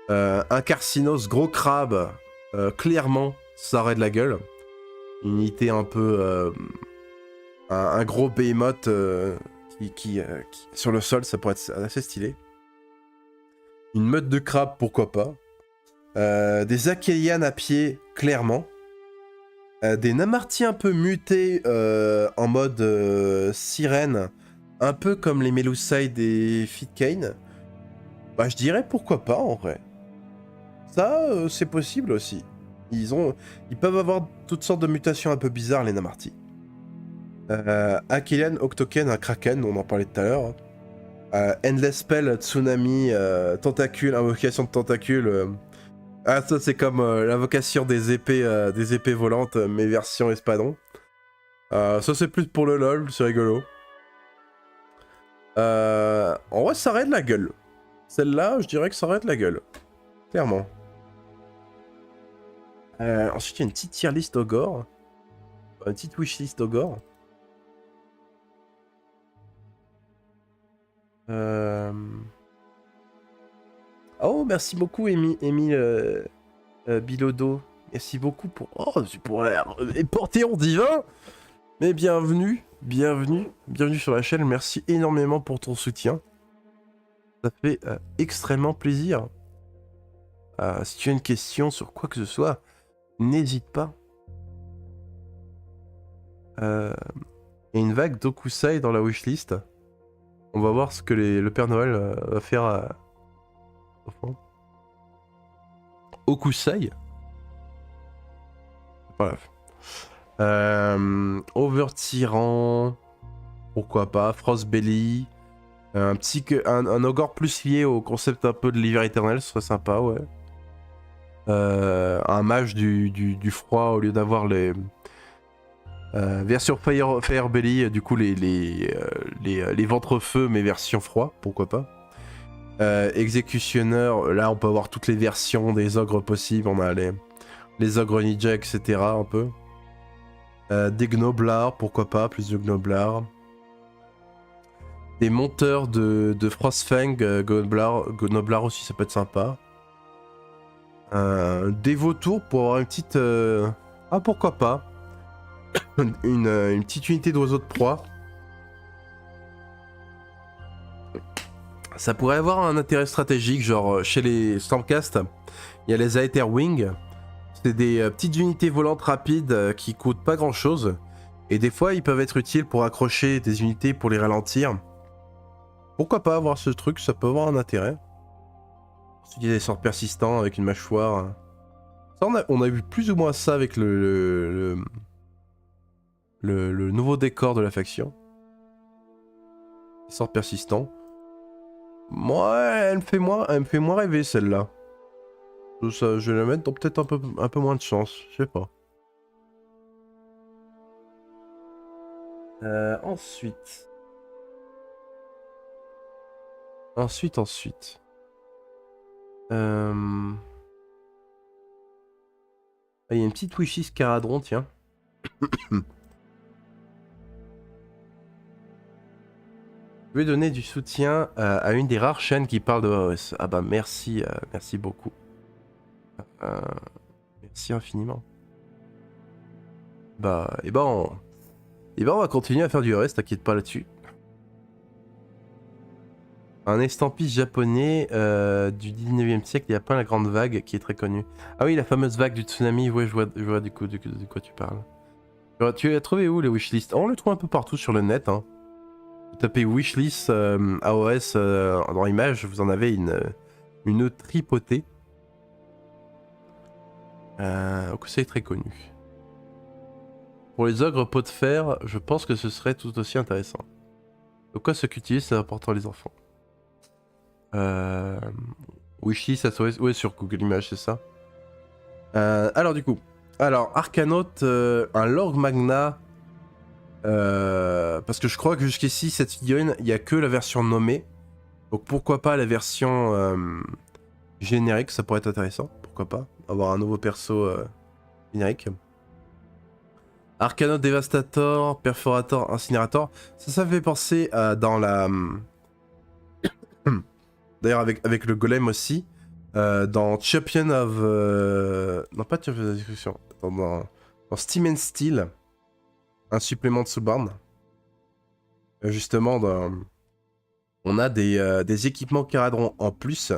B: Un Carcinos, gros crabe, clairement, ça aurait de la gueule. Une unité un peu... un gros behemoth qui sur le sol, ça pourrait être assez stylé. Une meute de crabes, pourquoi pas. Des Akélianes à pied, clairement. Des Namartis un peu mutés en mode sirène, un peu comme les Melusai des Fitcane. Bah, je dirais pourquoi pas en vrai. Ça, c'est possible aussi. Ils peuvent avoir toutes sortes de mutations un peu bizarres, les Namartis. Akélian, Octoken, un Kraken, on en parlait tout à l'heure. Endless Spell, Tsunami, Tentacule, invocation de tentacules. Ah, ça c'est comme l'invocation des épées volantes, mais version espadon. Ça c'est plus pour le LOL, c'est rigolo. En vrai, ça aurait de la gueule. Celle-là, je dirais que ça aurait de la gueule. Clairement. Ensuite, il y a une petite tier list Ogre. Une petite wishlist Ogre. Oh, merci beaucoup, Émile Bilodo. Merci beaucoup pour... Oh, c'est pour Panthéon divin. Mais bienvenue sur la chaîne. Merci énormément pour ton soutien. Ça fait extrêmement plaisir. Si tu as une question sur quoi que ce soit, n'hésite pas. Il y a une vague d'Okusai dans la wishlist. On va voir ce que le Père Noël va faire au fond. Okusai. Bref. Over Tyran. pourquoi pas. Frostbelly. Un ogre plus lié au concept un peu de l'hiver éternel, ce serait sympa, ouais. Un mage du froid au lieu d'avoir les... version Fire Belly, du coup les ventre-feu mais version froid, pourquoi pas. Exécutionneur, là on peut avoir toutes les versions des ogres possibles, on a les ogres ninja, etc. un peu. Des gnoblards, pourquoi pas, plus de gnoblards. Des monteurs de Frostfang, gnoblards aussi, ça peut être sympa. Des vautours pour avoir une petite... Ah pourquoi pas. une petite unité d'oiseaux de proie. Ça pourrait avoir un intérêt stratégique, genre chez les Stormcast, il y a les Aetherwing. C'est des petites unités volantes rapides qui coûtent pas grand chose. Et des fois ils peuvent être utiles pour accrocher des unités pour les ralentir. Pourquoi pas avoir ce truc, ça peut avoir un intérêt. Ensuite il y a des sorts persistants avec une mâchoire. Ça, on a vu plus ou moins ça avec le nouveau décor de la faction. Des sorts persistants. Moi, elle me fait moins rêver celle-là. Je vais la mettre dans peut-être un peu moins de chance, je sais pas. Ensuite. Ah, il y a une petite wishlist Caradron, tiens. Je vais donner du soutien à une des rares chaînes qui parle de AOS. Ah bah merci, merci beaucoup. Merci infiniment. Et on va continuer à faire du AOS, t'inquiète pas là-dessus. Un estampiste japonais du 19e siècle, il y a pas la grande vague qui est très connue. Ah oui, la fameuse vague du tsunami, ouais, je vois du coup de quoi tu parles. Tu l'as trouvé où les wishlists? On le trouve un peu partout sur le net. Hein. Vous tapez wishlist AOS dans Image, vous en avez une tripotée. Donc c'est très connu. Pour les ogres pot de fer, je pense que ce serait tout aussi intéressant. De quoi ce qu'utilise, c'est important les enfants. Wishlist AOS, ouais, sur Google Images, c'est ça. Alors du coup, Arcanaute, un Lord Magna. Parce que je crois que jusqu'ici, cette figurine, il n'y a que la version nommée. Donc pourquoi pas la version générique, ça pourrait être intéressant. Pourquoi pas avoir un nouveau perso générique. Arcanaute Devastator, Perforator, Incinérator. Ça fait penser dans la... D'ailleurs avec le golem aussi. Dans Champion of... Non pas Champion of Destruction. Dans Steam and Steel. Un supplément de Soulbarn. Justement, on a des équipements Caradron en plus.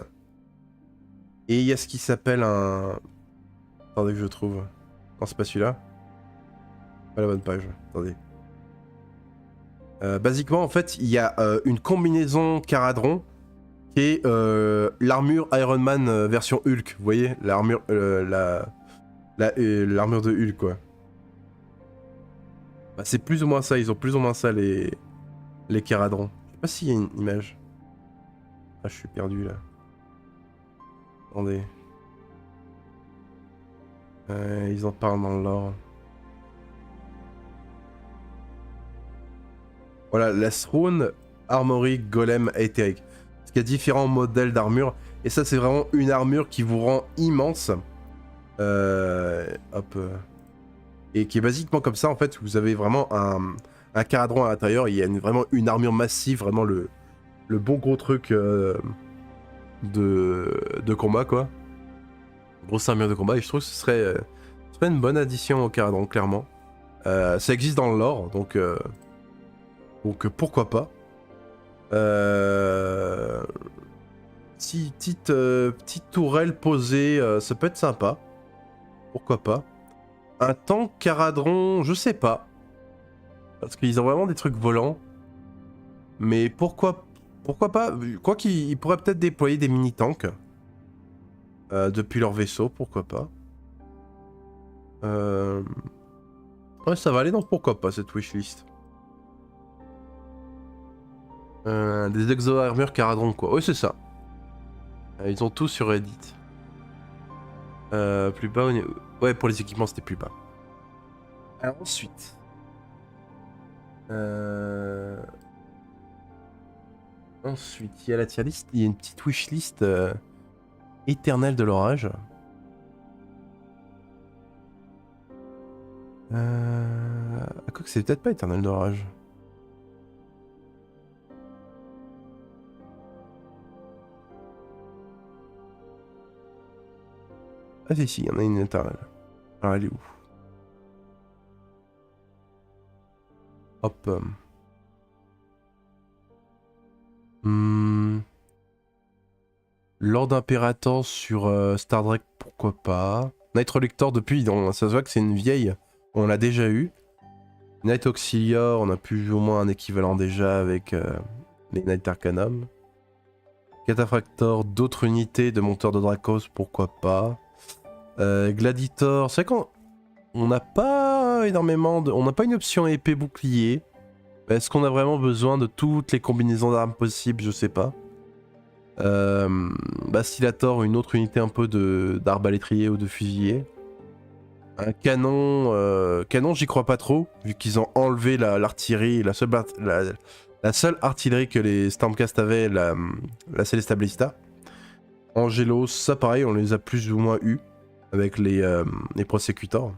B: Et il y a ce qui s'appelle un... Attendez que je trouve. Non, c'est pas celui-là. Pas la bonne page. Attendez. Basiquement, en fait, il y a une combinaison Caradron qui est l'armure Iron Man version Hulk. Vous voyez, l'armure l'armure de Hulk, quoi. Bah, c'est plus ou moins ça, ils ont plus ou moins ça les Caradrons. Je sais pas s'il y a une image. Ah, je suis perdu là. Attendez. Ils en parlent dans le lore. Voilà, la Throne Armory Golem Aetheric. Parce qu'il y a différents modèles d'armure. Et ça, c'est vraiment une armure qui vous rend immense. Et qui est basiquement comme ça, en fait. Vous avez vraiment un Caradron à l'intérieur. Il y a vraiment une armure massive. Vraiment le bon gros truc de combat, quoi. Grosse armure de combat. Et je trouve que ce serait une bonne addition au Caradron, clairement. Ça existe dans le lore, donc pourquoi pas. Petite tourelle posée, ça peut être sympa. Pourquoi pas. Un tank Caradron, je sais pas. Parce qu'ils ont vraiment des trucs volants. Mais pourquoi pas. Quoi qu'ils pourraient peut-être déployer des mini-tanks. Depuis leur vaisseau, pourquoi pas. Ouais, ça va aller, donc pourquoi pas cette wishlist. Des exo-armures Caradron quoi. Oui c'est ça. Ils ont tout sur Reddit. Plus bas, ouais pour les équipements c'était plus bas. Alors ensuite. Ensuite il y a la tier list, il y a une petite wishlist éternelle de l'orage. Quoi que c'est peut-être pas éternel d'orage. Ah si, il y en a une éternelle. Alors elle est où? Hop. Lord Imperator sur Star Trek, pourquoi pas. Night Reluctor depuis, ça se voit que c'est une vieille. On l'a déjà eu. Night Auxilior, on a plus ou moins un équivalent déjà avec les Night Arcanum. Cataphractor, d'autres unités de monteurs de Dracos, pourquoi pas. Gladiator, c'est vrai qu'on n'a pas énormément de... On n'a pas une option épée bouclier. Est-ce qu'on a vraiment besoin de toutes les combinaisons d'armes possibles? Je sais pas. Bastillator, une autre unité un peu d'arbalétrier ou de fusilier. Un canon, j'y crois pas trop, vu qu'ils ont enlevé l'artillerie, la seule artillerie que les Stormcast avaient, la Celesta Ballista. Angelos, ça pareil, on les a plus ou moins eu avec les Prosecutors.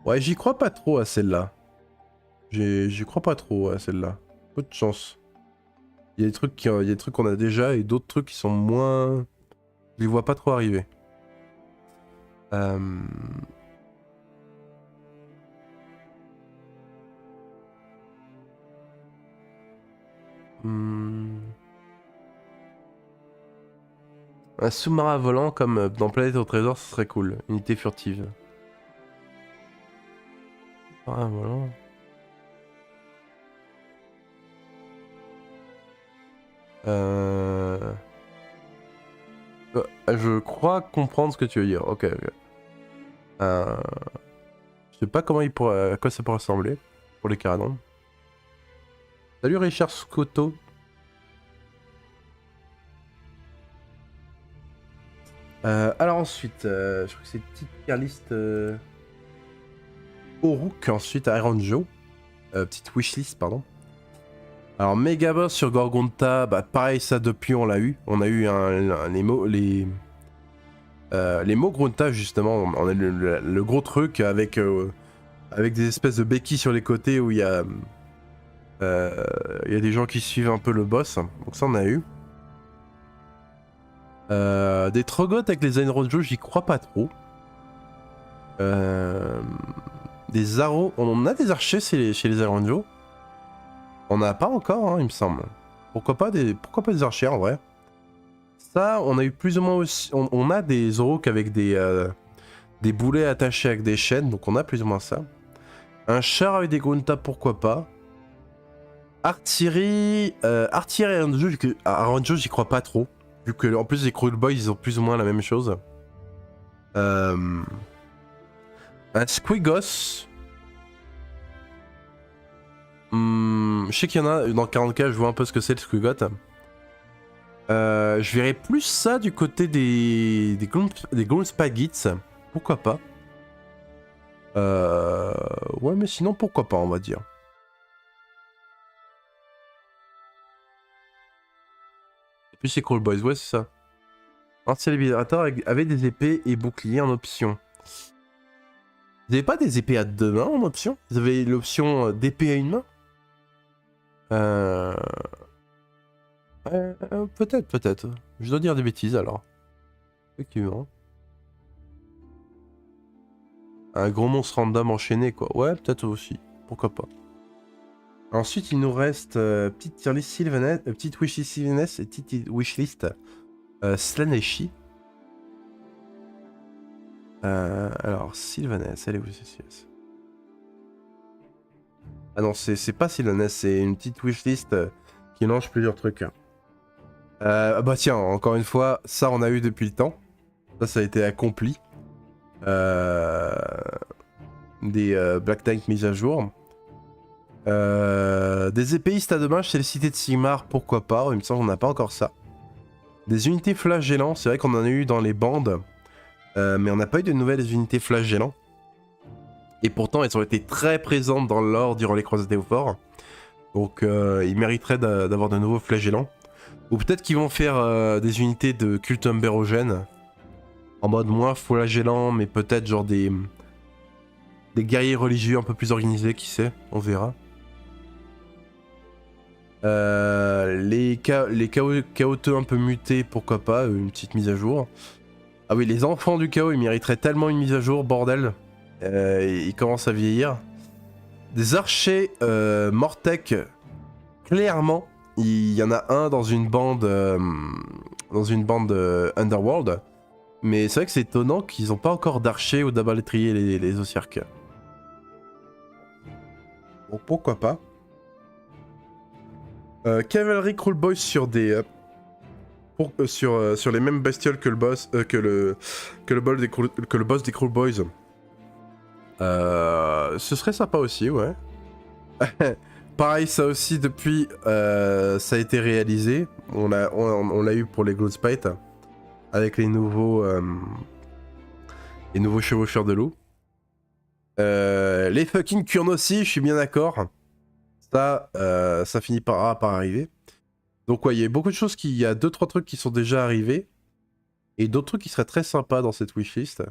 B: Ouais, j'y crois pas trop à celle-là. J'y crois pas trop à celle-là. Peu de chance. Il y a des trucs qu'on a déjà et d'autres trucs qui sont moins... Je les vois pas trop arriver. Un sous-marin volant comme dans Planète au Trésor, ce serait cool. Unité furtive. Sous-marin volant. Je crois comprendre ce que tu veux dire. Ok. Je sais pas comment à quoi ça pourrait ressembler pour les Caradons. Salut Richard Scotto. Alors ensuite, je crois que c'est une petite tier list Oruk, ensuite Iron Joe. Petite wishlist, pardon. Alors Megaboss sur Gorgonta, bah pareil ça depuis on l'a eu. On a eu les mots Grunta justement, on a le gros truc avec des espèces de béquilles sur les côtés où il y a des gens qui suivent un peu le boss. Donc ça on a eu. Des Trogoth avec les Iron Joe, j'y crois pas trop. Des arrows, on a des archers chez les Iron Joe. On n'a pas encore, hein, il me semble. Pourquoi pas des archers en vrai. Ça, on a eu plus ou moins aussi... On a des Orok avec des boulets attachés avec des chaînes, donc on a plus ou moins ça. Un char avec des Grunta, pourquoi pas. Artillerie Iron Joe, j'y crois pas trop. Vu que en plus les Cruel Boys, ils ont plus ou moins la même chose. Un Squigos. Je sais qu'il y en a, dans 40k, je vois un peu ce que c'est le Squigot. Je verrais plus ça du côté des Gloomspagits. Pourquoi pas. Ouais, mais sinon, pourquoi pas, on va dire. Et puis c'est Crawl Boys, ouais, c'est ça. Ancien libérateur avait des épées et boucliers en option. Ils avaient pas des épées à deux mains en option? Ils avaient l'option d'épée à une main? Peut-être. Je dois dire des bêtises alors. Effectivement. Un gros monstre random enchaîné quoi. Ouais, peut-être aussi. Pourquoi pas. Ensuite, il nous reste petite tier list Sylvanas, petite wishlist Sylvanas et petite wishlist Slaneshi. Alors, Sylvanas, elle est où Sylvanas? Ah non, c'est pas Sylvanas, c'est une petite wishlist qui lance plusieurs trucs. Bah tiens, encore une fois, ça on a eu depuis le temps. Ça a été accompli. Des Black Knight mises à jour. Des épéistes à dommage, c'est les cités de Sigmar, pourquoi pas, il me semble qu'on n'a pas encore ça. Des unités flagellants, c'est vrai qu'on en a eu dans les bandes, mais on n'a pas eu de nouvelles unités flagellants. Et pourtant, elles ont été très présentes dans le lore durant les croisades des forts. Donc, ils mériteraient d'avoir de nouveaux flagellants. Ou peut-être qu'ils vont faire des unités de culte umbérogène. En mode moins flagellant, mais peut-être genre des guerriers religieux un peu plus organisés, qui sait, on verra. Les chaoteux un peu mutés, pourquoi pas, une petite mise à jour. Ah oui, les enfants du chaos, ils mériteraient tellement une mise à jour, bordel. Ils commencent à vieillir. Des archers Mortec, clairement, il y en a un dans une bande Underworld. Mais c'est vrai que c'est étonnant qu'ils n'ont pas encore d'archers ou d'abalétriers, les Ossiarques. Bon, pourquoi pas. Cavalry Cruel Boys sur des... sur les mêmes bestioles que le boss, que le boss des Cruel Boys. Ce serait sympa aussi, ouais. Pareil, ça aussi, depuis, ça a été réalisé. On l'a eu pour les Gloodspite, avec les nouveaux chevaucheurs de loup. Les fucking Kurnosi, je suis bien d'accord. Ça finit par arriver. Donc ouais, il y a beaucoup de choses il y a 2-3 trucs qui sont déjà arrivés. Et d'autres trucs qui seraient très sympas dans cette wishlist.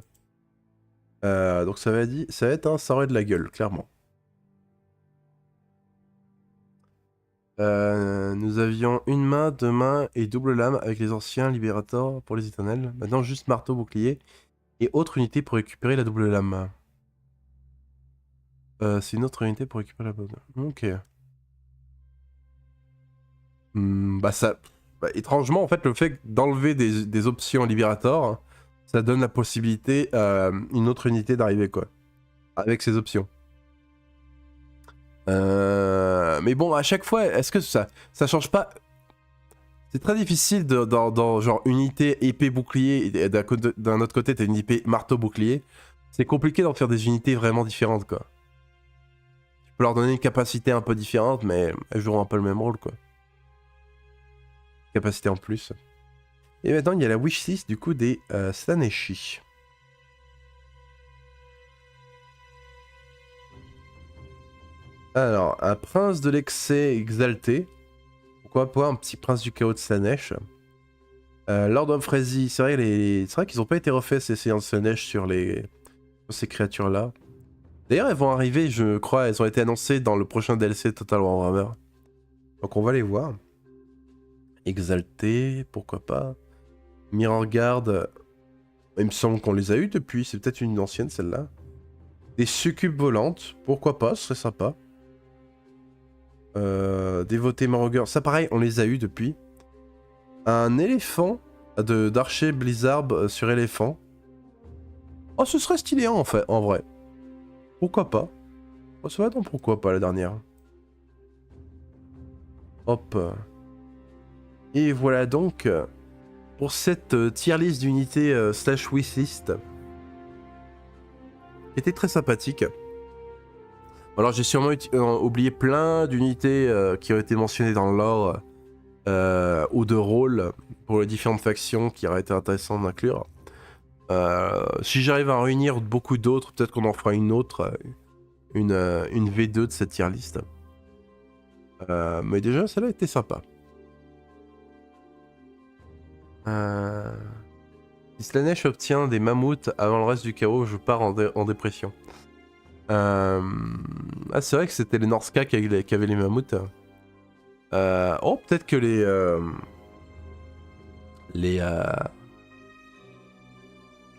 B: Donc ça va être un sarret de la gueule, clairement. Nous avions une main, 2 mains et double lame avec les anciens libérateurs pour les éternels. Maintenant juste marteau, bouclier et autre unité pour récupérer la double lame. C'est une autre unité pour récupérer la double lame. Ok. Étrangement, en fait, le fait d'enlever des options libérateurs, ça donne la possibilité à une autre unité d'arriver, quoi. Avec ces options. Mais bon, à chaque fois, est-ce que ça change pas? C'est très difficile dans genre unité épée bouclier, et d'un autre côté, t'as une épée marteau bouclier. C'est compliqué d'en faire des unités vraiment différentes, quoi. Tu peux leur donner une capacité un peu différente, mais elles joueront un peu le même rôle, quoi. Capacité en plus. Et maintenant, il y a la wishlist du coup des Slaneshi. Alors, un prince de l'excès exalté. Pourquoi pas un petit prince du chaos de Slanesh. Lord of Frenzy, c'est vrai qu'ils n'ont pas été refaits ces séances de Slanesh sur ces créatures-là. D'ailleurs, elles vont arriver, je crois, elles ont été annoncées dans le prochain DLC Total Warhammer. Donc on va les voir. Exalté, pourquoi pas. Mirror Guard, il me semble qu'on les a eu depuis, c'est peut-être une ancienne celle-là. Des succubes volantes, pourquoi pas, ce serait sympa. Dévoté Mirror, ça pareil, on les a eu depuis. Un éléphant d'archer Blizzard sur éléphant. Oh, ce serait stylé en fait, en vrai. Pourquoi pas. Oh, ça va donc pourquoi pas la dernière. Hop. Et voilà donc pour cette tier list d'unités slash wishlist. Qui était très sympathique. Alors j'ai sûrement oublié plein d'unités qui ont été mentionnées dans le lore ou de rôles pour les différentes factions qui auraient été intéressantes d'inclure. Si j'arrive à en réunir beaucoup d'autres, peut-être qu'on en fera une autre, une V2 de cette tier list. Mais déjà celle-là était sympa. Si Slanesh obtient des mammouths avant le reste du chaos, je pars en dépression. Ah, c'est vrai que c'était les Norska qui avaient les mammouths. Oh, peut-être que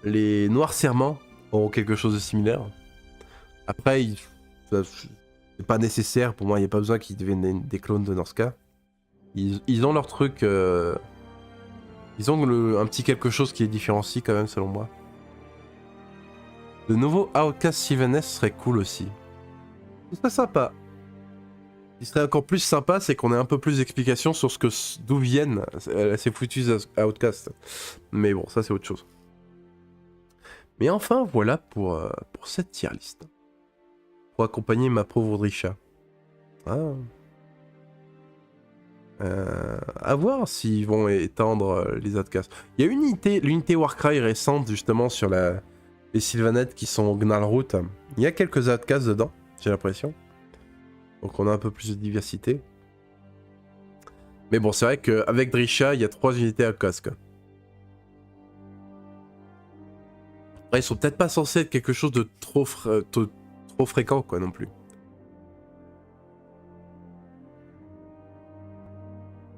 B: les Noirs Serments auront quelque chose de similaire. Après, c'est pas nécessaire pour moi, il n'y a pas besoin qu'ils deviennent des clones de Norska. Ils ont leur truc. Ils ont un petit quelque chose qui les différencie quand même, selon moi. Le nouveau Outcast Sylvaneth serait cool aussi. Ce serait sympa. Ce qui serait encore plus sympa, c'est qu'on ait un peu plus d'explications sur d'où viennent ces foutus Outcasts. Mais bon, ça c'est autre chose. Mais enfin, voilà pour cette tier list. Pour accompagner ma pauvre Drisha. À voir s'ils vont étendre les outcasts. Il y a l'unité Warcry récente justement sur les Sylvanettes qui sont au Gnarlroot. Il y a quelques outcasts dedans, j'ai l'impression. Donc on a un peu plus de diversité. Mais bon, c'est vrai qu'avec Drisha, il y a 3 unités outcasts, quoi. Après, ils sont peut-être pas censés être quelque chose de trop fréquent, quoi, non plus.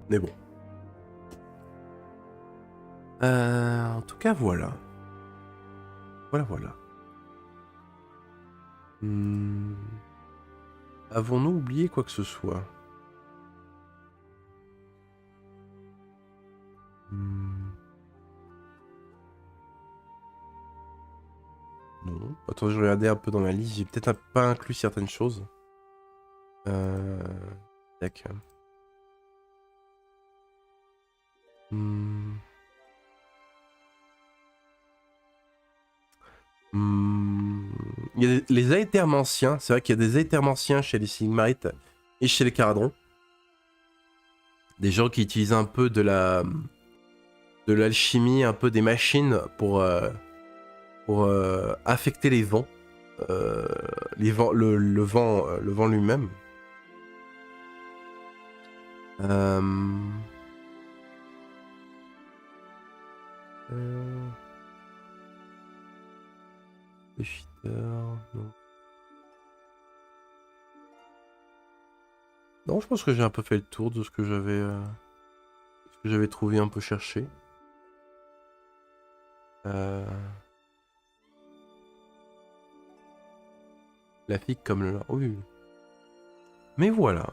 B: Mais bon. En tout cas, voilà. Voilà. Avons-nous oublié quoi que ce soit? Non. Attends, je regardais un peu dans la liste. J'ai peut-être pas inclus certaines choses. Tac. Il y a les Aethermanciens. C'est vrai qu'il y a des Aethermanciens chez les Sigmarites et chez les Caradrons. Des gens qui utilisent un peu de l'alchimie, un peu des machines pour affecter les vents. Le vent lui-même. Les cheaters, non. Non, je pense que j'ai un peu fait le tour de ce que j'avais trouvé un peu cherché. La figue comme le... Oui. Mais voilà.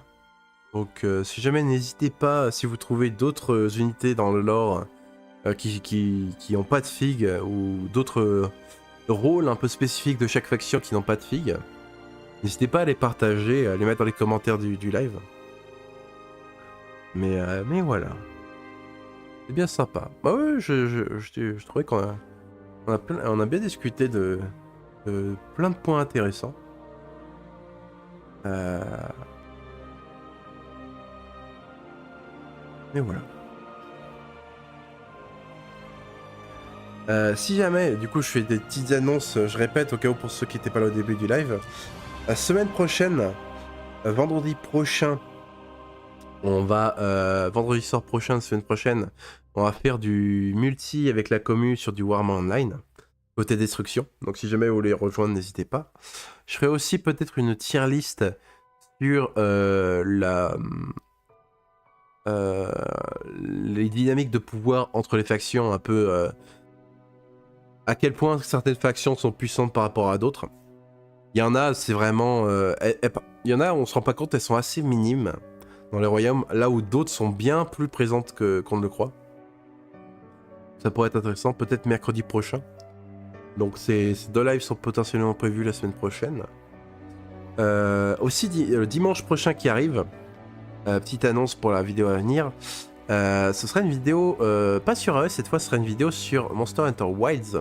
B: Donc si jamais, n'hésitez pas, si vous trouvez d'autres unités dans le lore qui ont pas de figue ou d'autres rôles un peu spécifiques de chaque faction qui n'ont pas de figue, n'hésitez pas à les partager, à les mettre dans les commentaires du live. Mais voilà. C'est bien sympa. Bah ouais, je trouvais qu'on a bien discuté de plein de points intéressants. Mais voilà. Si jamais, du coup je fais des petites annonces, je répète au cas où pour ceux qui n'étaient pas là au début du live. La semaine prochaine, vendredi prochain, vendredi soir prochain, semaine prochaine, on va faire du multi avec la commu sur du Warhammer Online, côté destruction. Donc si jamais vous voulez rejoindre, n'hésitez pas. Je ferai aussi peut-être une tier list sur les dynamiques de pouvoir entre les factions, un peu à quel point certaines factions sont puissantes par rapport à d'autres. Il y en a, c'est vraiment... il y en a, on se rend pas compte, elles sont assez minimes dans les royaumes, là où d'autres sont bien plus présentes qu'on ne le croit. Ça pourrait être intéressant, peut-être mercredi prochain. Donc ces 2 lives sont potentiellement prévus la semaine prochaine. Aussi, le dimanche prochain qui arrive, petite annonce pour la vidéo à venir, ce sera une vidéo, pas sur AES, cette fois ce sera une vidéo sur Monster Hunter Wilds.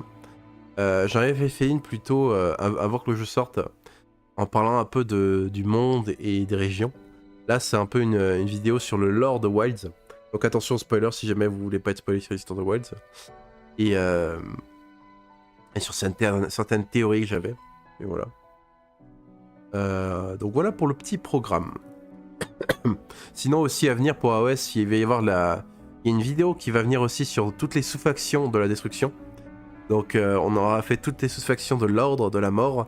B: J'en avais fait une plutôt avant que le jeu sorte, en parlant un peu du monde et des régions. Là c'est un peu une vidéo sur le lore de Wilds. Donc attention spoiler si jamais vous voulez pas être spoilé sur l'histoire de Wilds. Et sur certaines théories que j'avais. Et voilà. Donc voilà pour le petit programme. Sinon aussi à venir pour AOS, il va y avoir il y a une vidéo qui va venir aussi sur toutes les sous-factions de la destruction. Donc on aura fait toutes les sous-factions de l'ordre, de la mort,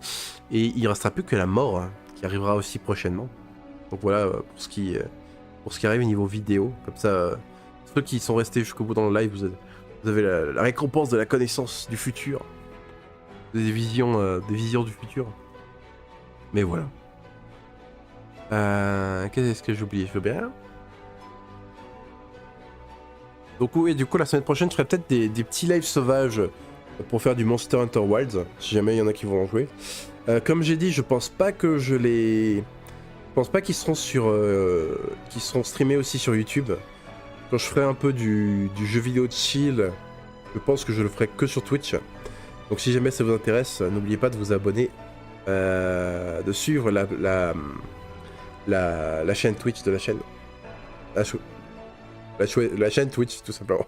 B: et il restera plus que la mort qui arrivera aussi prochainement. Donc voilà pour ce qui arrive au niveau vidéo. Comme ça, ceux qui sont restés jusqu'au bout dans le live, vous avez la récompense de la connaissance du futur, des visions du futur. Mais voilà. Qu'est-ce que j'ai oublié? Je veux bien. Donc oui, du coup la semaine prochaine je ferai peut-être des petits lives sauvages pour faire du Monster Hunter Wilds, si jamais il y en a qui vont en jouer. Comme j'ai dit, je pense pas que je pense pas qu'ils seront qu'ils seront streamés aussi sur YouTube. Quand je ferai un peu du jeu vidéo de chill, je pense que je le ferai que sur Twitch. Donc si jamais ça vous intéresse, n'oubliez pas de vous abonner, de suivre la la chaîne Twitch de la chaîne. La chaîne Twitch, tout simplement.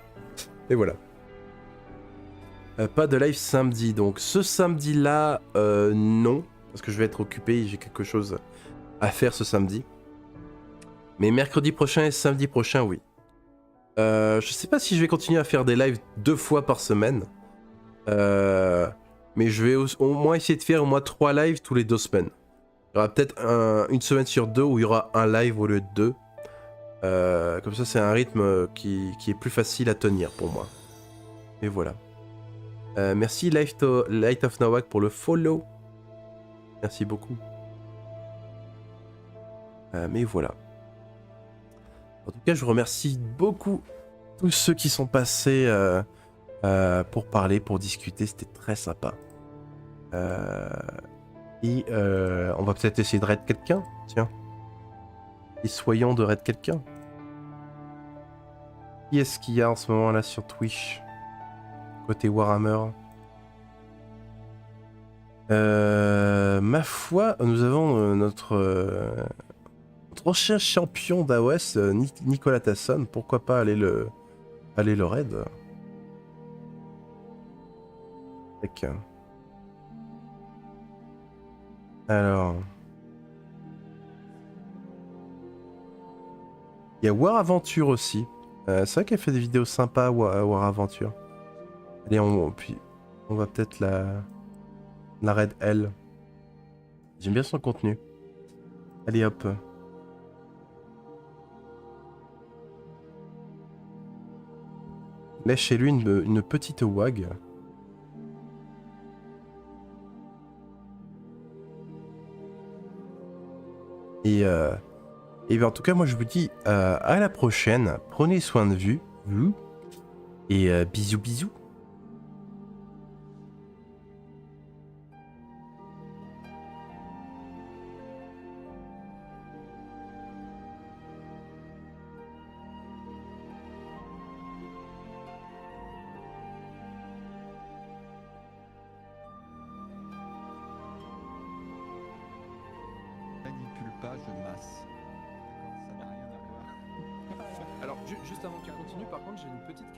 B: Et voilà. Pas de live samedi. Donc ce samedi-là, non. Parce que je vais être occupé, j'ai quelque chose à faire ce samedi. Mais mercredi prochain et samedi prochain, oui. Je sais pas si je vais continuer à faire des lives 2 fois par semaine. Mais je vais au moins essayer de faire au moins 3 lives tous les 2 semaines. Il y aura peut-être une semaine sur 2 où il y aura un live au lieu de 2. Comme ça, c'est un rythme qui est plus facile à tenir pour moi. Et voilà. Merci Light of Nawak pour le follow. Merci beaucoup. Mais voilà. En tout cas, je vous remercie beaucoup tous ceux qui sont passés pour parler, pour discuter. C'était très sympa. Et on va peut-être essayer de raid quelqu'un. Tiens. Essayons de raid quelqu'un. Qui est-ce qu'il y a en ce moment là sur Twitch? Côté Warhammer. Ma foi, nous avons notre ancien champion d'AOS, Nicolas Tasson. Pourquoi pas aller le raid? Alors, il y a War Aventure aussi. C'est vrai qu'elle fait des vidéos sympas, War Aventure. Allez, puis on va peut-être la raid elle. J'aime bien son contenu. Allez hop. Laisse chez lui une petite wag. Et bien en tout cas, moi je vous dis à la prochaine. Prenez soin de vous. Et bisous bisous.
C: Manipule pas, je masse. D'accord, ça n'a rien à voir.
B: Alors juste avant qu'il continue, par contre j'ai une petite question.